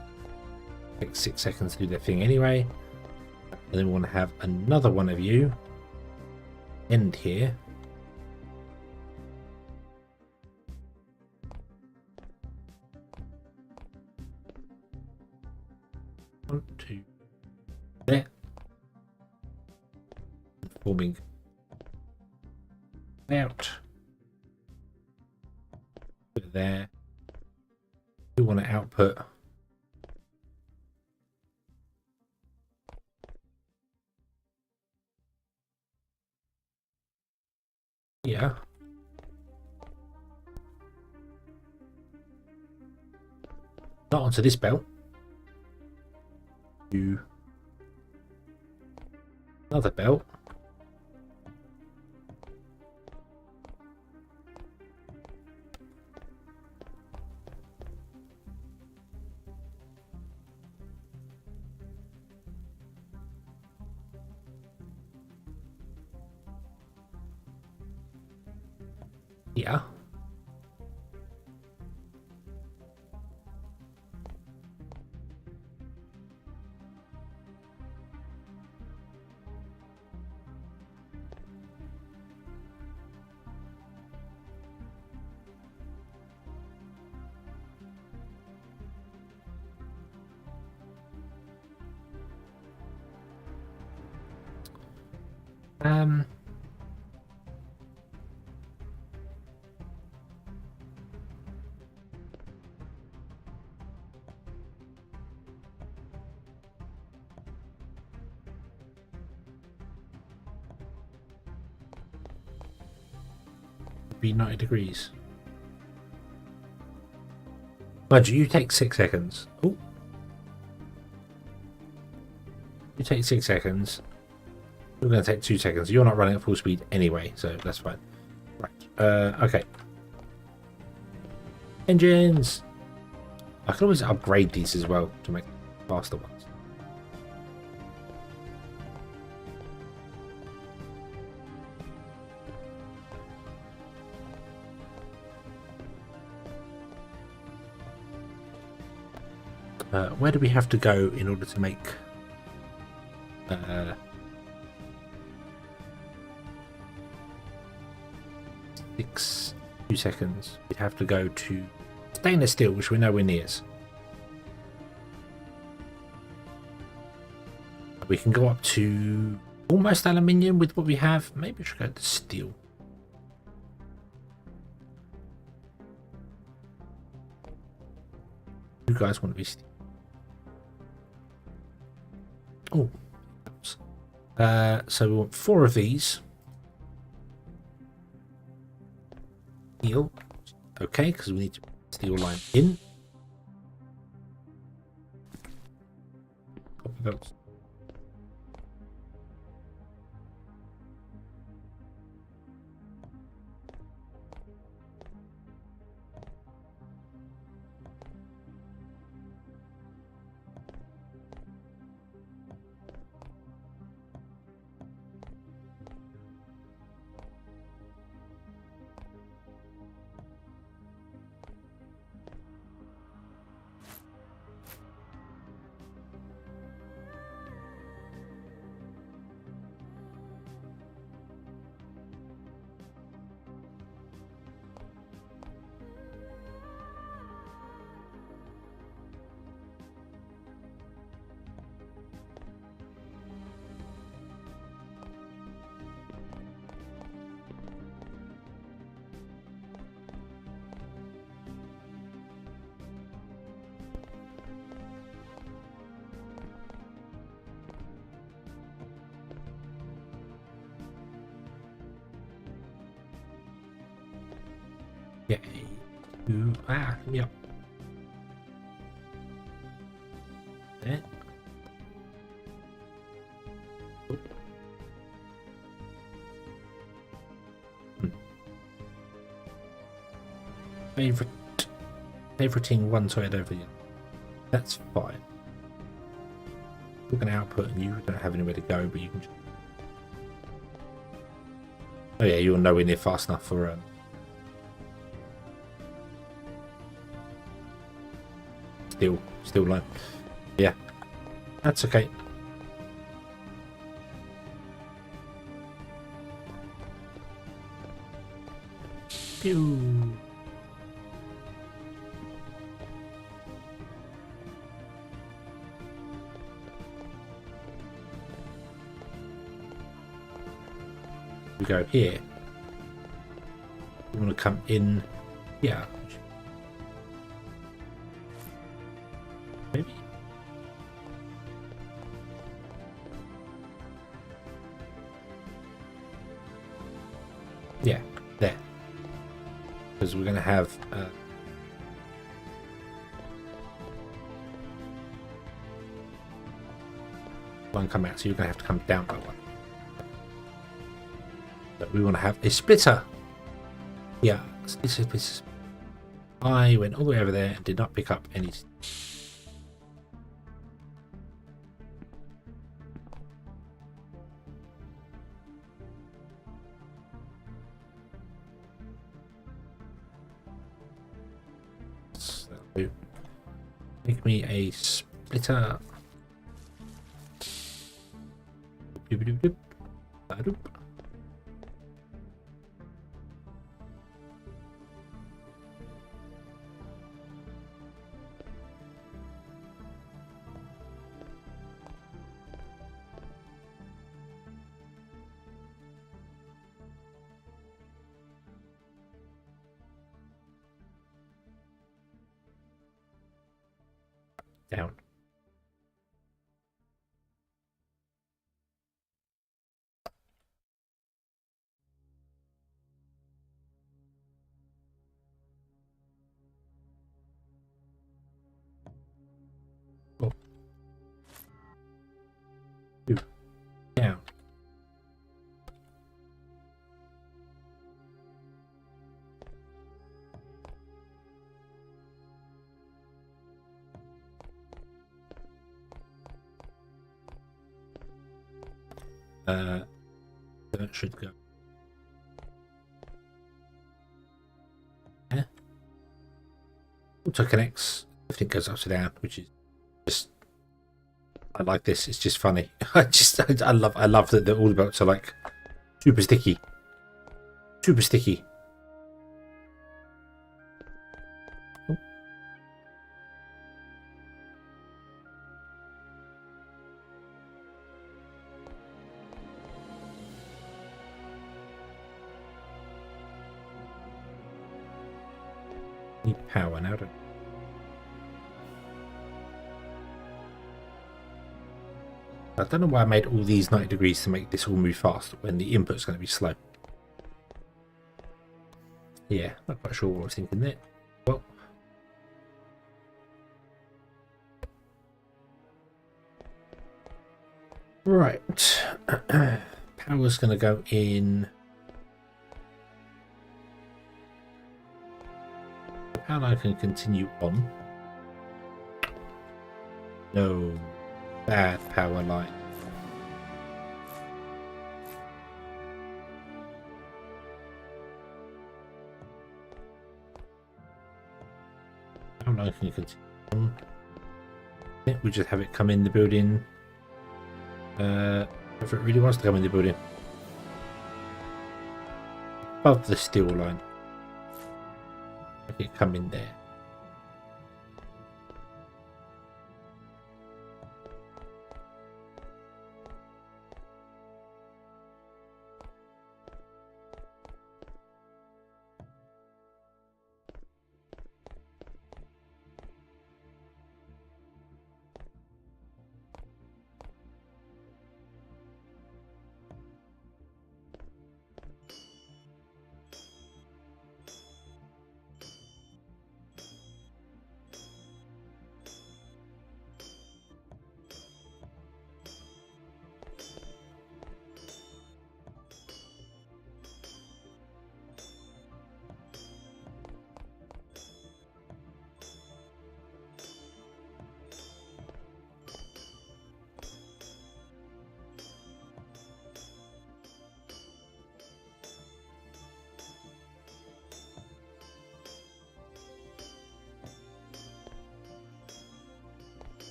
takes 6 seconds to do their thing anyway. And then we want to have another one of you end here. To there, forming out there. We want to output here. Not onto this belt. Another belt. Yeah. Be 90 degrees. Budge, you take 6 seconds. Oh. You take 6 seconds. We're going to take 2 seconds. You're not running at full speed anyway, so that's fine. Right. Okay. Engines! I can always upgrade these as well to make faster ones. Where do we have to go in order to make 2 seconds? We'd have to go to stainless steel, which we know we're near. We can go up to almost aluminium with what we have. Maybe we should go to steel. You guys want to be steel? Oh, so we want 4 of these. Steel, okay, because we need to steel line in. Copper belts. Yeah. Yep. There. Favoriting one side over the other. That's fine. We're going to output and you don't have anywhere to go, but you can just... Oh yeah, you're nowhere near fast enough for still line. Yeah, that's okay. Pew. We go here. You want to come in here? Maybe. Yeah, there. Because we're going to have one come out, so you're going to have to come down by one. But we want to have a splitter. Yeah, splitter. I went all the way over there and did not pick up any. So, make me a splitter. Down. Oh. Two. Down. That should go. Yeah. Auto connects. Everything goes upside down, which is just. I like this. It's just funny. I love that all the belts are like super sticky. Super sticky. Oh. Need power now, don't I don't know why I made all these 90 degrees to make this all move fast when the input's going to be slow. Yeah, not quite sure what I was thinking there. Well, right. Power's going to go in. The power line can continue on. No. Bad power line. How long can you continue on? Yeah, we just have it come in the building. If it really wants to come in the building. Above the steel line. Make it come in there.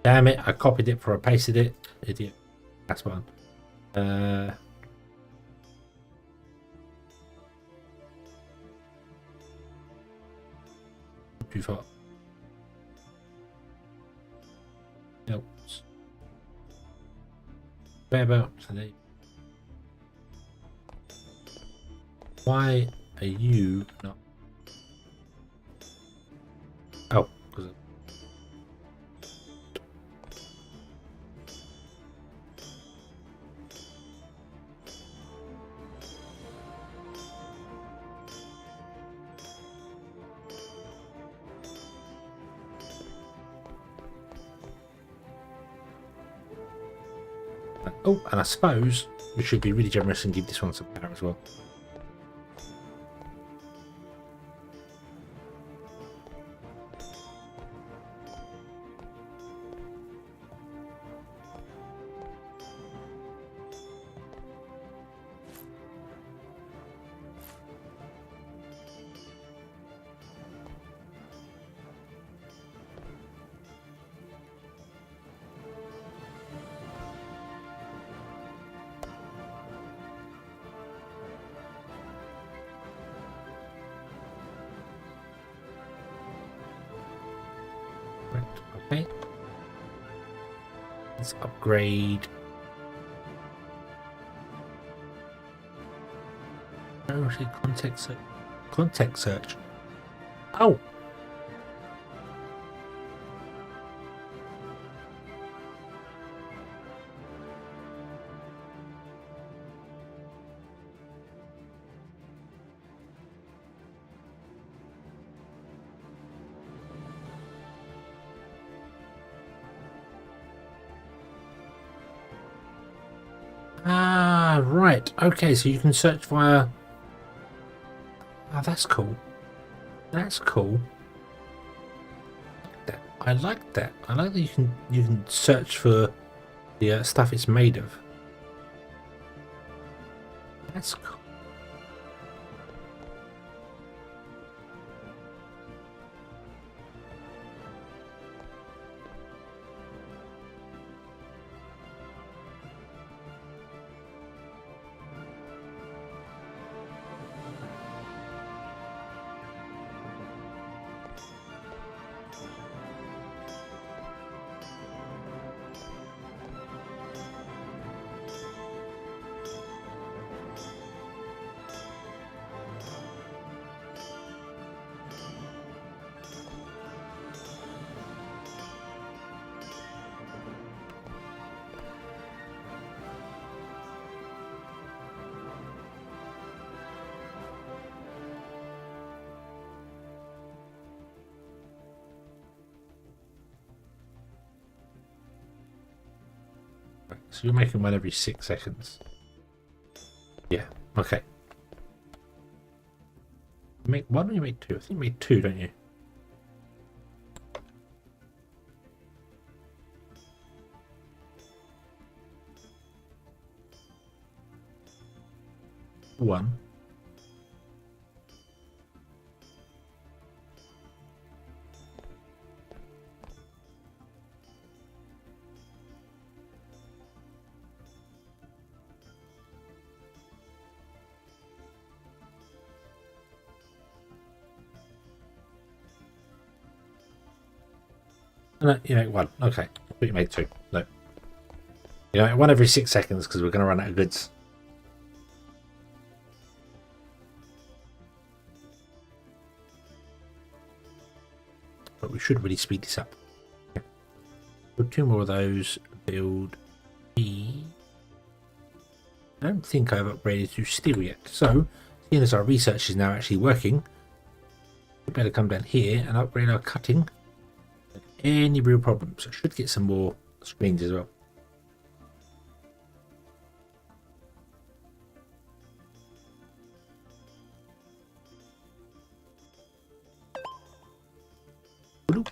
Damn it, I copied it before I pasted it. Idiot. That's one. Too far. Nope. Whereabouts are they? Why are you not? Oh, because oh, and I suppose we should be really generous and give this one some power as well. Right, okay. Let's upgrade. Oh, actually, context search. Context search. Oh! Ah, right. Okay, so you can search via. Oh, that's cool. That's cool. I like that. I like that you can search for the stuff it's made of. That's cool. So you're making one every 6 seconds. Yeah. Okay. Make one or you make two? I think you make two, don't you? One. No, you make one. Okay. But you made two. No. You make one every 6 seconds because we're going to run out of goods. But we should really speed this up. Okay. Put two more of those. Build E. I don't think I've upgraded to steel yet. So, seeing as our research is now actually working, we better come down here and upgrade our cutting. Any real problems? I should get some more screens as well. Bloop.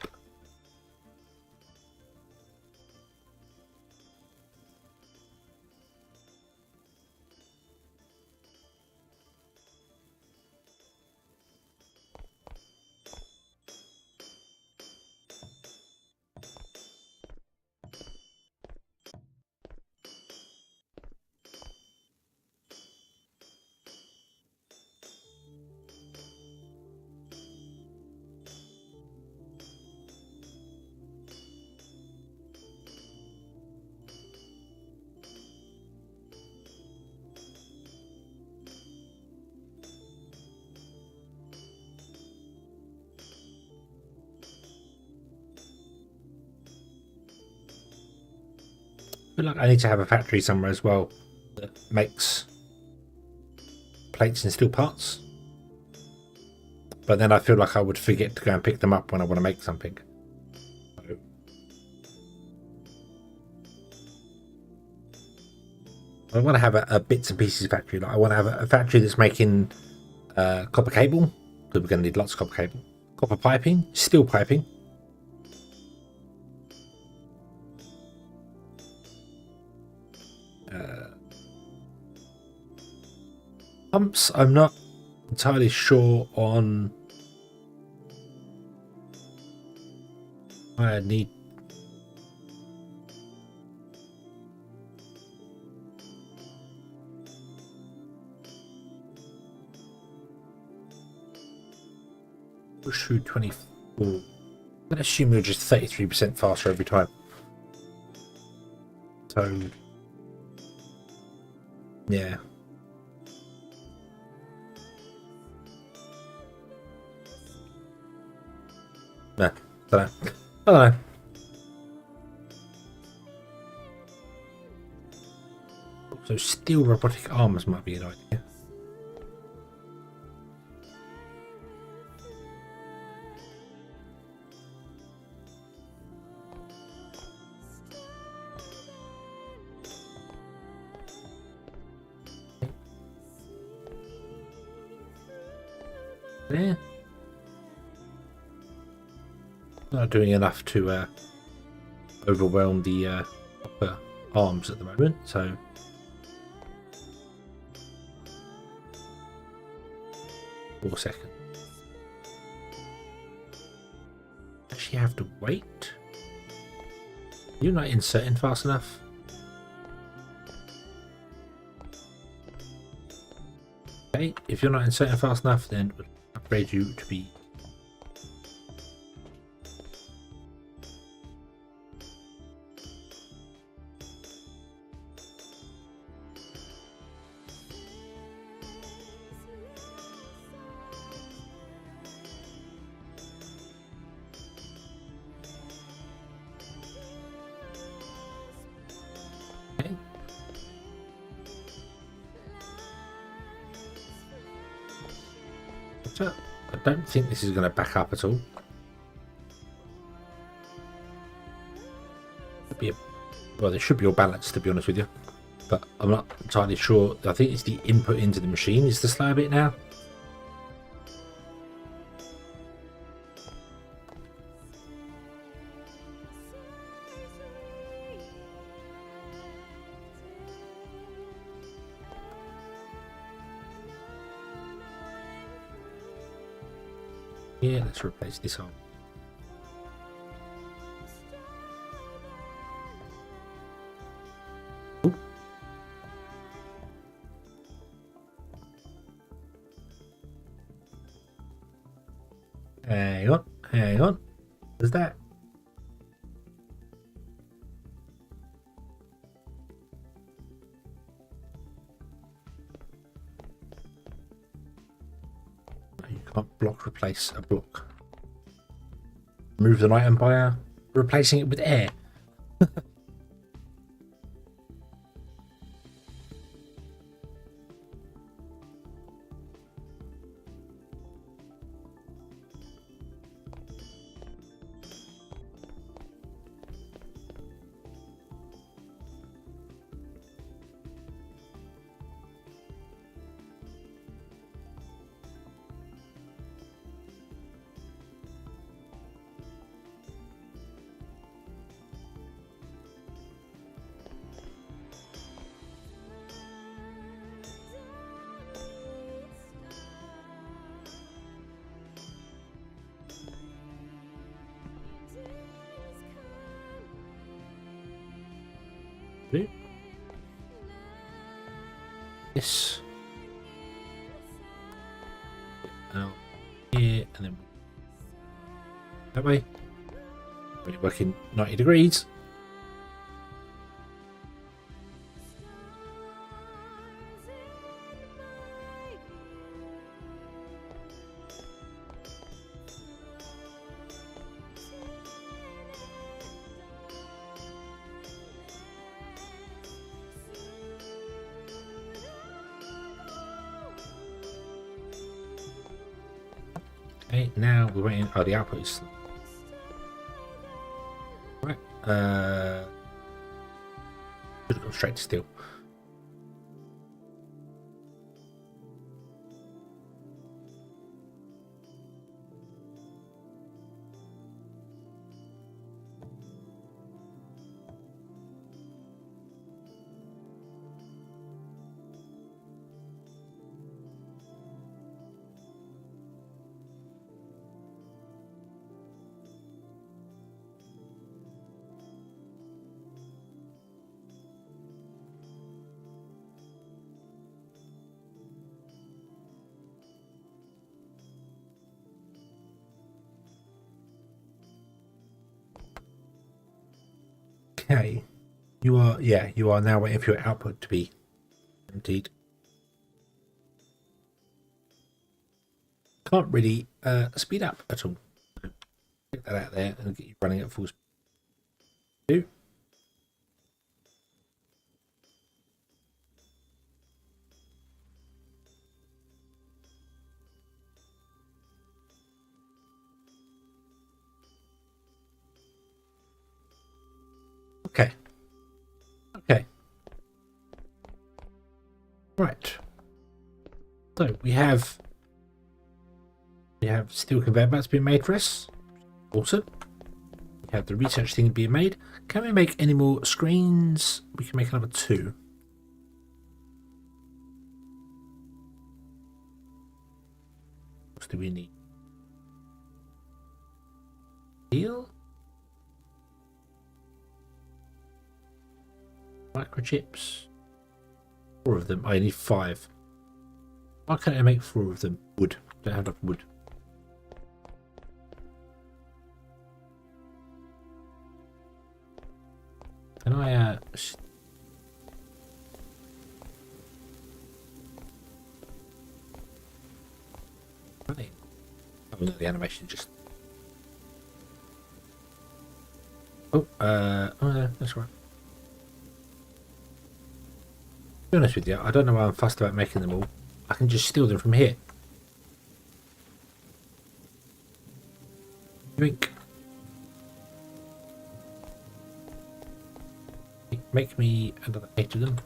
feel like I need to have a factory somewhere as well that makes plates and steel parts. But then I feel like I would forget to go and pick them up when I want to make something. I want to have a bits and pieces factory. Like I want to have a factory that's making copper cable, because we're going to need lots of copper cable. Copper piping, steel piping. Pumps, I'm not entirely sure on. I need. Push through 24. I'm going to assume you're just 33% faster every time. So, yeah. No, don't know. I don't know. So steel robotic arms might be an idea. Yeah. Not doing enough to overwhelm the upper arms at the moment, so 4 seconds. Actually have to wait. You're not inserting fast enough. Okay, if you're not inserting fast enough, then we'll upgrade you to be. Okay. So, I don't think this is going to back up at all. Well, there should be all balanced, to be honest with you, but I'm not entirely sure. I think it's the input into the machine is the slow bit now. Yeah, let's replace this arm. Hang on. There's that. You can't block replace a block. Move an item by replacing it with air. This. Now here and then that way. When you're working 90 degrees. Okay, now we're waiting. Oh, the output is right. Should have gone straight to steel. Okay, you are. Yeah, you are now waiting for your output to be emptied. Can't really speed up at all. Take that out there and get you running at full speed. Okay. Okay. Right. So we have steel conveyor belts being made for us. Awesome. We have the research thing being made. Can we make any more screens? We can make another 2. What do we need? Steel? Microchips? 4 of them. I need 5. Why can't I make 4 of them? Wood. Don't have enough wood. Can I Right. Oh no, the animation just oh no, that's right. To be honest with you, I don't know why I'm fussed about making them all. I can just steal them from here. Drink. Make me another 8 of them.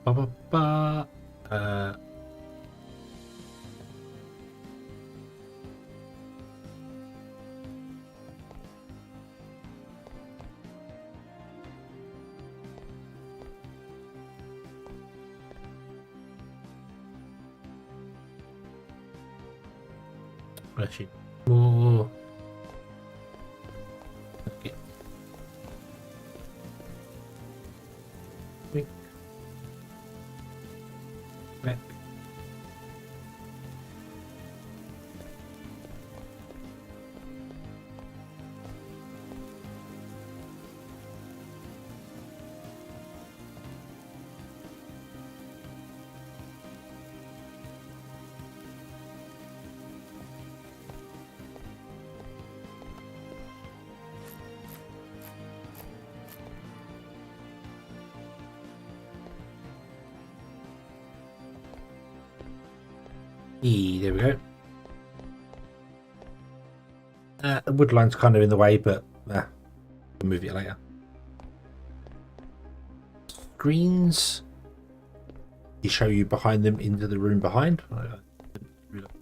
Ba, ba, ba. Actually, more. Okay. Quick. Back. There we go. The wood line's kind of in the way, but we'll move it later. Screens. They show you behind them into the room behind.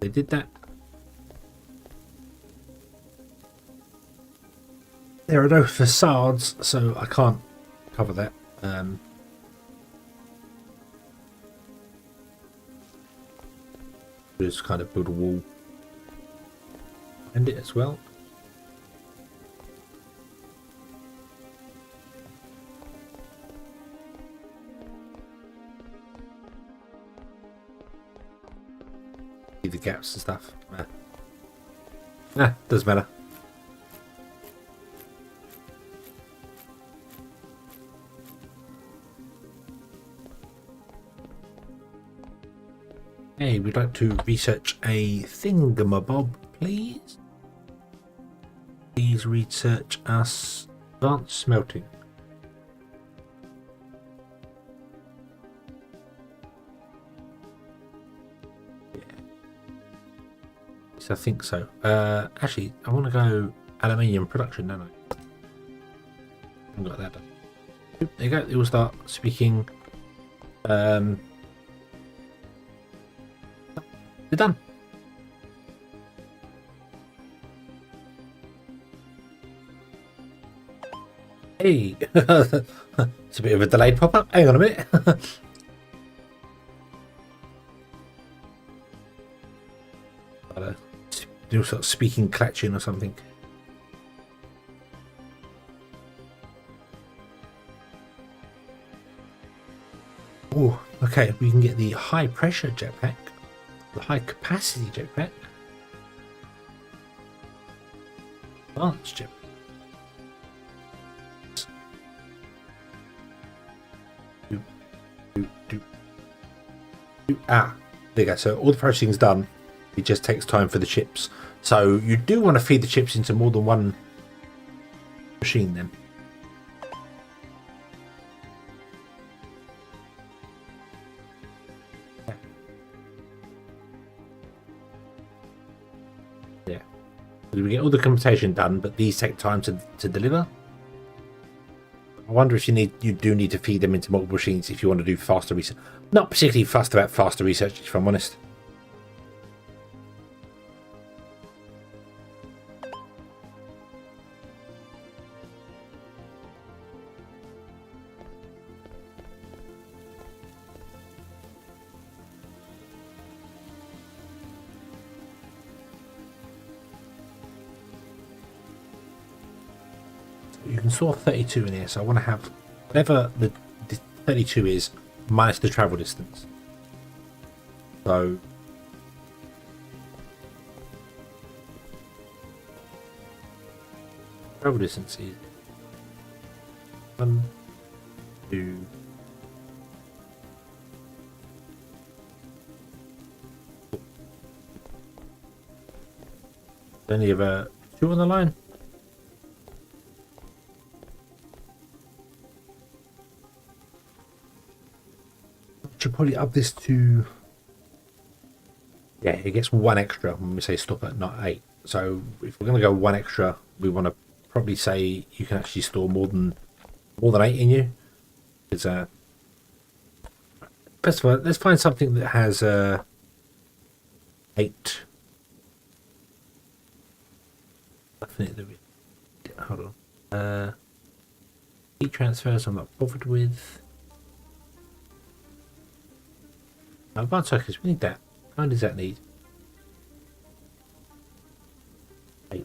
They did that. There are no facades, so I can't cover that. Just kind of build a wall End it as well. See the gaps and stuff. Doesn't matter. Hey, we'd like to research a thingamabob, please. Please research us advanced smelting. Yeah. Yes, I think so. Actually, I want to go aluminium production, don't I? I've got that done. There you go. It will start speaking. They're done. Hey, it's a bit of a delayed pop-up. Hang on a minute. Do sort of speaking clutching or something. Oh, okay. We can get the high pressure jetpack. The high capacity jetpack. Advanced jetpack. There you go. So all the processing's done. It just takes time for the chips. So you do want to feed the chips into more than one machine then. Yeah. We get all the computation done, but these take time to deliver. I wonder if you do need to feed them into multiple machines if you want to do faster research. Not particularly fussed about faster research, if I'm honest. You can store 32 in here, so I want to have whatever the 32 is minus the travel distance. So travel distance is 1, 2, then you have a 2 on the line. Should probably up this to, yeah, it gets 1 extra when we say stop at not 8. So if we're going to go 1 extra, we want to probably say you can actually store more than 8 in you. It's best of all, let's find something that has 8. Definitely. Hold on. Heat transfers I'm not bothered with. Advanced circuits, we need that. How many does that need? 8.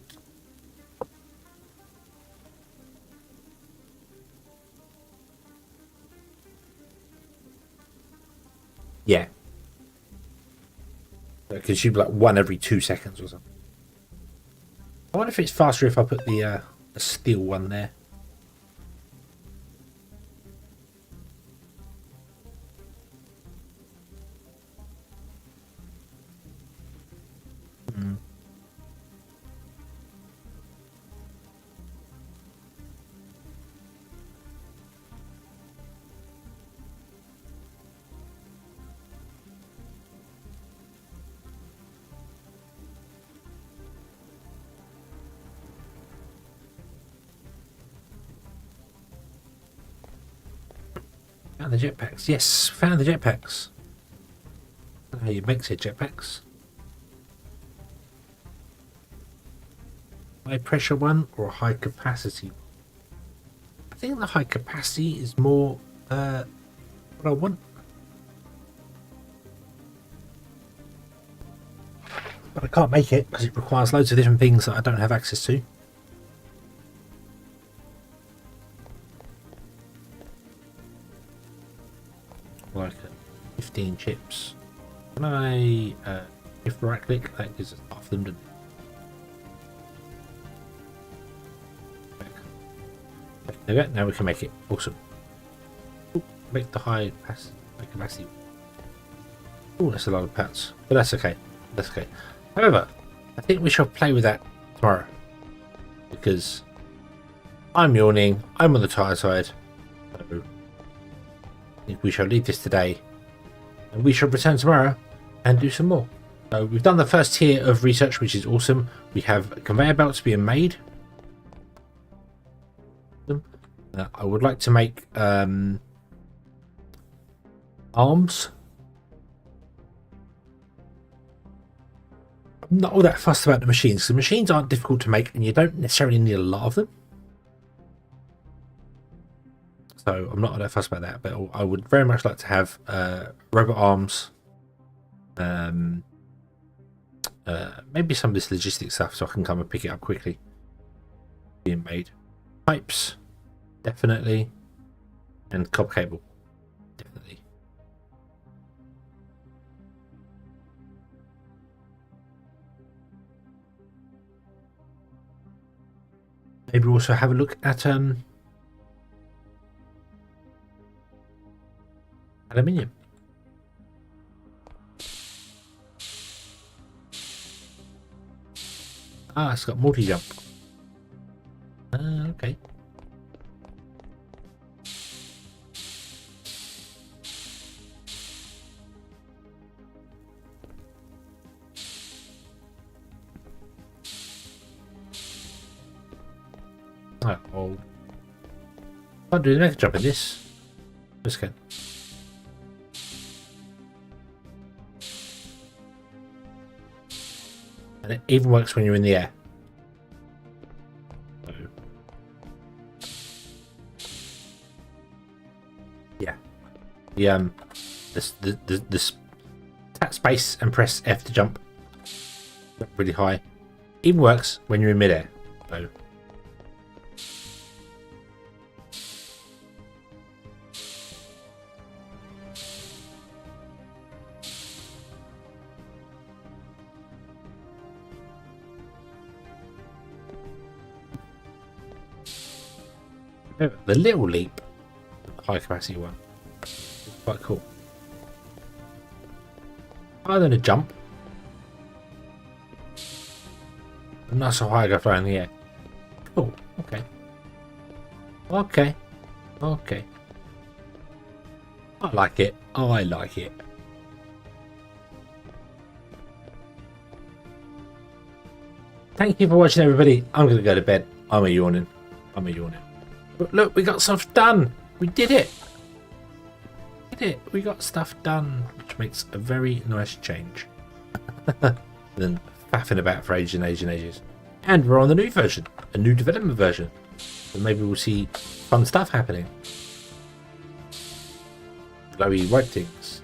Yeah. Because you'd be like 1 every 2 seconds or something. I wonder if it's faster if I put the steel one there. Found the jetpacks. Yes, found the jetpacks. I don't know how you make said jetpacks. High pressure one or a high capacity one? I think the high capacity is more what I want. but I can't make it because it requires loads of different things that I don't have access to. Like 15 chips. Can I, if right click, that gives us half of them, doesn't it? There we go, now we can make it. Awesome. Ooh, make the high capacity. Oh, that's a lot of parts, but that's okay. That's okay. However, I think we shall play with that tomorrow because I'm yawning. I'm on the tired side. So I think we shall leave this today, and we shall return tomorrow and do some more. So we've done the first tier of research, which is awesome. We have conveyor belts being made. I would like to make arms. I'm not all that fussed about the machines because the machines aren't difficult to make and you don't necessarily need a lot of them. So I'm not all that fussed about that, but I would very much like to have robot arms. Maybe some of this logistics stuff so I can come and pick it up quickly. Being made. Pipes, definitely. And copper cable, definitely. Maybe also have a look at aluminium. Ah, it's got multi-jump. Okay. Oh, can't do the mega jump in this. Just can. And it even works when you're in the air. So, yeah. The tap space and press F to jump really high. Even works when you're in midair. So. The little leap, high capacity one, is quite cool. Higher than a jump, but not so high I go flying in the air. Cool. Okay. Okay. Okay. I like it. I like it. Thank you for watching, everybody. I'm going to go to bed. I'm a yawning. But look, we got stuff done. We did it. We got stuff done, which makes a very nice change. Than faffing about for ages. And we're on the new version, a new development version. So maybe we'll see fun stuff happening. Glowy white things.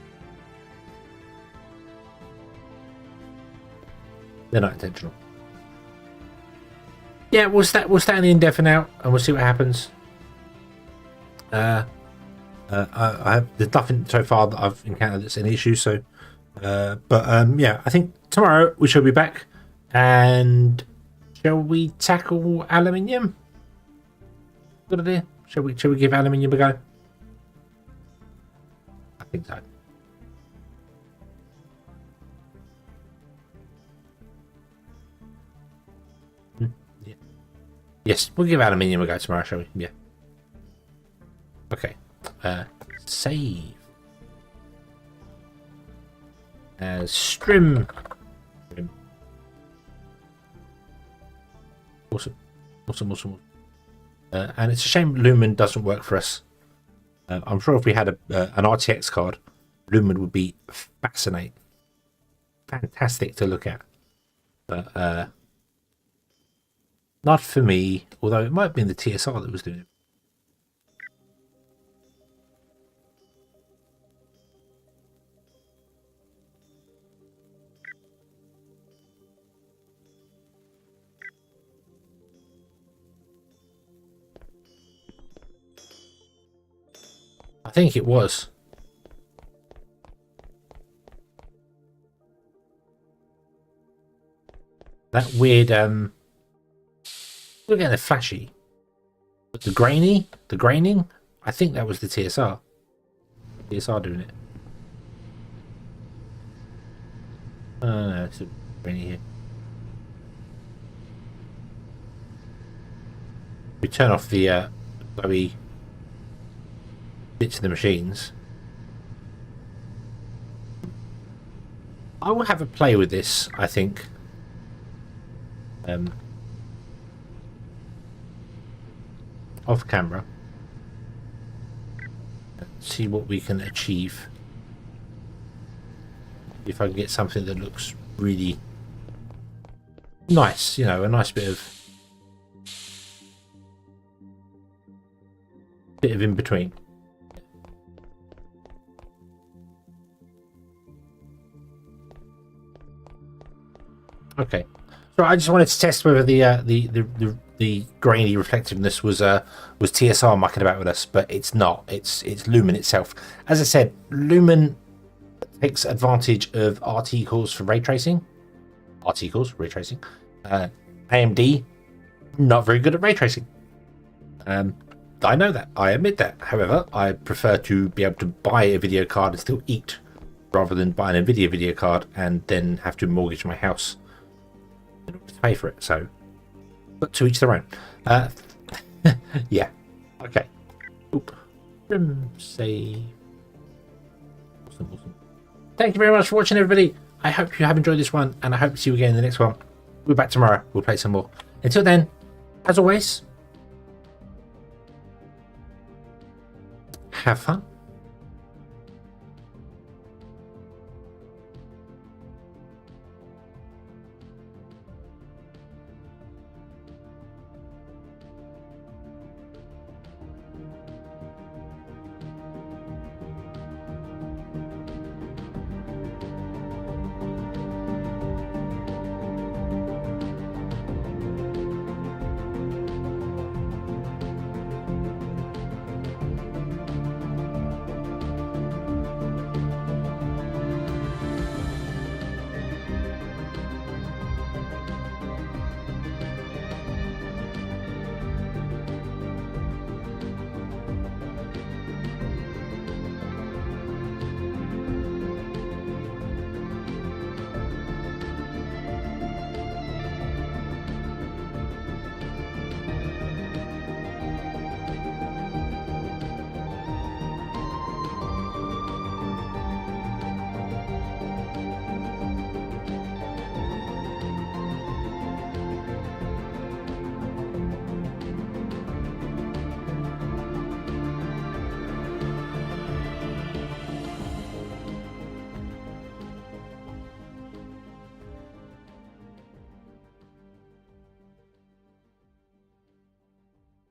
They're not intentional. Yeah, we'll stay in the in-depth for now, and we'll see what happens. There's nothing so far that I've encountered that's any issue. So, yeah, I think tomorrow we shall be back. And shall we tackle aluminium? Good idea. Shall we give aluminium a go? I think so. Yeah. Yes, we'll give aluminium a go tomorrow, shall we? Yeah. Okay. Save. Strim. Awesome. And it's a shame Lumen doesn't work for us. I'm sure if we had an RTX card, Lumen would be fascinating. Fantastic to look at. But not for me, although it might have been the TSR that was doing it. I think it was. That weird, look at the flashy. But the graining, I think that was the TSR. TSR doing it. Oh no, it's a grainy here. We turn off the glowy bits of the machines. I will have a play with this, I think. Off camera. See what we can achieve. If I can get something that looks really nice, you know, a nice bit of in between. Okay, so I just wanted to test whether the grainy reflectiveness was TSR mucking about with us, but it's not. It's Lumen itself. As I said, Lumen takes advantage of RT cores for ray tracing. RT cores, ray tracing. AMD, not very good at ray tracing. I know that. I admit that. However, I prefer to be able to buy a video card and still eat, rather than buy an NVIDIA video card and then have to mortgage my house in order to pay for it. So, but to each their own. Yeah. Okay. Oop. Save. Awesome. Thank you very much for watching, everybody. I hope you have enjoyed this one, and I hope to see you again in the next one. We'll be back tomorrow. We'll play some more. Until then, as always, have fun.